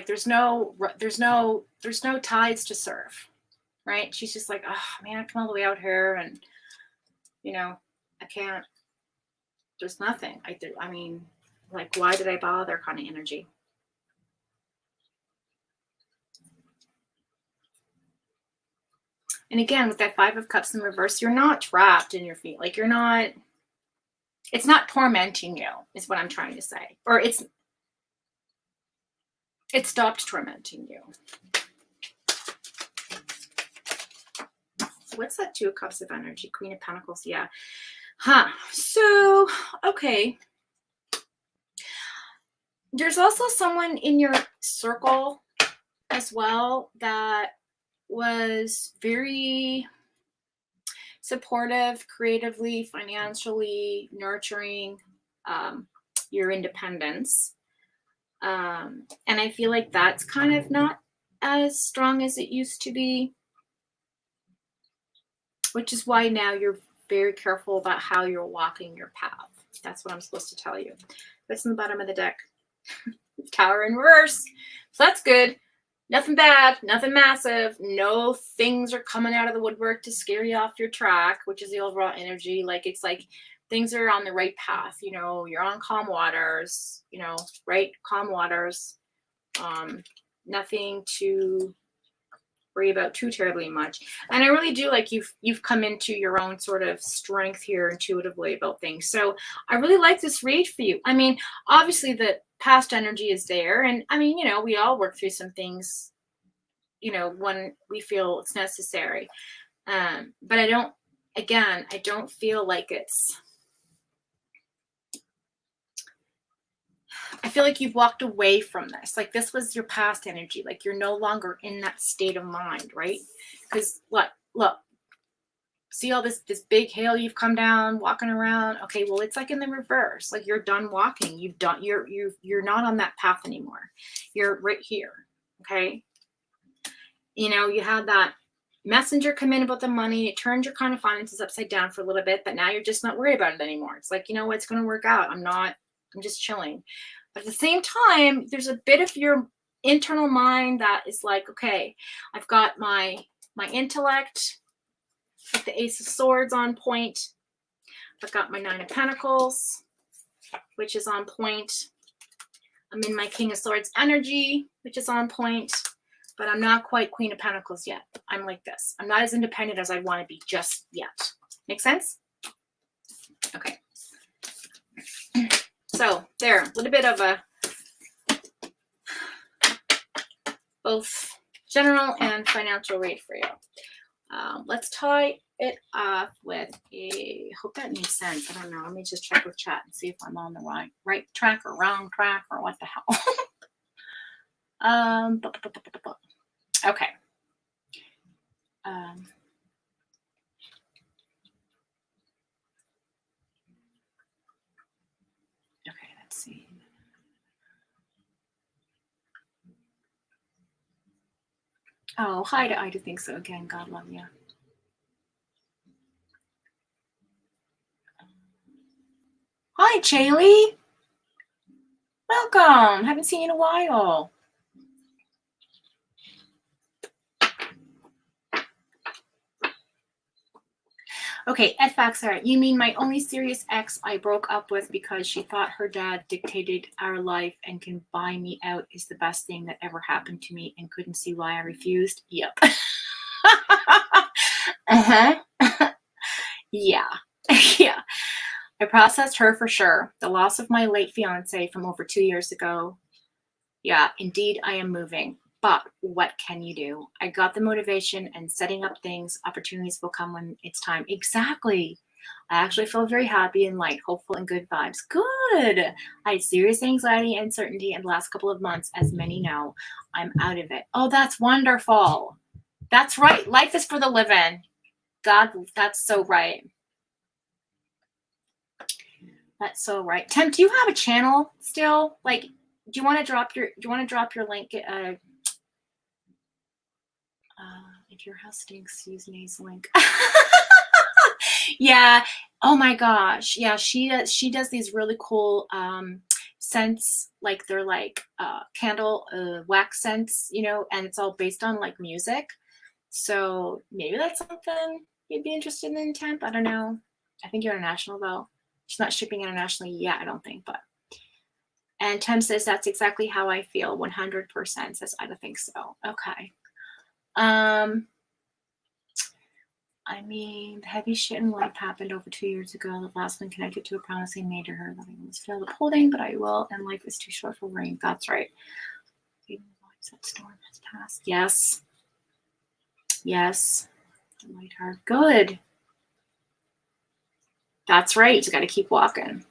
there's no tides to surf. Right? She's just like, oh man, I come all the way out here and you know, I can't, there's nothing. I mean, like, why did I bother kind of energy? And again, with that Five of Cups in reverse, you're not trapped in your feet. Like you're not, it's not tormenting you, is what I'm trying to say. Or it stopped tormenting you. What's that Two of Cups of energy? Queen of Pentacles, yeah. So, okay. There's also someone in your circle as well that was very supportive, creatively, financially, nurturing your independence. And I feel like that's kind of not as strong as it used to be, which is why now you're very careful about how you're walking your path. That's what I'm supposed to tell you. That's in the bottom of the deck. Tower in reverse. So that's good. Nothing bad, nothing massive. No things are coming out of the woodwork to scare you off your track, which is the overall energy. Like it's like things are on the right path. You know, you're on calm waters, you know, right? Calm waters. Nothing to worry about too terribly much. And I really do like you've come into your own sort of strength here intuitively about things. So I really like this read for you. I mean, obviously the past energy is there. And I mean, you know, we all work through some things, you know, when we feel it's necessary. But I don't feel like I feel like you've walked away from this. Like this was your past energy. Like you're no longer in that state of mind, right? Because look, see all this big hill you've come down, walking around. Okay, well, it's like in the reverse. Like you're done walking. You're not on that path anymore. You're right here. Okay. You know, you had that messenger come in about the money. It turned your kind of finances upside down for a little bit, but now you're just not worried about it anymore. It's like, you know what, it's going to work out. I'm just chilling. But at the same time, there's a bit of your internal mind that is like, okay, I've got my intellect, like the Ace of Swords on point. I've got my Nine of Pentacles, which is on point. I'm in my King of Swords energy, which is on point. But I'm not quite Queen of Pentacles yet. I'm like this. I'm not as independent as I want to be just yet. Make sense? Okay. So there, a little bit of a both general and financial read for you. Let's tie it up with hope that makes sense. I don't know. Let me just check with chat and see if I'm on the right track or wrong track or what the hell. Okay. Okay, let's see. Oh, hi to I do think so again. God love you. Hi, Chaley. Welcome. Haven't seen you in a while. Okay, at FOXFIRE, you mean my only serious ex I broke up with because she thought her dad dictated our life and can buy me out is the best thing that ever happened to me and couldn't see why I refused? Yep. Uh-huh. Yeah. Yeah. I processed her for sure. The loss of my late fiance from over 2 years ago. Yeah, indeed, I am moving. But what can you do? I got the motivation and setting up things. Opportunities will come when it's time. Exactly. I actually feel very happy and light, hopeful, and good vibes. Good. I had serious anxiety and uncertainty in the last couple of months. As many know, I'm out of it. Oh, that's wonderful. That's right. Life is for the living. God, that's so right. That's so right. Tim, do you have a channel still? Like, do you want to drop your link? If your house stinks, use Nate's link. Yeah. Oh my gosh. Yeah, she does these really cool scents, like they're like candle wax scents, you know, and it's all based on like music. So maybe that's something you'd be interested in, Temp. I don't know. I think you're international though. She's not shipping internationally yet, I don't think, but. And Temp says that's exactly how I feel. 100% says I don't think so. Okay. I mean, the heavy shit in life happened over 2 years ago. The last one connected to a promise I made to her that I almost failed upholding, but I will, and life is too short for worrying. That's right. That storm has passed. Yes. Yes. The light heart. Good. That's right. You got to keep walking.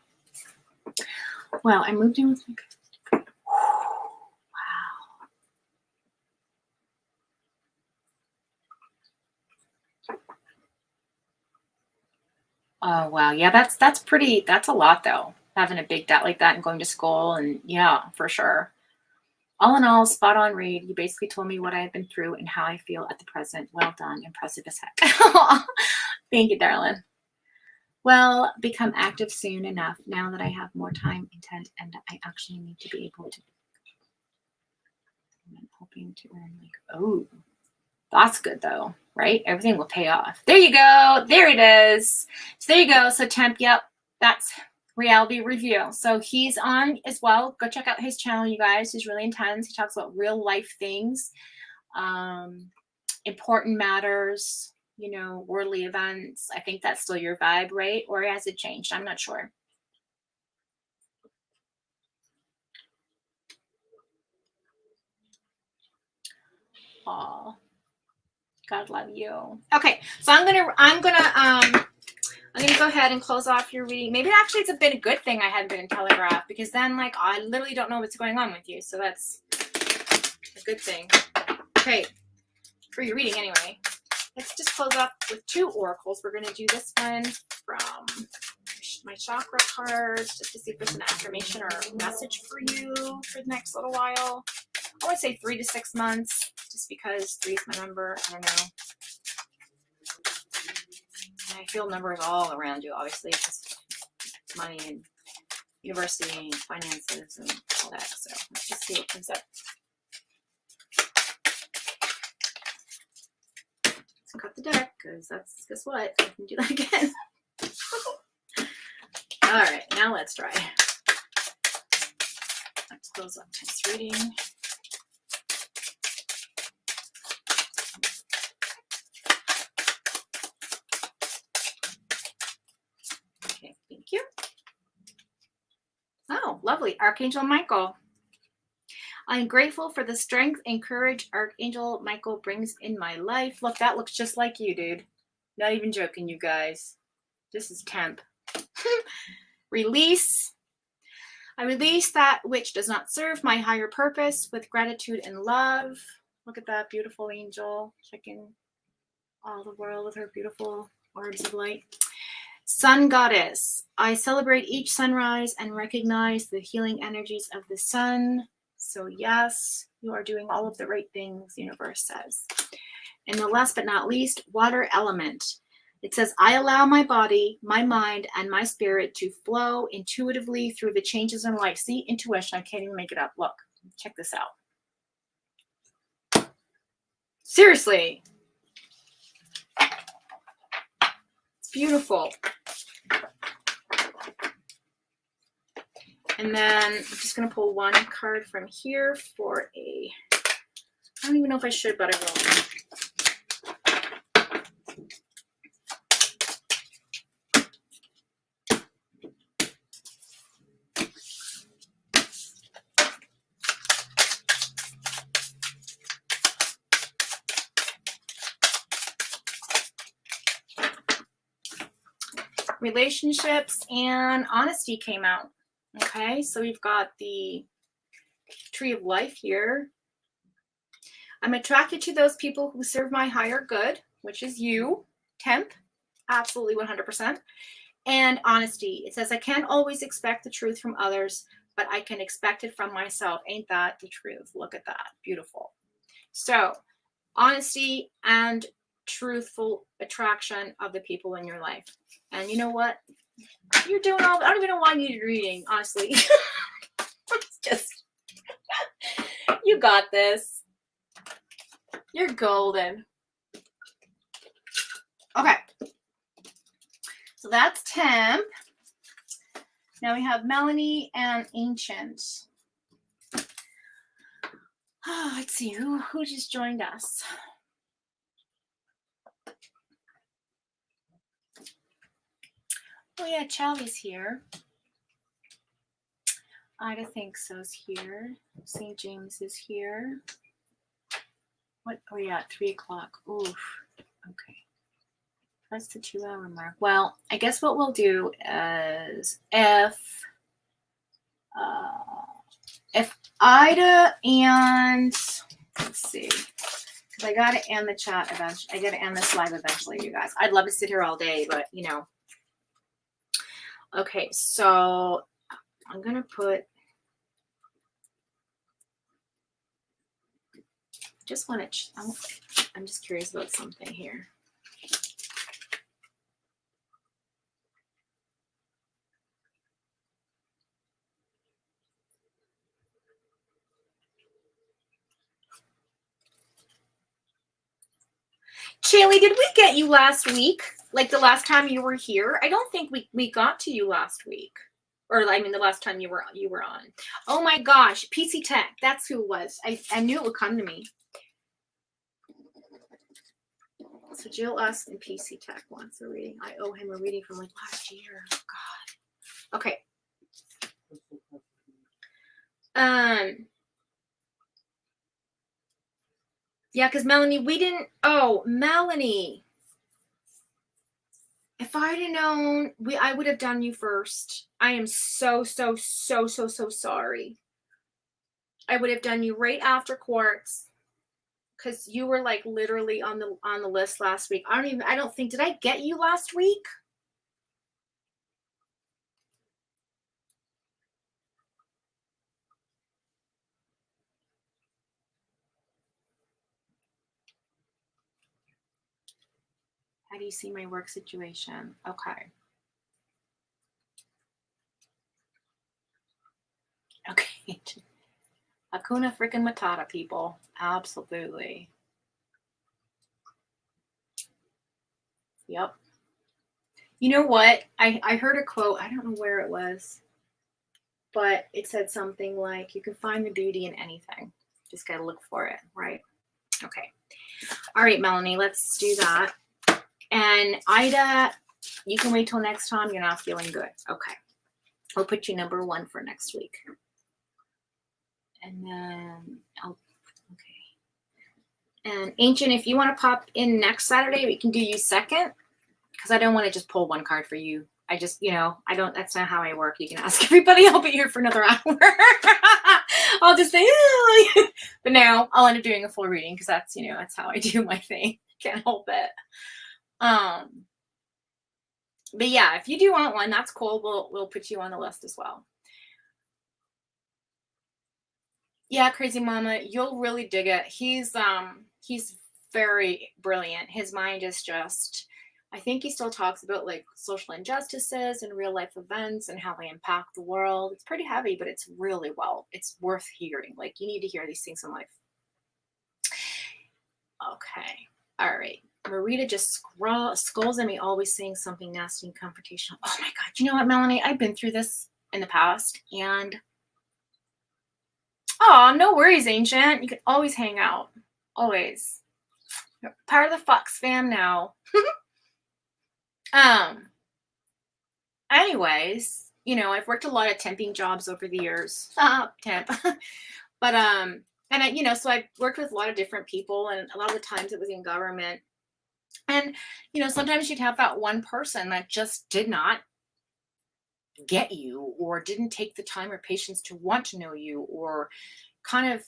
Well, I moved in with my Oh wow, yeah, that's a lot though. Having a big debt like that and going to school, and yeah, for sure. All in all, spot on read. You basically told me what I have been through and how I feel at the present. Well done, impressive as heck. Thank you, darling. Well, become active soon enough now that I have more time, intent, and I actually need to be able to. I'm hoping to earn oh, that's good though, right? Everything will pay off. There you go. There it is. So there you go. So Temp, yep, that's reality review. So he's on as well. Go check out his channel, you guys. He's really intense. He talks about real life things, important matters, you know, worldly events. I think that's still your vibe, right? Or has it changed? I'm not sure. Aw. God love you. Okay, so I'm gonna go ahead and close off your reading. Maybe actually it's been a good thing I hadn't been in Telegraph, because then like I literally don't know what's going on with you. So that's a good thing. Okay, for your reading anyway. Let's just close off with 2 oracles. We're gonna do this one from my chakra cards, just to see if there's an affirmation or a message for you for the next little while. I would say 3 to 6 months, just because 3 is my number. I don't know. And I feel numbers all around you, obviously, just money and university and finances and all that. So let's just see what comes up. Let's cut the deck, because that's, guess what? I can do that again. All right, now let's try. Let's close up this reading. Okay, thank you. Oh, lovely. Archangel Michael. I'm grateful for the strength and courage Archangel Michael brings in my life. Look, that looks just like you, dude. Not even joking, you guys. This is Temp. Release. I release that which does not serve my higher purpose with gratitude and love. Look at that beautiful angel checking all the world with her beautiful orbs of light. Sun goddess. I celebrate each sunrise and recognize the healing energies of the sun. So yes, you are doing all of the right things, the universe says. And the last but not least, water element. It says, I allow my body, my mind, and my spirit to flow intuitively through the changes in life. See, intuition, I can't even make it up. Look, check this out. Seriously. It's beautiful. And then I'm just going to pull one card from here for a, I don't even know if I should, but I will. relationships and honesty came out. Okay, so we've got the tree of life here. I'm attracted to those people who serve my higher good, which is you, temp, absolutely 100%. And honesty. It says I can't always expect the truth from others, but I can expect it from myself. Ain't that the truth? Look at that. Beautiful. So honesty and truthful attraction of the people in your life. And you know what? You're doing all, I don't even know why I needed reading, honestly. It's just, you got this. You're golden. Okay. So that's temp. Now we have Melanie and Ancient. Oh, let's see who just joined us. Oh yeah, Charlie's here. Ida thinks so's here. St. James is here. What? Oh yeah, 3 o'clock. Oof. Okay. That's the 2-hour mark. Well, I guess what we'll do is if Ida and let's see, because I gotta end the chat eventually. I gotta end this live eventually, you guys. I'd love to sit here all day, but you know. Okay, so I'm gonna put. Just want to. I'm just curious about something here. Shaylee, did we get you last week? Like the last time you were here? I don't think we got to you last week. Or I mean the last time you were on. Oh my gosh, PC Tech. That's who it was. I knew it would come to me. So Jill asked in PC Tech wants a reading. I owe him a reading from like last year. God. Okay. Yeah, because Melanie, we didn't. Oh, Melanie. If I'd have known, I would have done you first. I am so sorry. I would have done you right after Quartz, because you were like literally on the list last week. I don't think, did I get you last week? How do you see my work situation? Okay. Okay. Hakuna freaking Matata, people. Absolutely. Yep. You know what? I heard a quote. I don't know where it was, but it said something like, you can find the beauty in anything. Just got to look for it, right? Okay. All right, Melanie, let's do that. And Ida, you can wait till next time. You're not feeling good. Okay. I'll put you number 1 for next week. And then okay. And Ancient, if you want to pop in next Saturday, we can do you second, because I don't want to just pull one card for you. I just, I don't, that's not how I work. You can ask everybody. I'll be here for another hour. I'll just say, but now I'll end up doing a full reading, because that's, that's how I do my thing. Can't help it. But yeah, if you do want one, that's cool. We'll put you on the list as well. Yeah, Crazy Mama, you'll really dig it. He's very brilliant. His mind is just, I think he still talks about like social injustices and real life events and how they impact the world. It's pretty heavy, but it's really it's worth hearing. Like, you need to hear these things in life. Okay. All right. Marita just scolds at me, always saying something nasty and confrontational. Oh my God. You know what, Melanie? I've been through this in the past, and oh, no worries, Ancient. You can always hang out. Always. You're part of the Fox fam now. Anyways, I've worked a lot of temping jobs over the years. Temp. But and I, so I worked with a lot of different people, and a lot of the times it was in government. And, sometimes you'd have that one person that just did not get you or didn't take the time or patience to want to know you, or kind of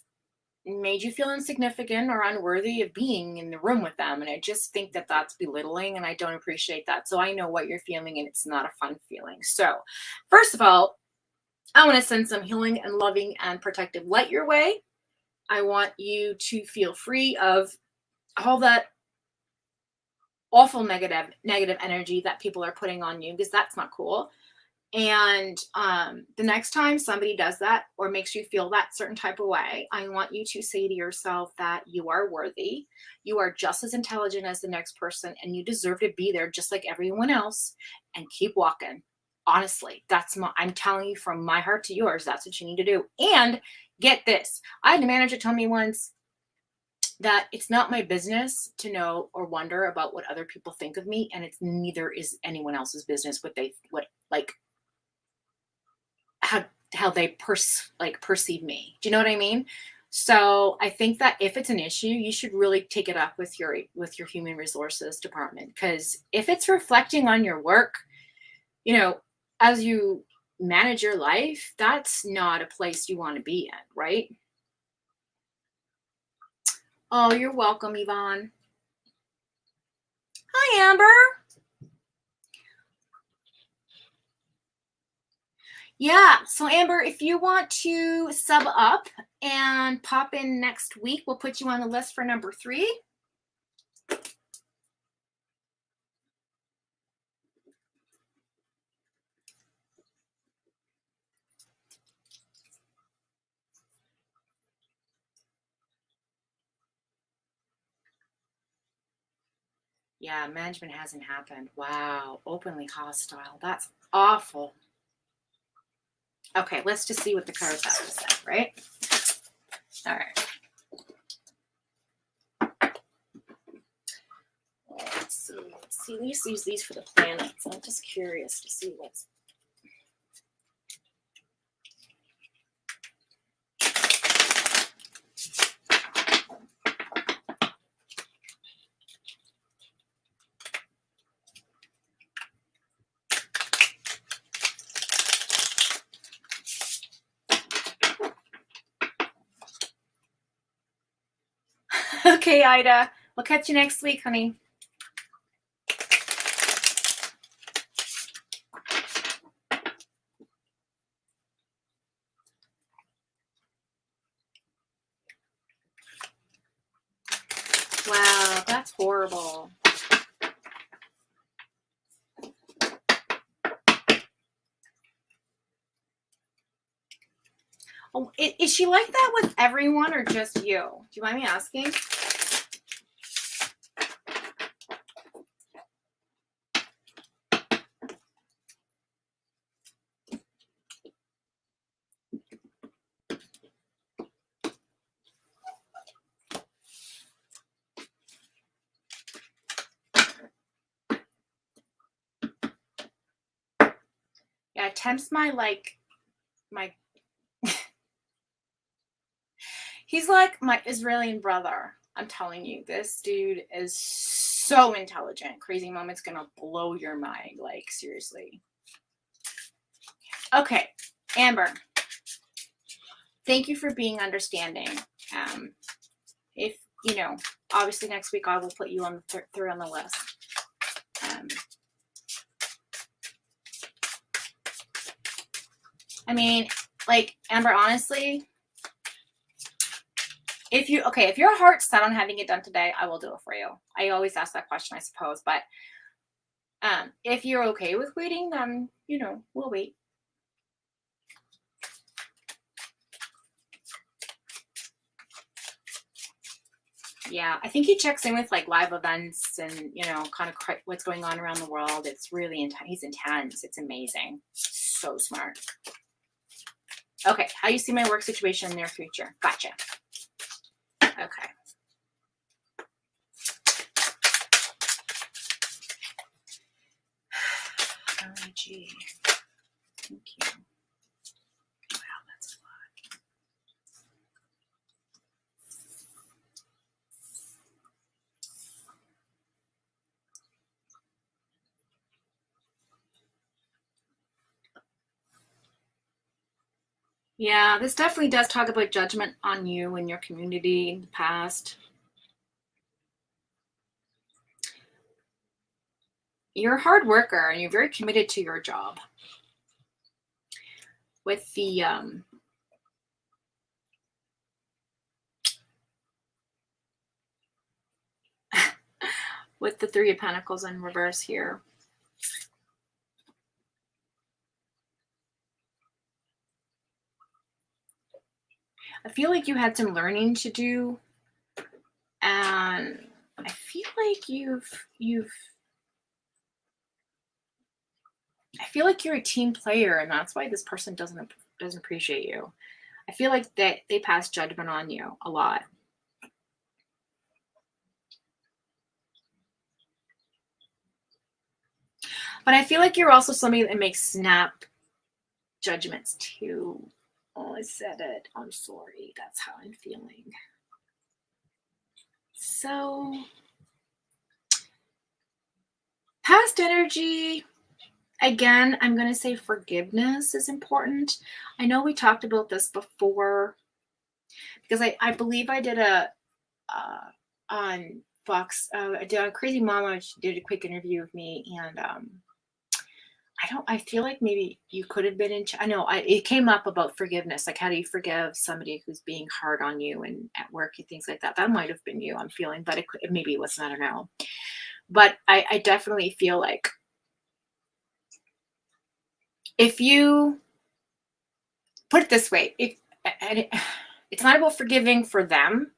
made you feel insignificant or unworthy of being in the room with them. And I just think that that's belittling, and I don't appreciate that. So I know what you're feeling, and it's not a fun feeling. So, first of all, I want to send some healing and loving and protective light your way. I want you to feel free of all that awful negative energy that people are putting on you, because that's not cool. And the next time somebody does that or makes you feel that certain type of way, I want you to say to yourself that you are worthy. You are just as intelligent as the next person, and you deserve to be there just like everyone else, and keep walking. Honestly, I'm telling you from my heart to yours, that's what you need to do. And get this. I had a manager tell me once that it's not my business to know or wonder about what other people think of me, and it's neither is anyone else's business how they perceive me. Do you know what I mean? So I think that if it's an issue, you should really take it up with your human resources department, because if it's reflecting on your work, as you manage your life, that's not a place you want to be in, right? Oh, you're welcome, Yvonne. Hi, Amber. Yeah, so Amber, if you want to sub up and pop in next week, we'll put you on the list for number 3. Yeah, management hasn't happened. Wow, openly hostile. That's awful. Okay, let's just see what the cards have to say, right? All right. Let's see. We used to use these for the planets. I'm just curious to see what's. Okay, Ida. We'll catch you next week, honey. Wow, that's horrible. Oh, is she like that with everyone or just you? Do you mind me asking? Yeah, tempts my he's like my Israeli brother. I'm telling you, this dude is so intelligent. Crazy Moment's gonna blow your mind, like seriously. Okay, Amber. Thank you for being understanding. If obviously next week I will put you on the third on the list. I mean, like, Amber, honestly, if your heart's set on having it done today, I will do it for you. I always ask that question, I suppose. But if you're okay with waiting, then, we'll wait. Yeah, I think he checks in with like live events and, kind of what's going on around the world. It's really intense. He's intense. It's amazing. So smart. Okay, how you see my work situation in the near future? Gotcha. Okay. OMG. Thank you. Wow, that's a lot. Yeah, this definitely does talk about judgment on you and your community in the past. You're a hard worker and you're very committed to your job. With the with the Three of Pentacles in reverse here. I feel like you had some learning to do, and I feel like I feel like you're a team player, and that's why this person doesn't appreciate you. I feel like that they pass judgment on you a lot. But I feel like you're also somebody that makes snap judgments too. Oh, I said it. I'm sorry. That's how I'm feeling. So, past energy, again, I'm going to say forgiveness is important. I know we talked about this before because I believe I did a on Fox. I did a Crazy Mama. She did a quick interview with me, and I feel like maybe you could have been in. I know it came up about forgiveness, like how do you forgive somebody who's being hard on you and at work and things like that. That might have been you. I'm feeling, but maybe it wasn't. I don't know. But I definitely feel like if you put it this way, it's not about forgiving for them.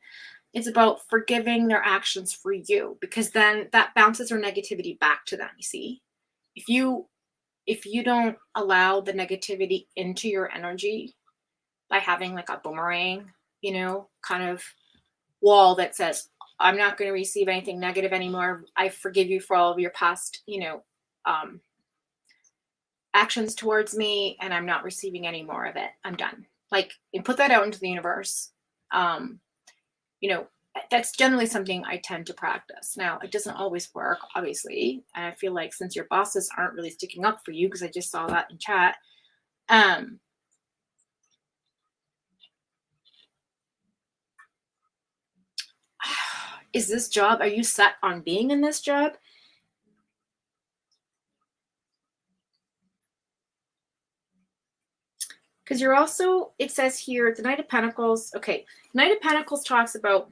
It's about forgiving their actions for you, because then that bounces their negativity back to them. You see, if you don't allow the negativity into your energy by having like a boomerang, kind of wall that says, I'm not going to receive anything negative anymore. I forgive you for all of your past, actions towards me, and I'm not receiving any more of it. I'm done. Like, and put that out into the universe. Um, that's generally something I tend to practice. Now, it doesn't always work, obviously. And I feel like since your bosses aren't really sticking up for you, because I just saw that in chat, is this job, are you set on being in this job? Because you're also, it says here, the Knight of Pentacles. Okay, Knight of Pentacles talks about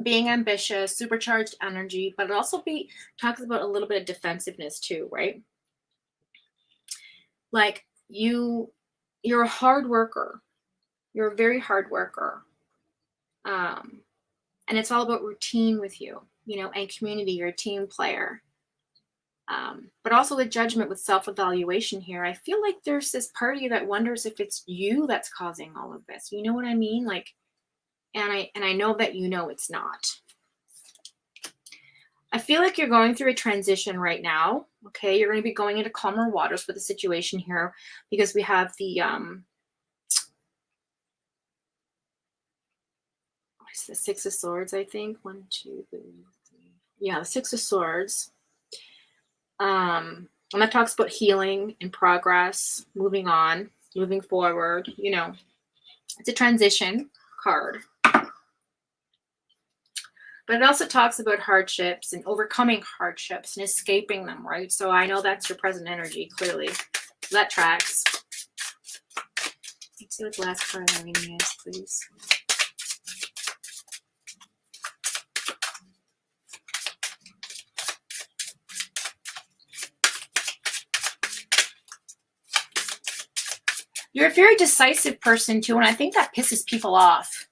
being ambitious, supercharged energy, but it also talks about a little bit of defensiveness too, right? Like you're a hard worker. You're a very hard worker. And it's all about routine with you, and community. You're a team player. But also the judgment with self-evaluation here. I feel like there's this part of you that wonders if it's you that's causing all of this. You know what I mean? Like, and I know that it's not. I feel like you're going through a transition right now. Okay, you're going to be going into calmer waters with the situation here, because we have the what's the Six of Swords, I think. 1, 2, 3. Yeah, the Six of Swords. And that talks about healing and progress, moving on, moving forward. It's a transition card. But it also talks about hardships and overcoming hardships and escaping them, right? So I know that's your present energy, clearly. So that tracks. Let's see what the last card of my reading is, please. You're a very decisive person too, and I think that pisses people off.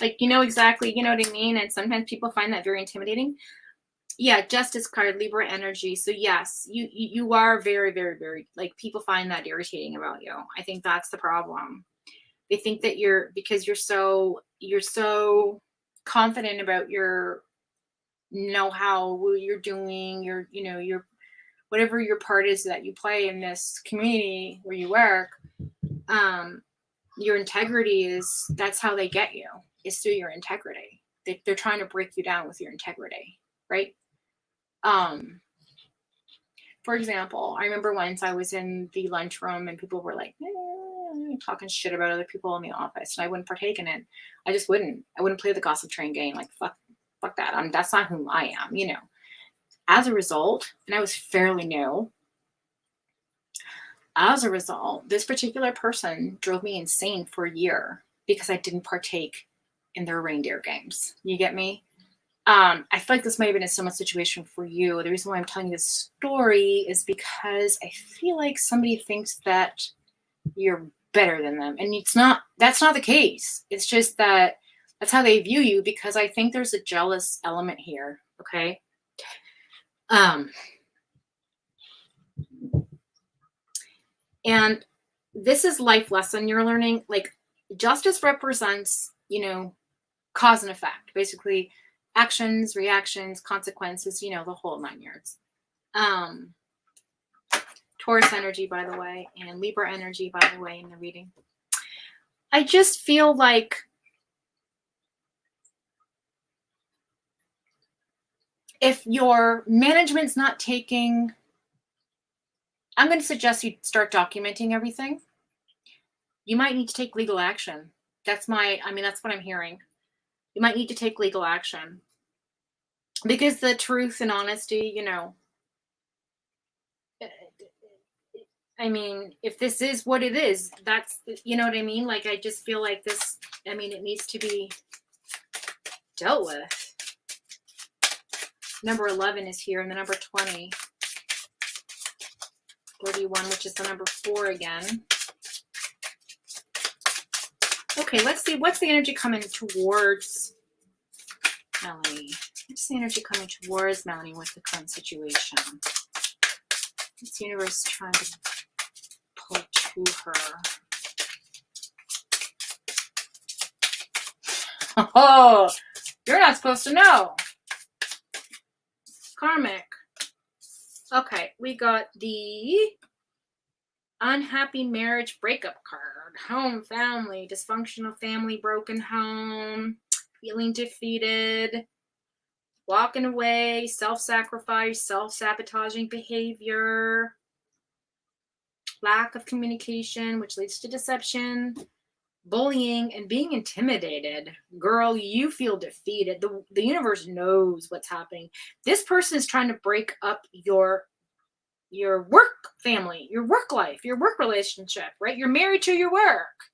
Like, exactly, you know what I mean? And sometimes people find that very intimidating. Yeah, Justice card, Libra energy. So yes, you are very, very, very, like, people find that irritating about you. I think that's the problem. They think that because you're so confident about your know-how, what you're doing, your whatever your part is that you play in this community where you work, your integrity that's how they get you, is through your integrity. They're trying to break you down with your integrity, right? For for example, I remember once I was in the lunchroom and people were like, talking shit about other people in the office, and I wouldn't partake in it. I just wouldn't. I wouldn't play the gossip train game. Like, fuck that. That's not who I am, you know. As a result, and I was fairly new, as a result, this particular person drove me insane for a year because I didn't partake in their reindeer games. You get me? I feel like this might have been a similar situation for you. The reason why I'm telling you this story is because I feel like somebody thinks that you're better than them. And that's not the case. It's just that that's how they view you, because I think there's a jealous element here. Okay. And this is life lesson you're learning. Like, justice represents, you know, cause and effect, basically actions, reactions, consequences, you know, the whole 9 yards. Taurus energy, by the way, and Libra energy, by the way, in the reading. I just feel like if your management's not taking, I'm going to suggest you start documenting everything. You might need to take legal action. That's what I'm hearing. You might need to take legal action. Because the truth and honesty, you know, I mean, if this is what it is, that's, you know what I mean? Like, I just feel like this, I mean, it needs to be dealt with. Number 11 is here, and the number 20. 31, which is the number 4 again. Okay, let's see. What's the energy coming towards Melanie? What's the energy coming towards Melanie with the current situation? What's the universe trying to pull to her? Oh, you're not supposed to know. Karmic. Okay, we got the unhappy marriage breakup card. Home, family, dysfunctional family, broken home, feeling defeated, walking away, self-sacrifice, self-sabotaging behavior, lack of communication, which leads to deception, bullying, and being intimidated. Girl, you feel defeated. The universe knows what's happening. This person is trying to break up your work family, your work life, your work relationship, right? You're married to your work.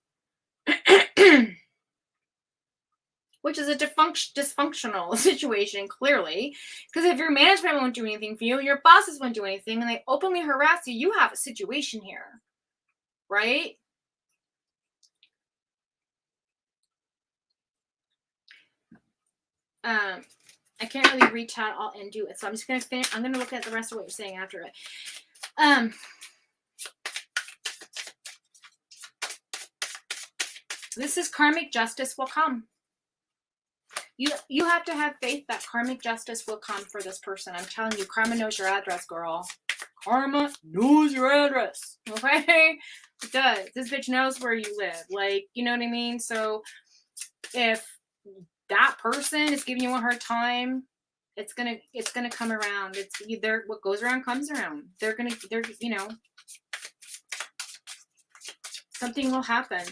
Which is a dysfunctional situation, clearly. Because if your management won't do anything for you, your bosses won't do anything, and they openly harass you, you have a situation here, right? I can't really reach out all and do it, so I'm just going to finish. I'm going to look at the rest of what you're saying after it. This is karmic justice will come. You have to have faith that karmic justice will come for this person. I'm telling you, karma knows your address, girl. Karma knows your address. Okay? It does. This bitch knows where you live. Like, you know what I mean? So if that person is giving you a hard time, it's gonna come around. It's either what goes around comes around. They're you know, something will happen.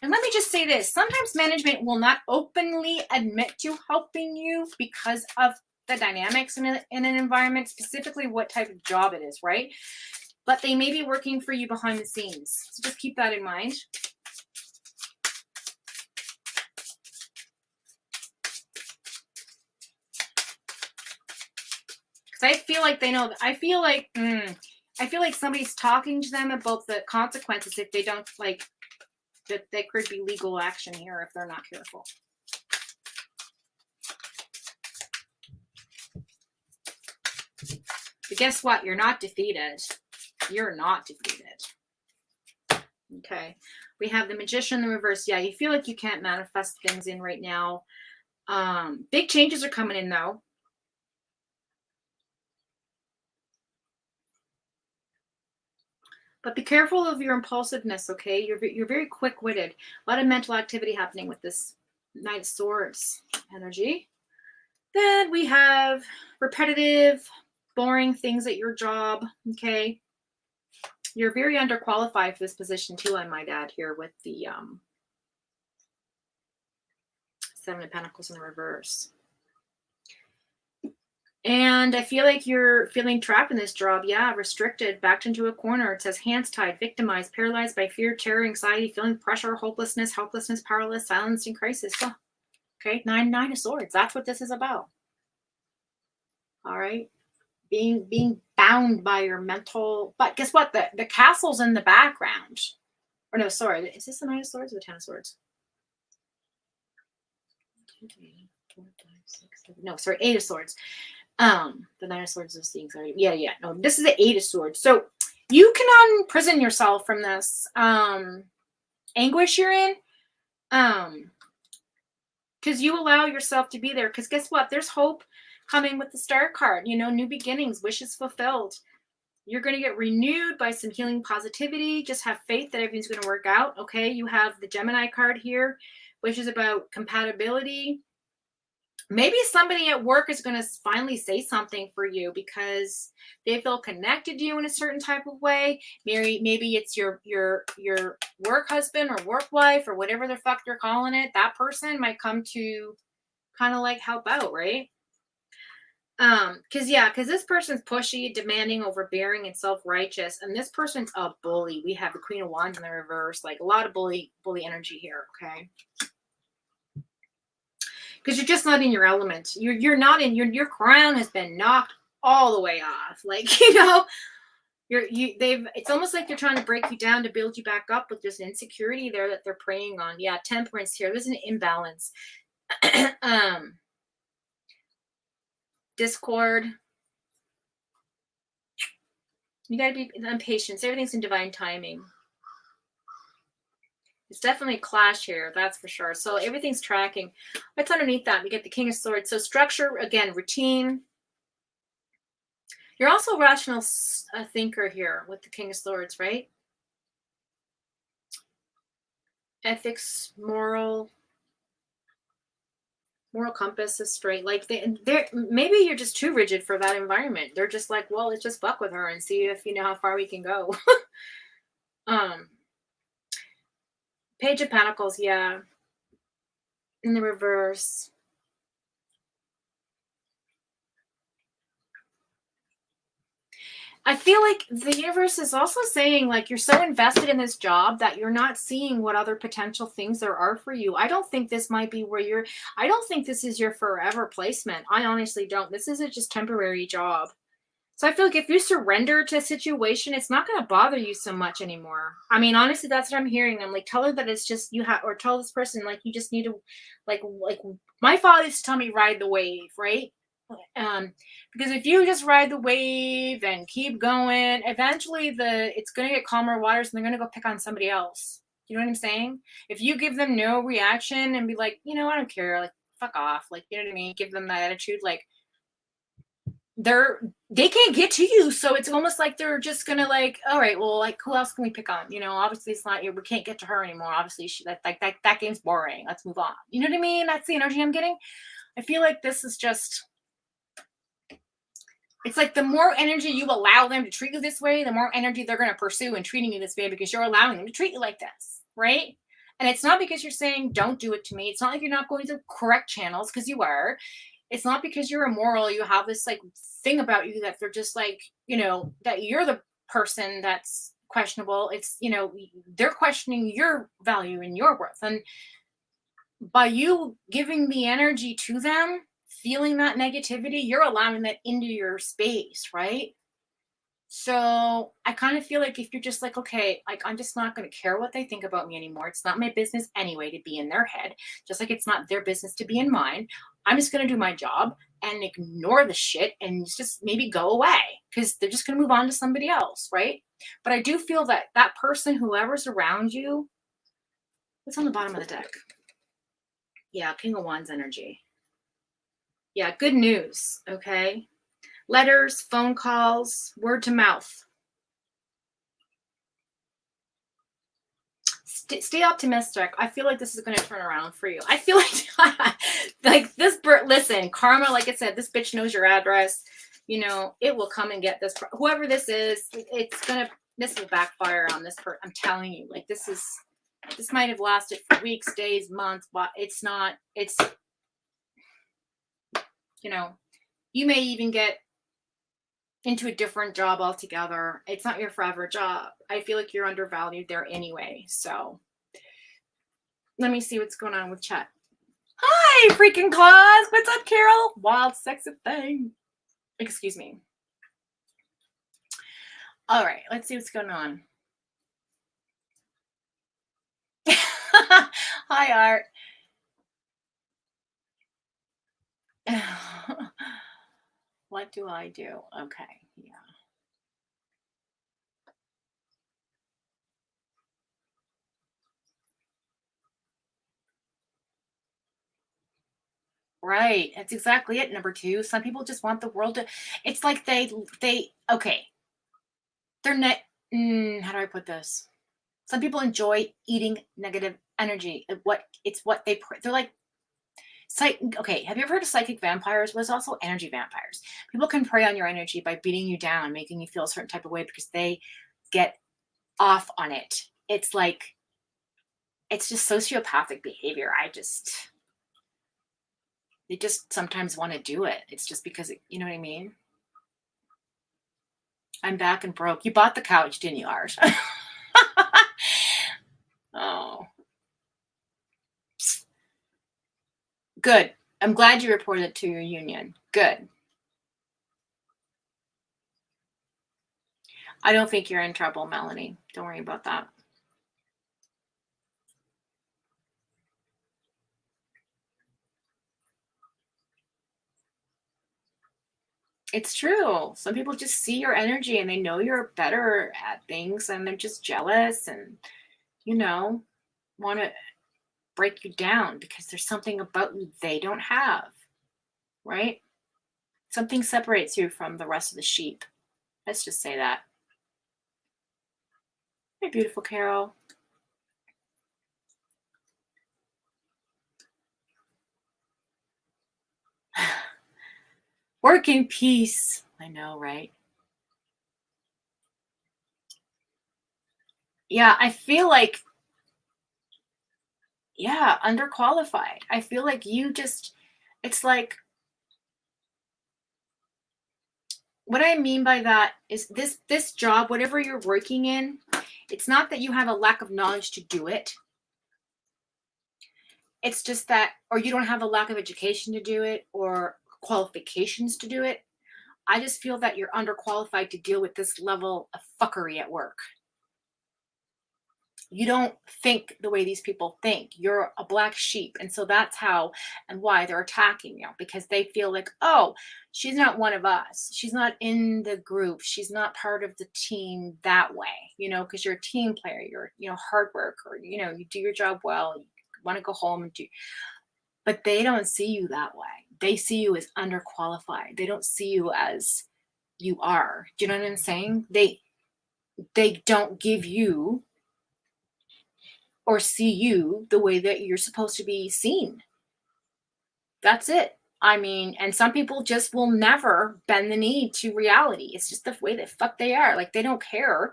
And let me just say this. Sometimes management will not openly admit to helping you because of the dynamics in an environment, specifically what type of job it is, right? But they may be working for you behind the scenes. So just keep that in mind. Because I feel like they know. I feel like somebody's talking to them about the consequences if they don't like. That there could be legal action here if they're not careful. But guess what? You're not defeated. You're not defeated. Okay. We have the Magician in the reverse. Yeah, you feel like you can't manifest things in right now. Big changes are coming in, though. But be careful of your impulsiveness, okay? You're very quick-witted. A lot of mental activity happening with this Knight of Swords energy. Then we have repetitive boring things at your job. Okay. You're very underqualified for this position too, I might add, here with the Seven of Pentacles in the reverse. And I feel like you're feeling trapped in this job. Yeah, restricted, backed into a corner. It says hands tied, victimized, paralyzed by fear, terror, anxiety, feeling pressure, hopelessness, helplessness, powerless, silence, and crisis. Oh, okay, nine of swords. That's what this is about. All right. Being bound by your mental, but guess what? The castle's in the background. Or no, sorry. Is this the Nine of Swords or the Ten of Swords? 2, 3, 4, 5, 6, 7. No, sorry, Eight of Swords. The Nine of Swords is the anxiety. Yeah. No, this is the Eight of Swords. So you can unprison yourself from this anguish you're in. Because you allow yourself to be there. Because guess what? There's hope coming with the Star card. You know, new beginnings, wishes fulfilled. You're going to get renewed by some healing positivity. Just have faith that everything's going to work out. Okay, you have the Gemini card here, which is about compatibility. Maybe somebody at work is going to finally say something for you because they feel connected to you in a certain type of way. Maybe it's your work husband or work wife or whatever the fuck they're calling it. That person might come to kind of like help out, right? Because this person's pushy, demanding, overbearing, and self-righteous, and this person's a bully. We have the Queen of Wands in the reverse, like a lot of bully energy here. Okay. Because you're just not in your element. You're not in your crown has been knocked all the way off. Like, you know, it's almost like they're trying to break you down to build you back up, but there's an insecurity there that they're preying on. Yeah, Temperance here. There's an imbalance. Discord. You gotta be impatient. Everything's in divine timing. It's definitely a clash here, that's for sure. So everything's tracking. What's underneath that? We get the King of Swords. So structure, again, routine. You're also a rational thinker here with the King of Swords, right? Ethics, moral compass is straight. Like maybe you're just too rigid for that environment. They're just like, well, let's just fuck with her and see if you know how far we can go. Page of Pentacles, yeah. In the reverse. I feel like the universe is also saying, like, you're so invested in this job that you're not seeing what other potential things there are for you. I don't think this might be where I don't think this is your forever placement. I honestly don't. This is a just temporary job. So I feel like if you surrender to a situation, it's not going to bother you so much anymore. I mean, honestly, that's what I'm hearing. I'm like, tell her that it's just or tell this person, like, you just need to, like my father used to tell me, ride the wave, right? Because if you just ride the wave and keep going, eventually it's going to get calmer waters and they're going to go pick on somebody else. You know what I'm saying? If you give them no reaction and be like, you know, I don't care, like, fuck off, like, you know what I mean? Give them that attitude, like, they can't get to you, so it's almost like they're just gonna, like, all right, well, like, who else can we pick on? You know, obviously it's not, we can't get to her anymore. Obviously that game's boring. Let's move on. You know what I mean? That's the energy I'm getting. I feel like this is just, it's like the more energy you allow them to treat you this way, the more energy they're gonna pursue in treating you this way, because you're allowing them to treat you like this, right? And it's not because you're saying don't do it to me. It's not like you're not going to correct channels, because you are. It's not because you're immoral. You have this, like, thing about you that they're just like, you know, that you're the person that's questionable. It's, you know, they're questioning your value and your worth. And by you giving the energy to them, feeling that negativity, you're allowing that into your space, right? So I kind of feel like if you're just like, okay, like, I'm just not going to care what they think about me anymore. It's not my business anyway to be in their head, just like it's not their business to be in mine. I'm just going to do my job and ignore the shit and just maybe go away, because they're just going to move on to somebody else, right? But I do feel that that person, whoever's around you, what's on the bottom of the deck? Yeah, King of Wands energy. Yeah, good news, okay? Letters, phone calls, word to mouth. Stay optimistic. I feel like this is going to turn around for you. I feel like, like this, listen, karma, like I said, this bitch knows your address. you know, it will come and get this. Whoever this is, this will backfire on this person. I'm telling you, like, this might have lasted for weeks, days, months, but it's not, it's, you know, you may even get into a different job altogether. It's not your forever job. I feel like you're undervalued there anyway. So let me see what's going on with chat. Hi, freaking Claus. What's up, Carol? Wild, sexy thing. Excuse me. All right, let's see what's going on. Hi, Art. What do I do? Okay, yeah. Right. That's exactly it. Number two, some people just want the world to, it's like okay. They're not, how do I put this? Some people enjoy eating negative energy. It's what they're like, okay, have you ever heard of psychic vampires? Well, there's also energy vampires. People can prey on your energy by beating you down, making you feel a certain type of way because they get off on it. It's like, it's just sociopathic behavior. They just sometimes want to do it. It's just because, you know what I mean? I'm back and broke. You bought the couch, didn't you, Art? Oh. Good. I'm glad you reported it to your union. Good. I don't think you're in trouble, Melanie. Don't worry about that. It's true. Some people just see your energy and they know you're better at things and they're just jealous and, you know, want to break you down because there's something about you they don't have, right? Something separates you from the rest of the sheep. Let's just say that. Hey, beautiful Carol. Work in peace. I know, right? Yeah, I feel like, yeah, underqualified. I feel like it's like, what I mean by that is this job, whatever you're working in, it's not that you have a lack of knowledge to do it. It's just that, or you don't have a lack of education to do it or qualifications to do it. I just feel that you're underqualified to deal with this level of fuckery at work. You don't think the way these people think. You're a black sheep. And so that's how and why they're attacking you, because they feel like, oh, she's not one of us. She's not in the group. She's not part of the team that way, you know, because you're a team player. You're, you know, hard worker, you know, you do your job well. You want to go home and do, but they don't see you that way. They see you as underqualified. They don't see you as you are. Do you know what I'm saying? They don't give you or see you the way that you're supposed to be seen. That's it. I mean, and some people just will never bend the knee to reality. It's just the way that fuck they are. Like, they don't care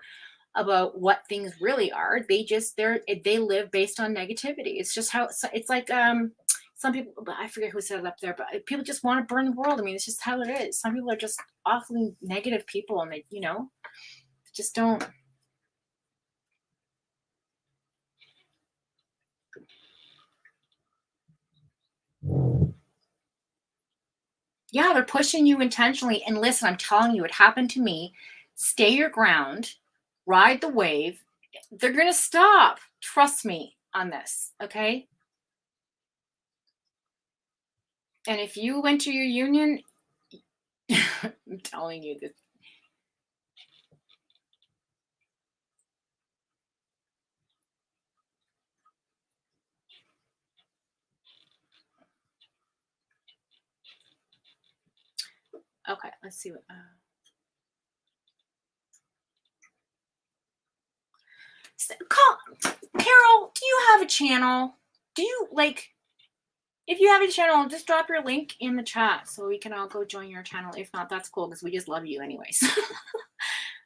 about what things really are. They live based on negativity. It's just how it's like some people, I forget who said it up there, but people just want to burn the world. I mean, it's just how it is. Some people are just awfully negative people and they, you know, just don't. Yeah, they're pushing you intentionally. And listen, I'm telling you, it happened to me. Stay your ground, ride the wave. They're going to stop. Trust me on this. Okay. And if you went to your union, I'm telling you this. Okay, let's see what. Carol, do you have a channel? Do you like? If you have a channel, just drop your link in the chat so we can all go join your channel. If not, that's cool because we just love you anyways.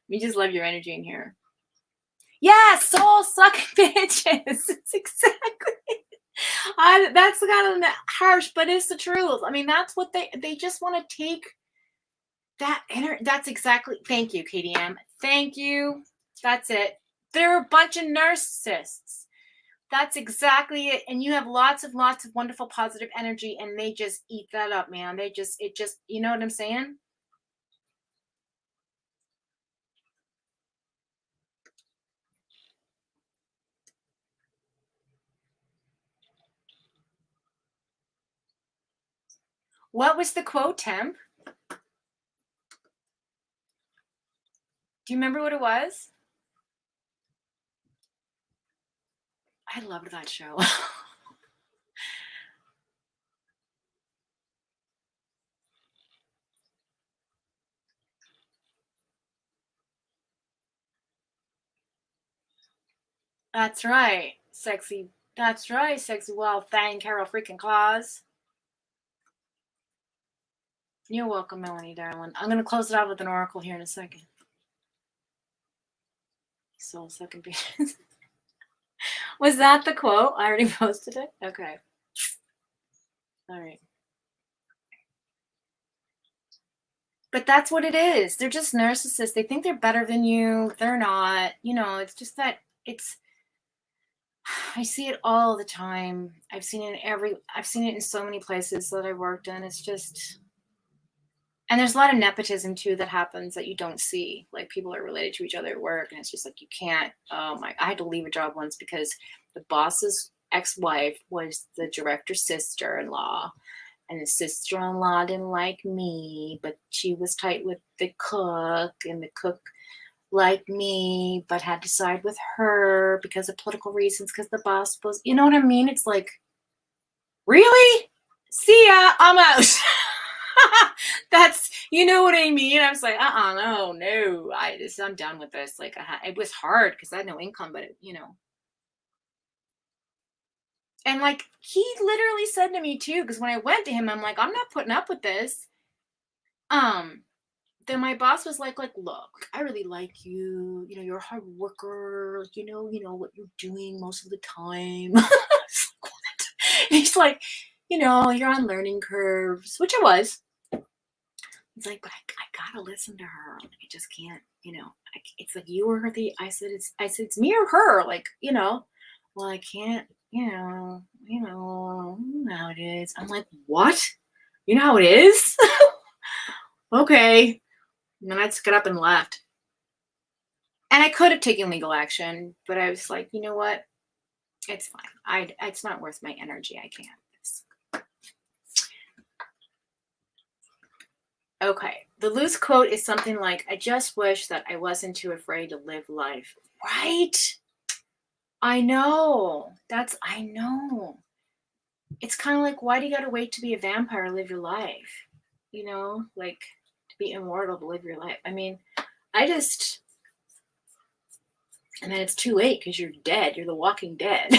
We just love your energy in here. Yeah, soul sucking bitches. It's exactly. That's kind of harsh, but it's the truth. I mean, that's what they just want to take that energy. That's exactly. Thank you, KDM. Thank you. That's it. They're a bunch of narcissists. That's exactly it. And you have lots of wonderful positive energy, and they just eat that up, man. It just, you know what I'm saying? What was the quote, Temp? Do you remember what it was? I loved that show. That's right, sexy. That's right, sexy wild fang Carol freaking Claus. You're welcome, Melanie, darling. I'm going to close it out with an oracle here in a second. Soul second pieces. Was that the quote? I already posted it? Okay. All right. But that's what it is. They're just narcissists. They think they're better than you. They're not. You know, it's just that it's, I see it all the time. I've seen it in so many places that I worked in. It's just, and there's a lot of nepotism too that happens that you don't see. Like people are related to each other at work, and it's just like you can't. Oh my! I had to leave a job once because the boss's ex-wife was the director's sister-in-law, and the sister-in-law didn't like me, but she was tight with the cook, and the cook liked me, but had to side with her because of political reasons. Because the boss was, you know what I mean? It's like, really? See ya. I'm out. That's, you know what I mean? I was like, no, I'm done with this. Like, it was hard because I had no income, but you know. And like, he literally said to me too, because when I went to him, I'm like, I'm not putting up with this. Then my boss was like, look, I really like you. You know, you're a hard worker. You know what you're doing most of the time. He's like, you know, you're on learning curves, which I was. It's like, but I gotta listen to her. Like, I just can't, you know. It's like you or I said it's me or her. Like, you know. Well, I can't, you know how it is. I'm like, what? You know how it is? Okay. And then I just got up and left. And I could have taken legal action, but I was like, you know what? It's fine. It's not worth my energy. I can't. Okay. The loose quote is something like, I just wish that I wasn't too afraid to live life. Right? I know. I know. It's kind of like, why do you got to wait to be a vampire to live your life? You know, like to be immortal to live your life. I mean, and then it's too late because you're dead. You're the walking dead.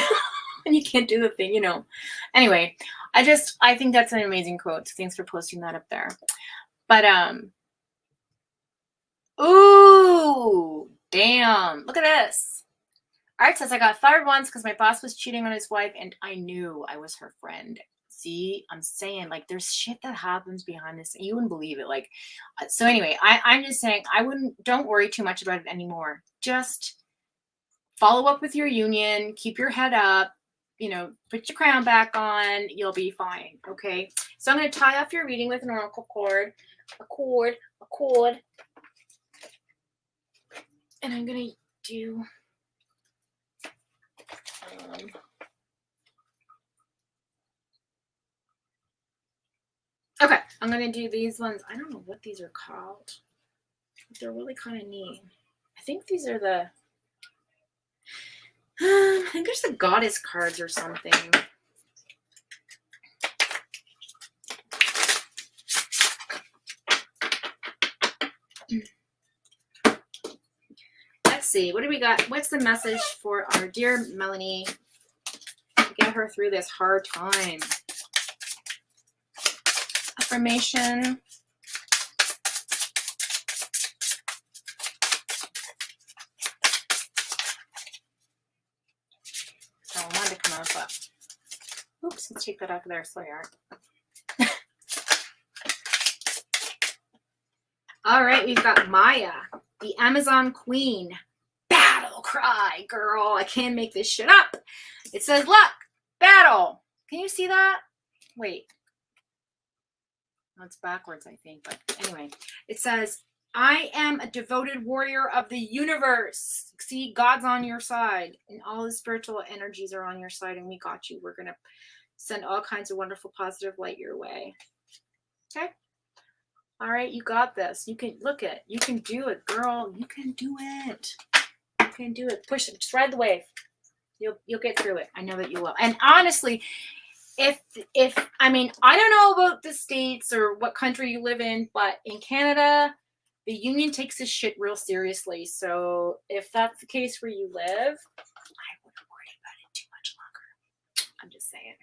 And you can't do the thing, you know. Anyway, I think that's an amazing quote. So thanks for posting that up there. But, ooh, damn. Look at this. Art says, I got fired once because my boss was cheating on his wife and I knew I was her friend. See, I'm saying, like, there's shit that happens behind this. You wouldn't believe it. Like, so anyway, I'm just saying, don't worry too much about it anymore. Just follow up with your union, keep your head up, you know, put your crown back on, you'll be fine. Okay. So I'm going to tie off your reading with an oracle cord, a cord. And I'm going to do, okay, I'm going to do these ones. I don't know what these are called. They're really kind of neat. I think these are I think there's the goddess cards or something. Let's see. What do we got? What's the message for our dear Melanie to get her through this hard time? information. I wanted to come out, but oops, let's take that out of there. Sorry, Art. All right, we've got Maya, the Amazon Queen. Battle cry, girl. I can't make this shit up. It says, look, battle. Can you see that? Wait. No, it's backwards, I think. But anyway, it says, I am a devoted warrior of the universe. See, God's on your side, and all the spiritual energies are on your side, and we got you. We're going to send all kinds of wonderful, positive light your way. Okay? All right, you got this. You can look it. You can do it, girl. You can do it. You can do it. Push it. Just ride the wave. You'll get through it. I know that you will. And honestly, if I mean, I don't know about the States or what country you live in, but in Canada, the union takes this shit real seriously. So if that's the case where you live, I wouldn't worry about it too much longer. I'm just saying.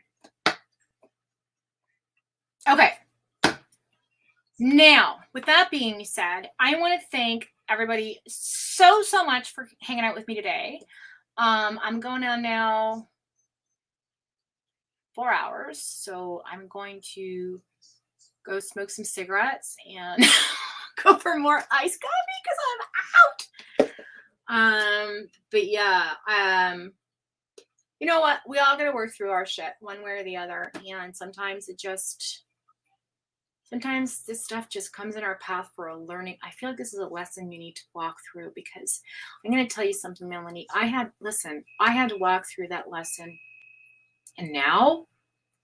Okay. Now, with that being said, I want to thank everybody so much for hanging out with me today. I'm going on now 4 hours, so I'm going to go smoke some cigarettes and go for more iced coffee because I'm out. But yeah, you know what? We all gotta work through our shit one way or the other, and sometimes this stuff just comes in our path for a learning. I feel like this is a lesson you need to walk through, because I'm going to tell you something, Melanie. I had to walk through that lesson. And now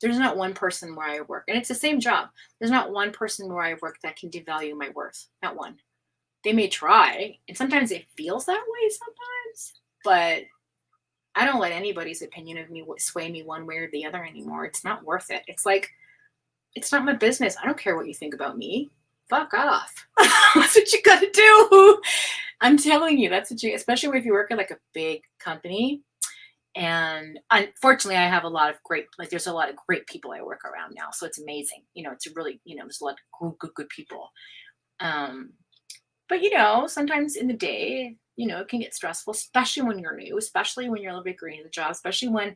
there's not one person where I work, and it's the same job. There's not one person where I work that can devalue my worth. Not one. They may try, and sometimes it feels that way sometimes, but I don't let anybody's opinion of me sway me one way or the other anymore. It's not worth it. It's like, it's not my business. I don't care what you think about me. Fuck off. That's what you gotta do. I'm telling you, that's what you, especially if you work at like a big company. And unfortunately, I have a lot of there's a lot of great people I work around now. So it's amazing. It's a really, there's a lot of good people. But sometimes in the day, it can get stressful, especially when you're new, especially when you're a little bit green in the job, especially when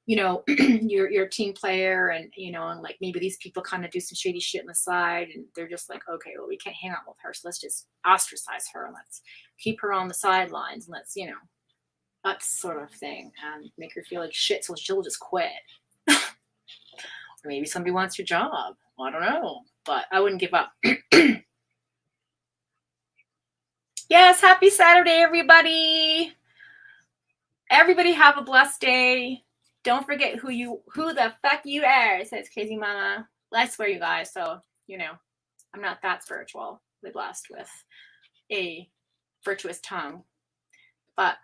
you're a team player, and and like maybe these people kind of do some shady shit on the side, and they're just like, okay, well, we can't hang out with her, so let's just ostracize her and let's keep her on the sidelines, and let's that sort of thing, and make her feel like shit so she'll just quit. Or maybe somebody wants your job. Well, I don't know, but I wouldn't give up. Yes, happy Saturday, everybody. Everybody have a blessed day. Don't forget who the fuck you are, says Crazy Mama. Well, I swear, you guys. So, I'm not that spiritually blessed with a virtuous tongue. But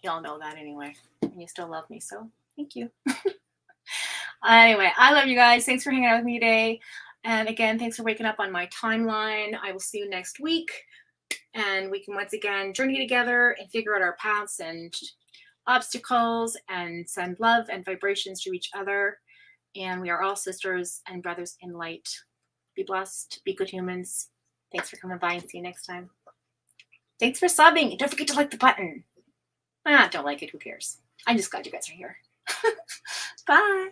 y'all know that anyway. And you still love me, so thank you. Anyway, I love you guys. Thanks for hanging out with me today. And again, thanks for waking up on my timeline. I will see you next week. And we can once again journey together and figure out our paths and obstacles and send love and vibrations to each other. And we are all sisters and brothers in light. Be blessed. Be good humans. Thanks for coming by, and see you next time. Thanks for subbing. Don't forget to like the button. Don't like it. Who cares? I'm just glad you guys are here. Bye.